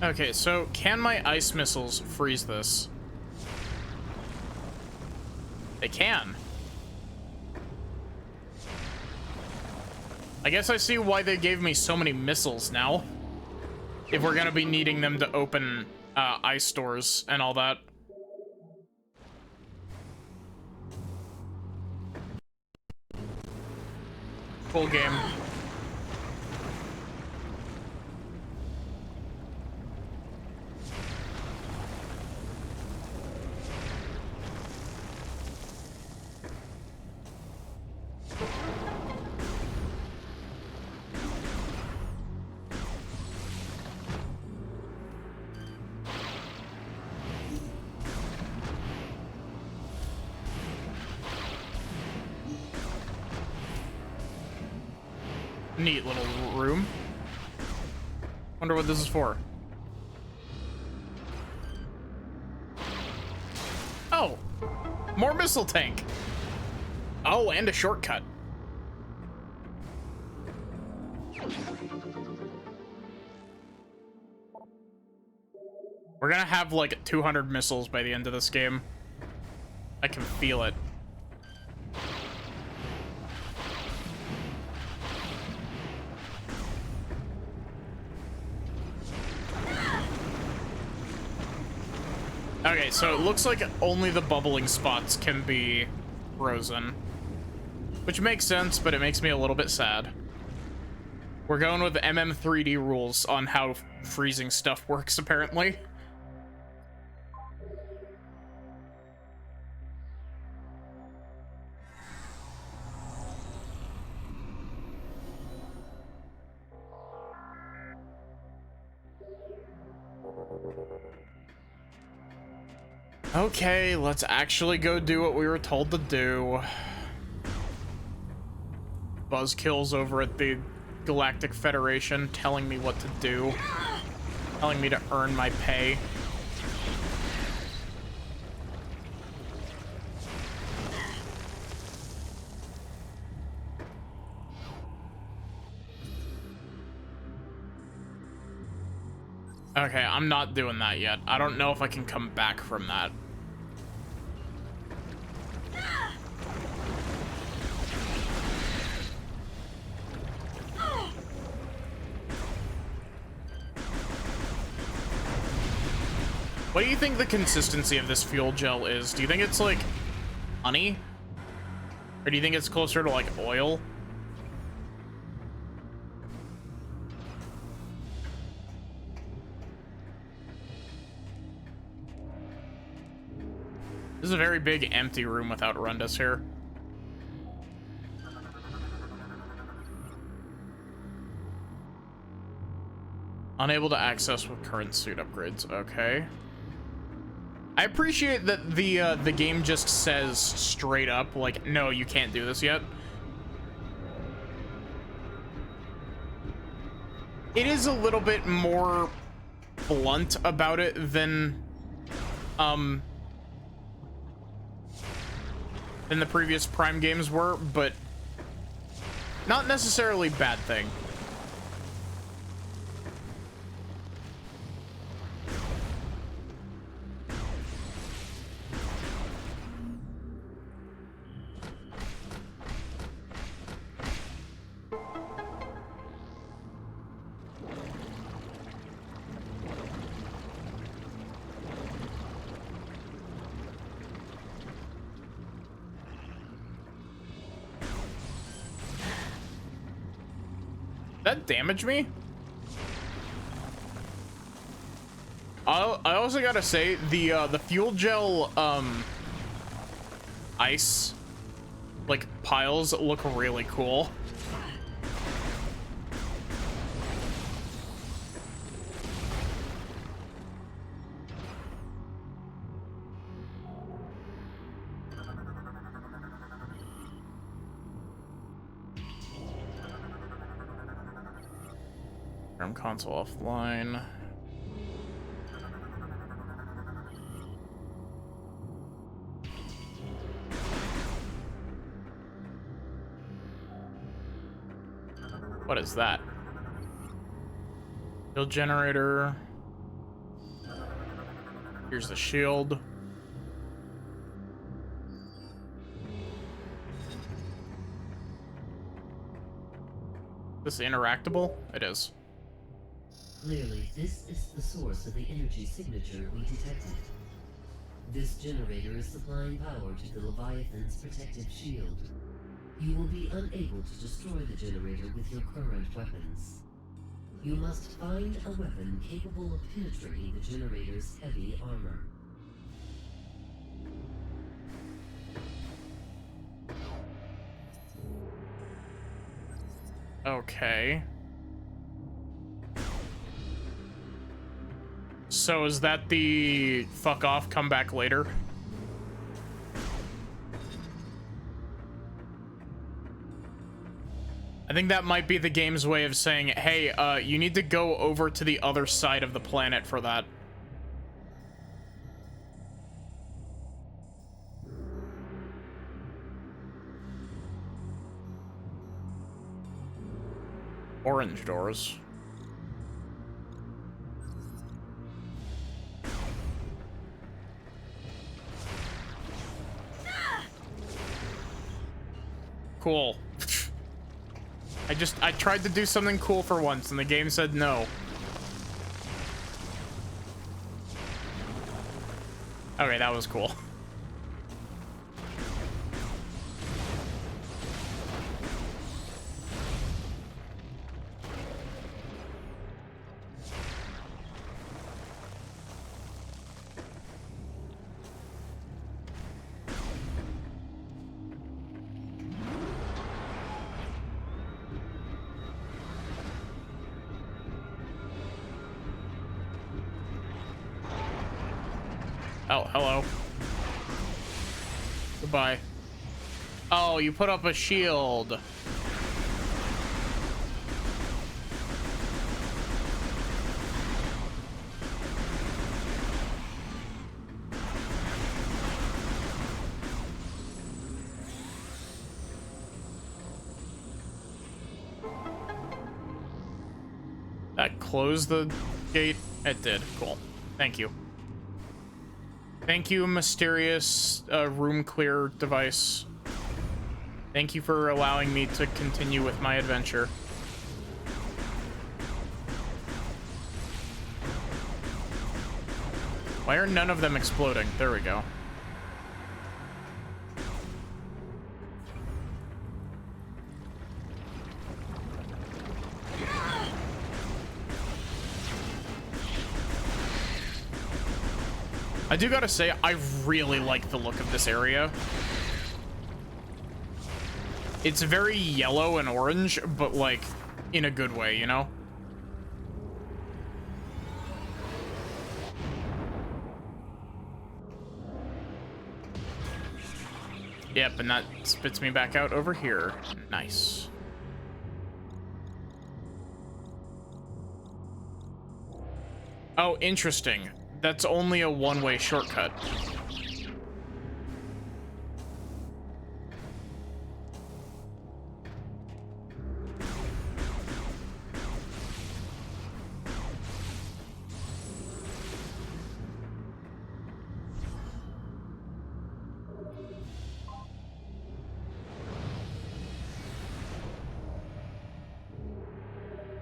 S1: Okay, so can my ice missiles freeze this? They can. I guess I see why they gave me so many missiles now. If we're gonna be needing them to open ice stores and all that. Full game. Neat little room. Wonder what this is for. Oh, more missile tank. Oh, and a shortcut. We're gonna have like 200 missiles by the end of this game. I can feel it. Okay, so it looks like only the bubbling spots can be frozen. Which makes sense, but it makes me a little bit sad. We're going with MM3D rules on how freezing stuff works, apparently. Okay, let's actually go do what we were told to do. Buzzkills over at the Galactic Federation telling me what to do. Telling me to earn my pay. Okay, I'm not doing that yet. I don't know if I can come back from that. What do you think the consistency of this fuel gel is? Do you think it's like honey? Or do you think it's closer to like oil? This is a very big empty room without Rundus here. Unable to access with current suit upgrades. Okay. I appreciate that the game just says straight up, like, no, you can't do this yet. It is a little bit more blunt about it than the previous Prime games were, but not necessarily a bad thing. That damage me? I also gotta say the fuel gel ice like piles look really cool. Turn console offline. What is that? Shield generator. Here's the shield. This is interactable? It is.
S7: Clearly, this is the source of the energy signature we detected. This generator is supplying power to the Leviathan's protective shield. You will be unable to destroy the generator with your current weapons. You must find a weapon capable of penetrating the generator's heavy armor.
S1: Okay. So is that the fuck off, come back later? I think that might be the game's way of saying, hey, you need to go over to the other side of the planet for that. Orange doors. Cool. I tried to do something cool for once and the game said no. Okay, that was cool. Oh, hello. Goodbye. Oh, you put up a shield. That closed the gate? It did. Cool. Thank you. Thank you, mysterious room clear device. Thank you for allowing me to continue with my adventure. Why are none of them exploding? There we go. I do gotta say, I really like the look of this area. It's very yellow and orange, but like, in a good way, you know? Yep, and that spits me back out over here. Nice. Oh, interesting. That's only a one-way shortcut.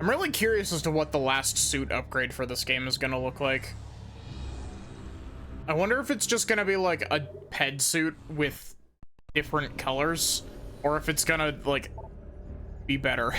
S1: I'm really curious as to what the last suit upgrade for this game is gonna look like. I wonder if it's just gonna be like a ped suit with different colors, or if it's gonna like be better.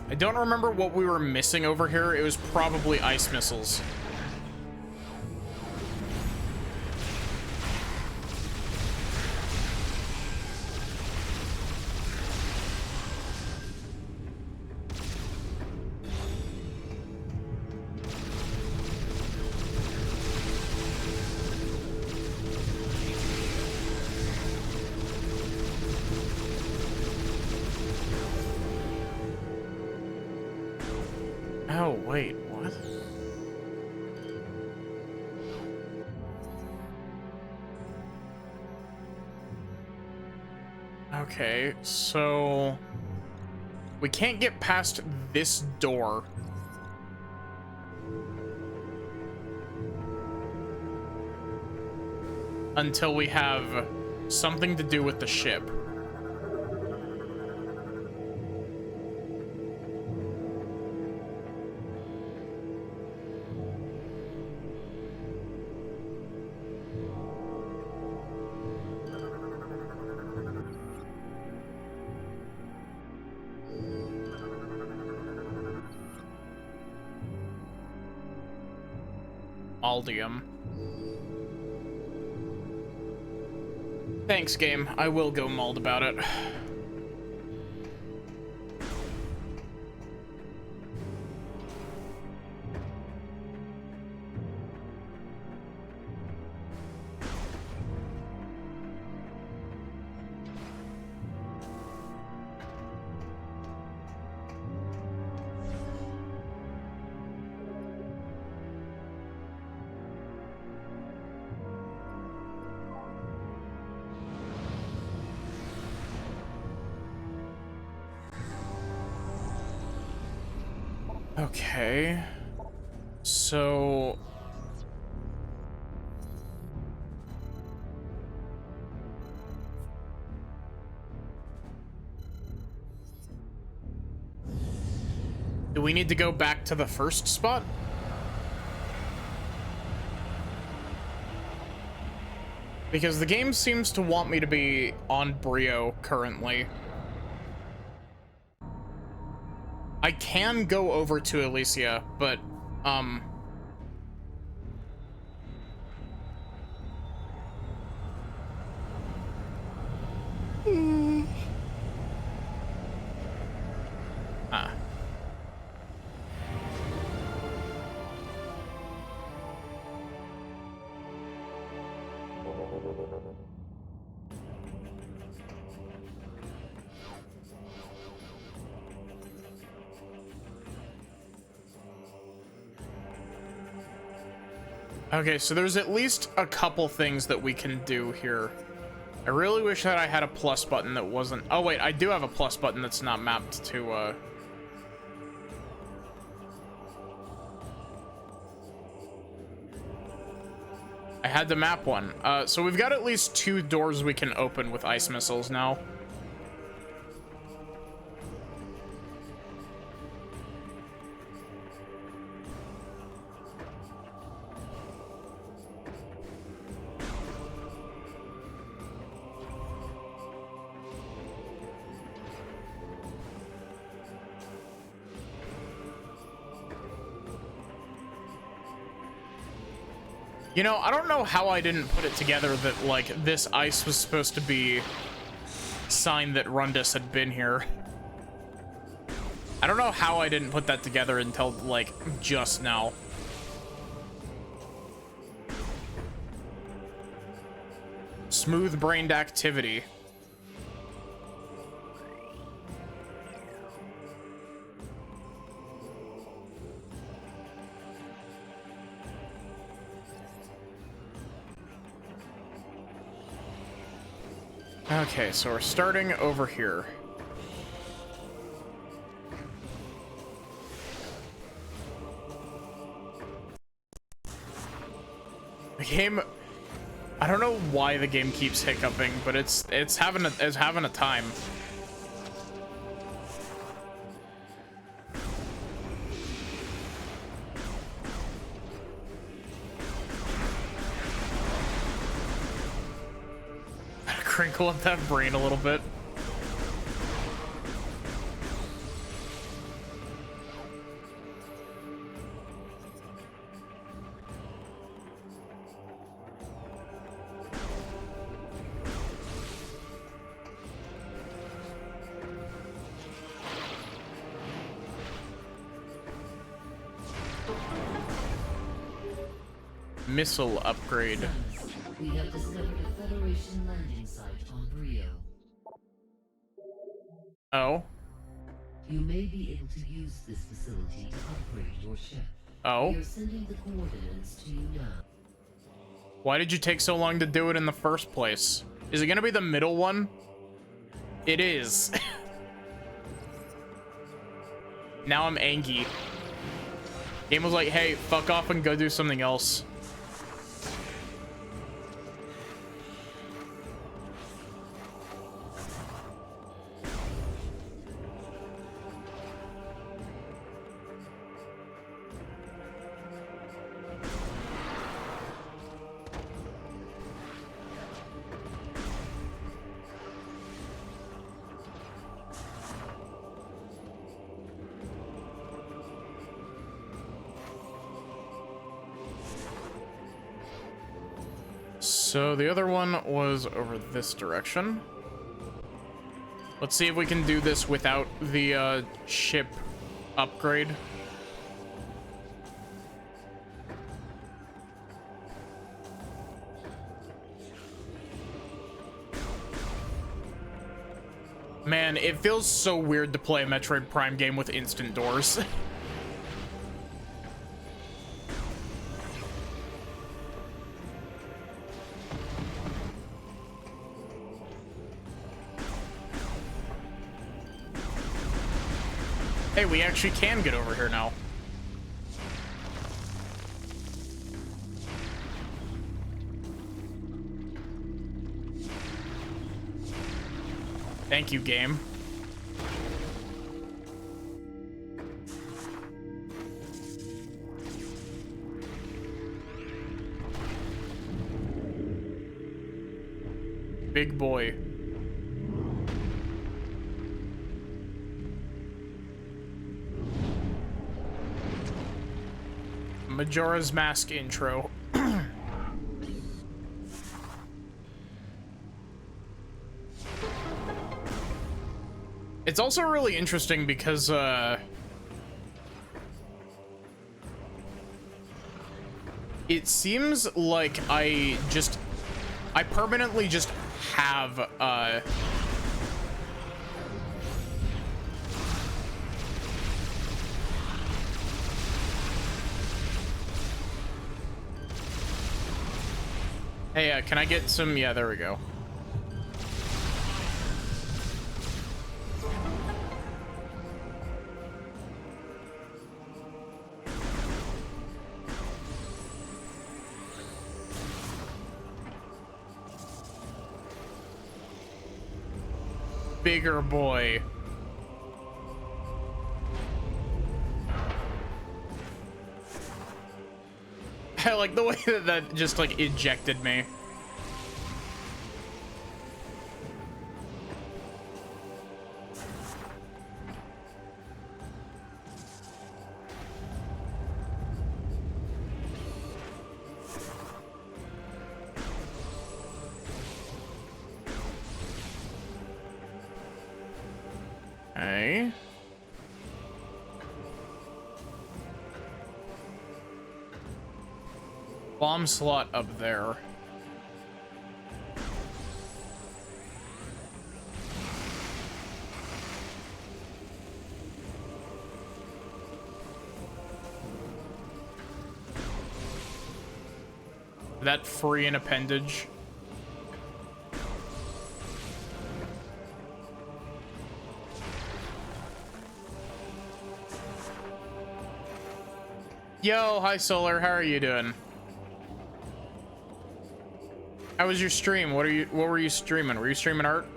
S1: I don't remember what we were missing over here. It was probably ice missiles. Oh, wait, what? Okay, so we can't get past this door. Until we have something to do with the ship. Aldium. Thanks, game. I will go mauled about it. Okay, so do we need to go back to the first spot? Because the game seems to want me to be on Brio currently. I can go over to Elysia, but, Okay, so there's at least a couple things that we can do here. I really wish that I had a plus button that wasn't... Oh, wait, I do have a plus button that's not mapped to, I had to map one. So we've got at least 2 doors we can open with ice missiles now. You know, I don't know how I didn't put it together that, like, this ice was supposed to be sign that Rundus had been here. I don't know how I didn't put that together until, like, just now. Smooth-brained activity. Okay, so we're starting over here. The game, I don't know why the game keeps hiccuping, but it's having a time. crinkle up that brain a little bit. Missile upgrade.
S7: We have discovered a Federation landing site on Brio.
S1: Oh.
S7: You may be able to use this facility to upgrade your ship.
S1: Oh.
S7: We are sending the coordinates to you now.
S1: Why did you take so long to do it in the first place? Is it gonna be the middle one? It is. Now I'm angry. Game was like, hey, fuck off and go do something else. So the other one was over this direction. Let's see if we can do this without the ship upgrade. Man, it feels so weird to play a Metroid Prime game with instant doors. Hey, we actually can get over here now. Thank you, game. Big boy. Majora's Mask intro. It's also really interesting because it seems like I permanently just have hey, can I get some? Yeah, there we go. Bigger boy. I like the way that that just like ejected me. Okay. Bomb slot up there. That free an appendage. Yo, hi Solar, how are you doing? How was your stream? What were you streaming? Were you streaming art?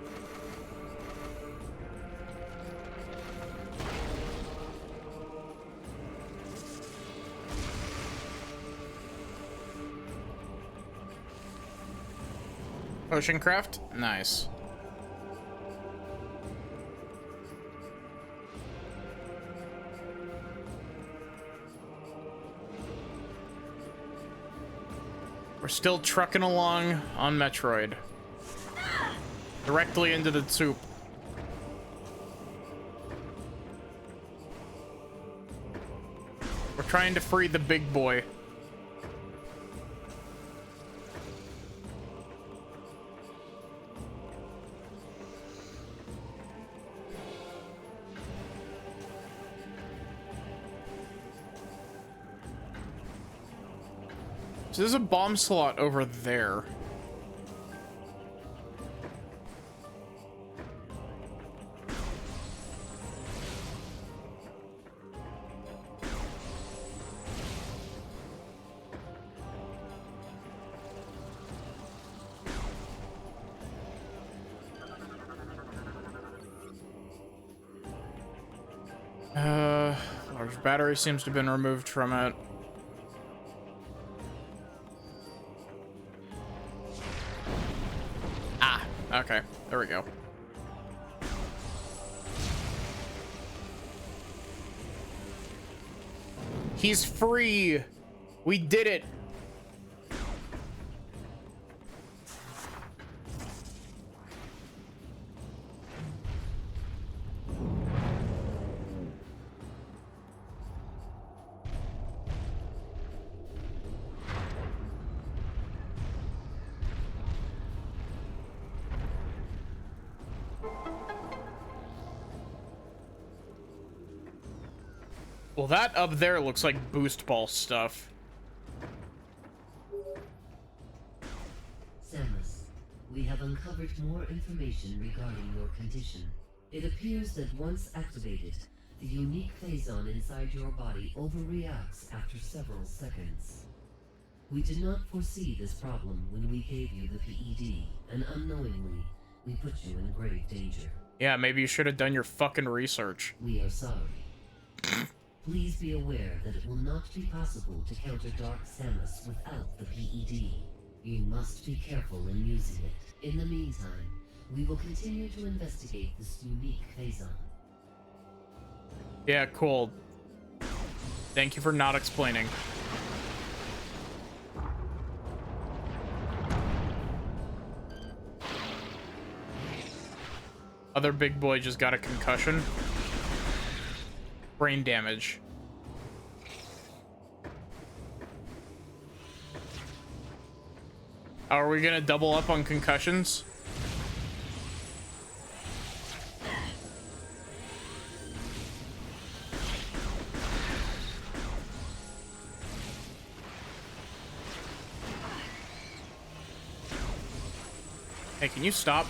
S1: Potion craft? Nice. We're still trucking along on Metroid. Directly into the soup. We're trying to free the big boy. So there's a bomb slot over there. Large battery seems to have been removed from it. Okay, there we go. He's free. We did it. Well, that up there looks like boost ball stuff.
S7: Samus, we have uncovered more information regarding your condition. It appears that once activated, the unique phazon inside your body overreacts after several seconds. We did not foresee this problem when we gave you the PED, and unknowingly, we put you in grave danger.
S1: Yeah, maybe you should have done your fucking research.
S7: We are sorry. Please be aware that it will not be possible to counter Dark Samus without the PED. You must be careful in using it. In the meantime, we will continue to investigate this unique phazon.
S1: Yeah, cool. Thank you for not explaining. Other big boy just got a concussion. Brain damage. Are we gonna double up on concussions? Hey, can you stop?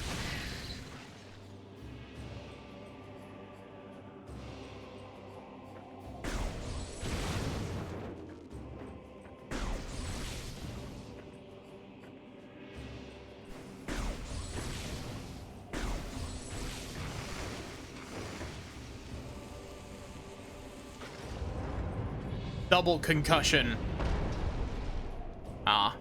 S1: Double concussion. Ah.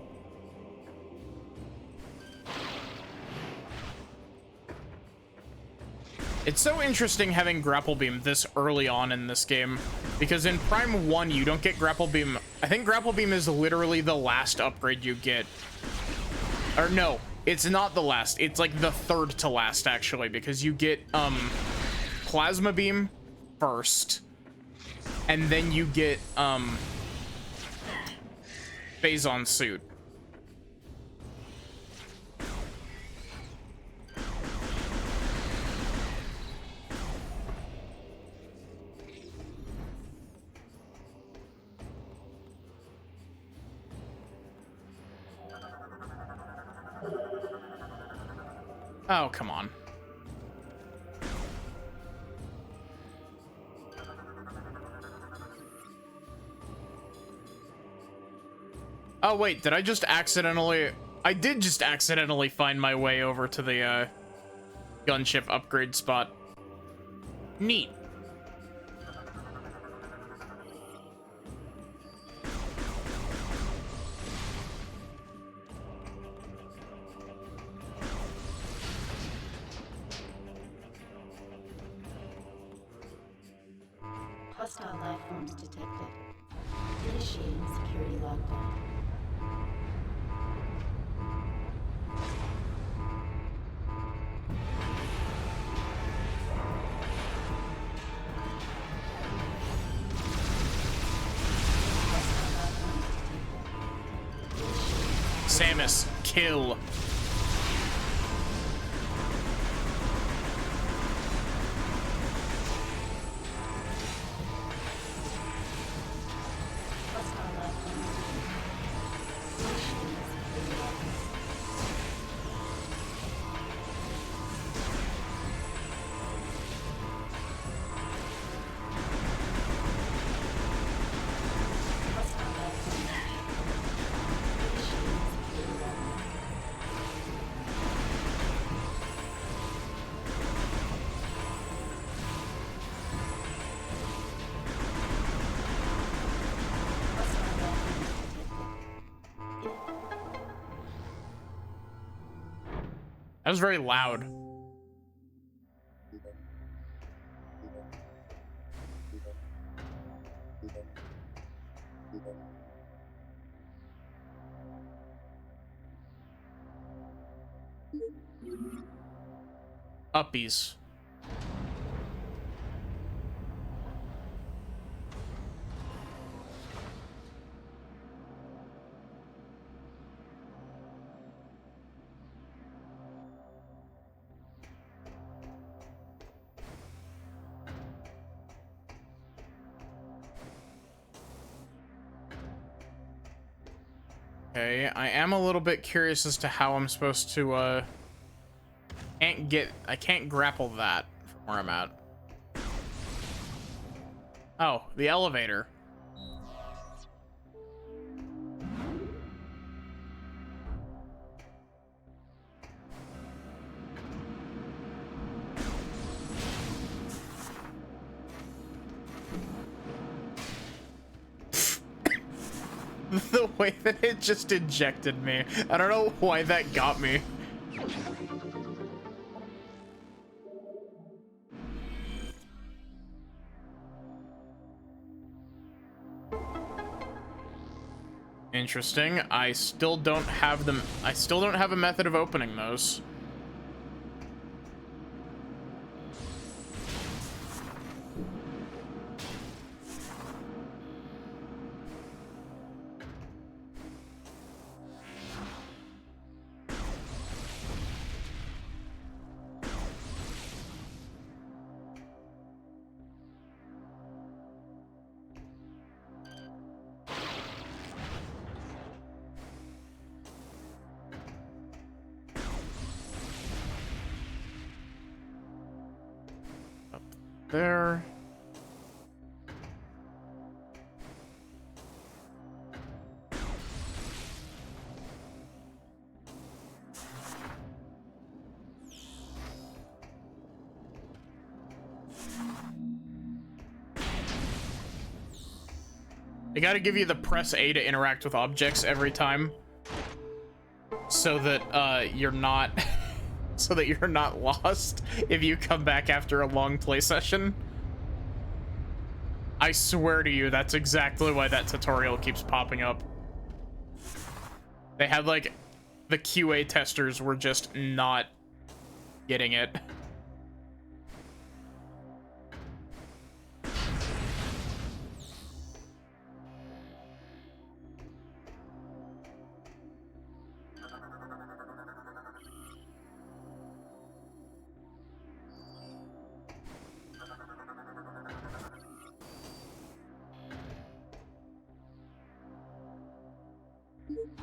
S1: It's so interesting having grapple beam this early on in this game, because in Prime 1 you don't get grapple beam. I think grapple beam is literally the last upgrade you get. Or no, it's not the last. It's like the third to last actually, because you get plasma beam first. And then you get phazon suit. Oh, come on. Oh, wait, did I just accidentally... I did just accidentally find my way over to the, gunship upgrade spot. Neat.
S12: Hostile life forms detected. Initiating security lockdown.
S1: Samus, kill. That was very loud. Uppies. Okay, I am a little bit curious as to how I'm supposed to, I can't grapple that from where I'm at. Oh, the elevator. The way that it just injected me. I don't know why that got me. Interesting. I still don't have a method of opening those. There. They gotta give you the press A to interact with objects every time, so that you're not so that you're not lost if you come back after a long play session. I swear to you, that's exactly why that tutorial keeps popping up. They had, like, the QA testers were just not getting it.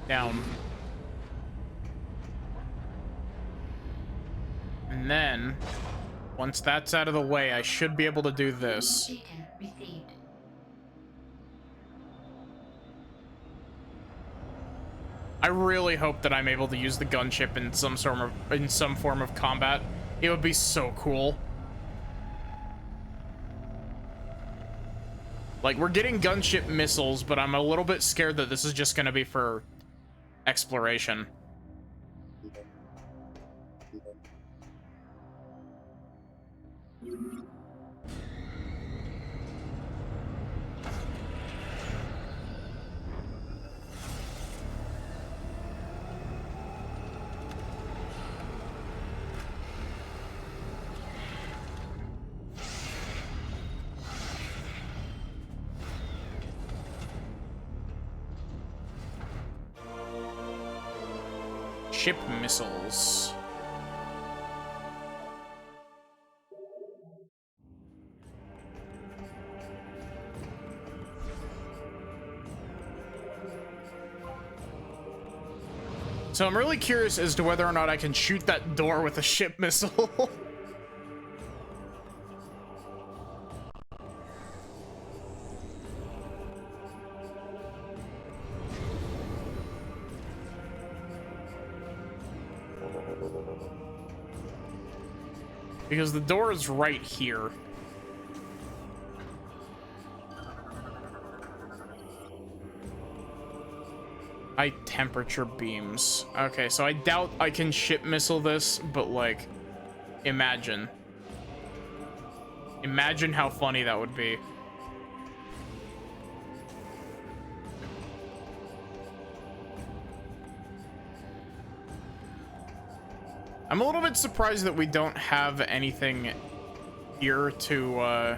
S1: Down. And then, once that's out of the way, I should be able to do this.
S12: Data received.
S1: I really hope that I'm able to use the gunship in some form of combat. It would be so cool. Like, we're getting gunship missiles, but I'm a little bit scared that this is just gonna be for exploration. ship missiles. So I'm really curious as to whether or not I can shoot that door with a ship missile. Because the door is right here. High temperature beams. Okay, so I doubt I can ship missile this, but like, imagine. Imagine how funny that would be. I'm a little bit surprised that we don't have anything here to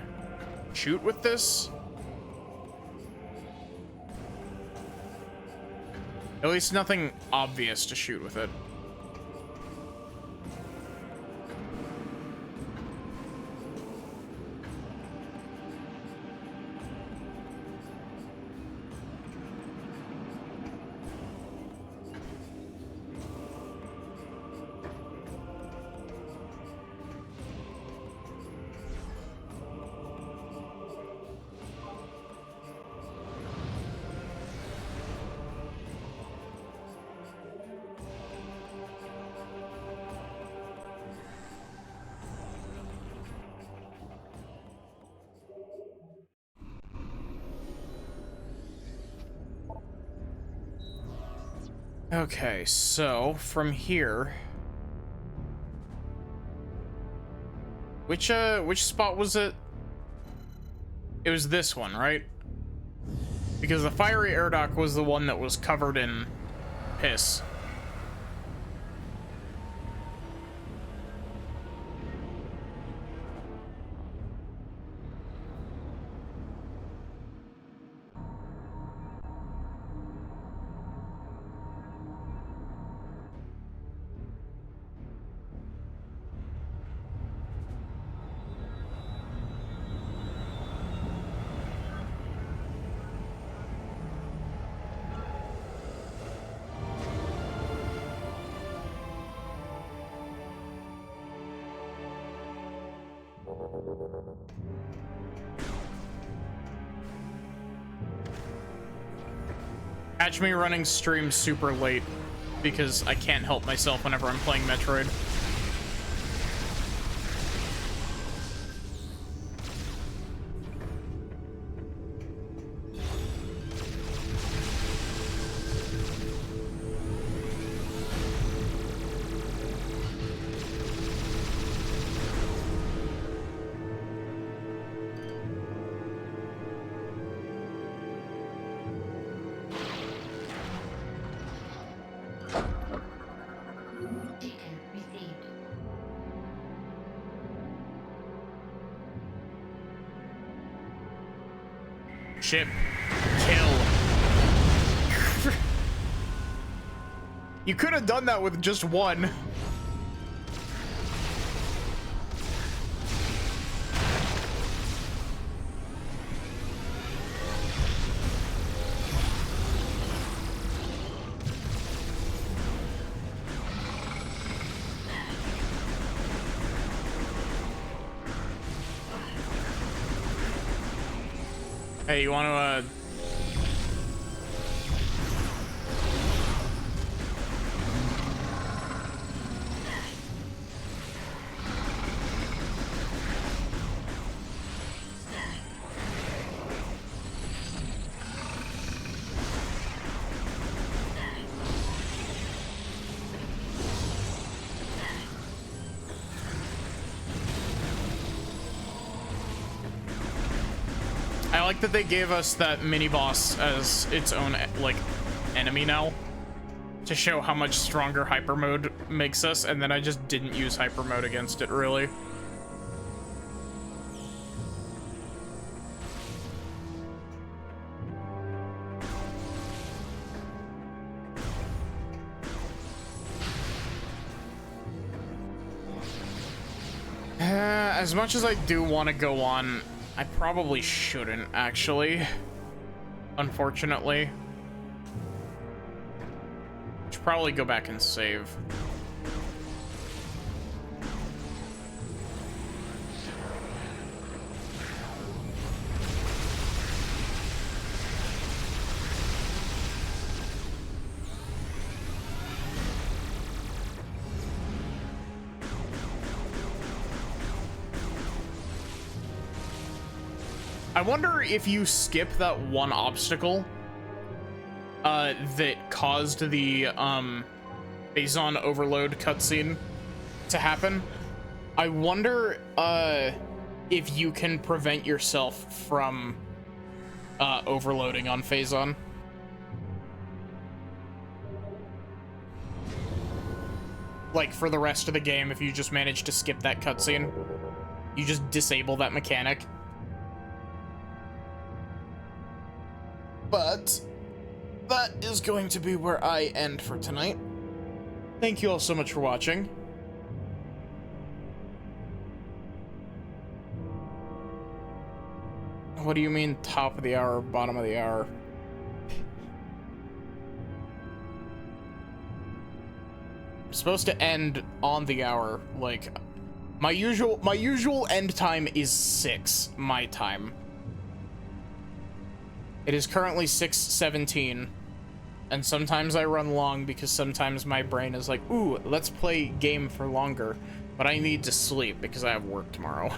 S1: shoot with this. At least nothing obvious to shoot with it. Okay, so from here, which spot was it? It was this one, right? Because the fiery air dock was the one that was covered in piss. Catch me running stream super late because I can't help myself whenever I'm playing Metroid. Ship kill. You could have done that with just one. Hey, you want to, I like that they gave us that mini boss as its own like enemy now to show how much stronger hyper mode makes us, and then I just didn't use hyper mode against it really. As much as I do want to go on, I probably shouldn't, actually. Unfortunately. Should probably go back and save. I wonder if you skip that one obstacle that caused the Phazon overload cutscene to happen. I wonder if you can prevent yourself from overloading on Phazon. Like for the rest of the game, if you just manage to skip that cutscene, you just disable that mechanic. But that is going to be where I end for tonight. Thank you all so much for watching. What do you mean top of the hour, bottom of the hour? I'm supposed to end on the hour. Like my usual end time is 6 my time. It is currently 6:17, and sometimes I run long because sometimes my brain is like, ooh, let's play game for longer, but I need to sleep because I have work tomorrow.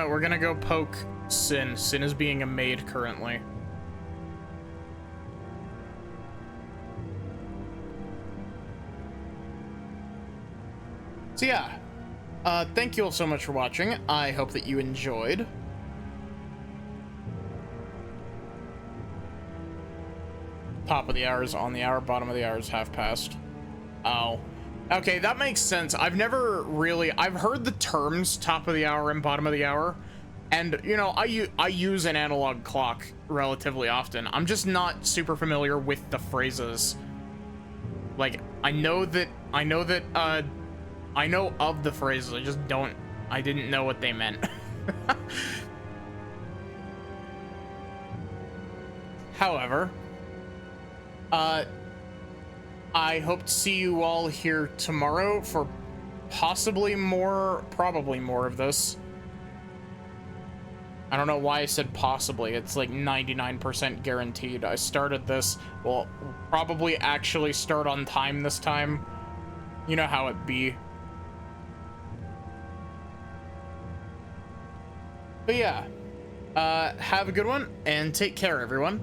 S1: We're gonna go poke Sin. Sin is being a maid currently. So yeah, thank you all so much for watching. I hope that you enjoyed. Top of the hour is on the hour, bottom of the hour is half past. Oh. Okay, that makes sense. I've heard the terms top of the hour and bottom of the hour, and you know, I use an analog clock relatively often. I'm just not super familiar with the phrases. Like, I know of the phrases, I didn't know what they meant. However, I hope to see you all here tomorrow for probably more of this. I don't know why I said possibly. It's like 99% guaranteed. I started this. Well, probably actually start on time this time. You know how it be. But yeah, have a good one and take care, everyone.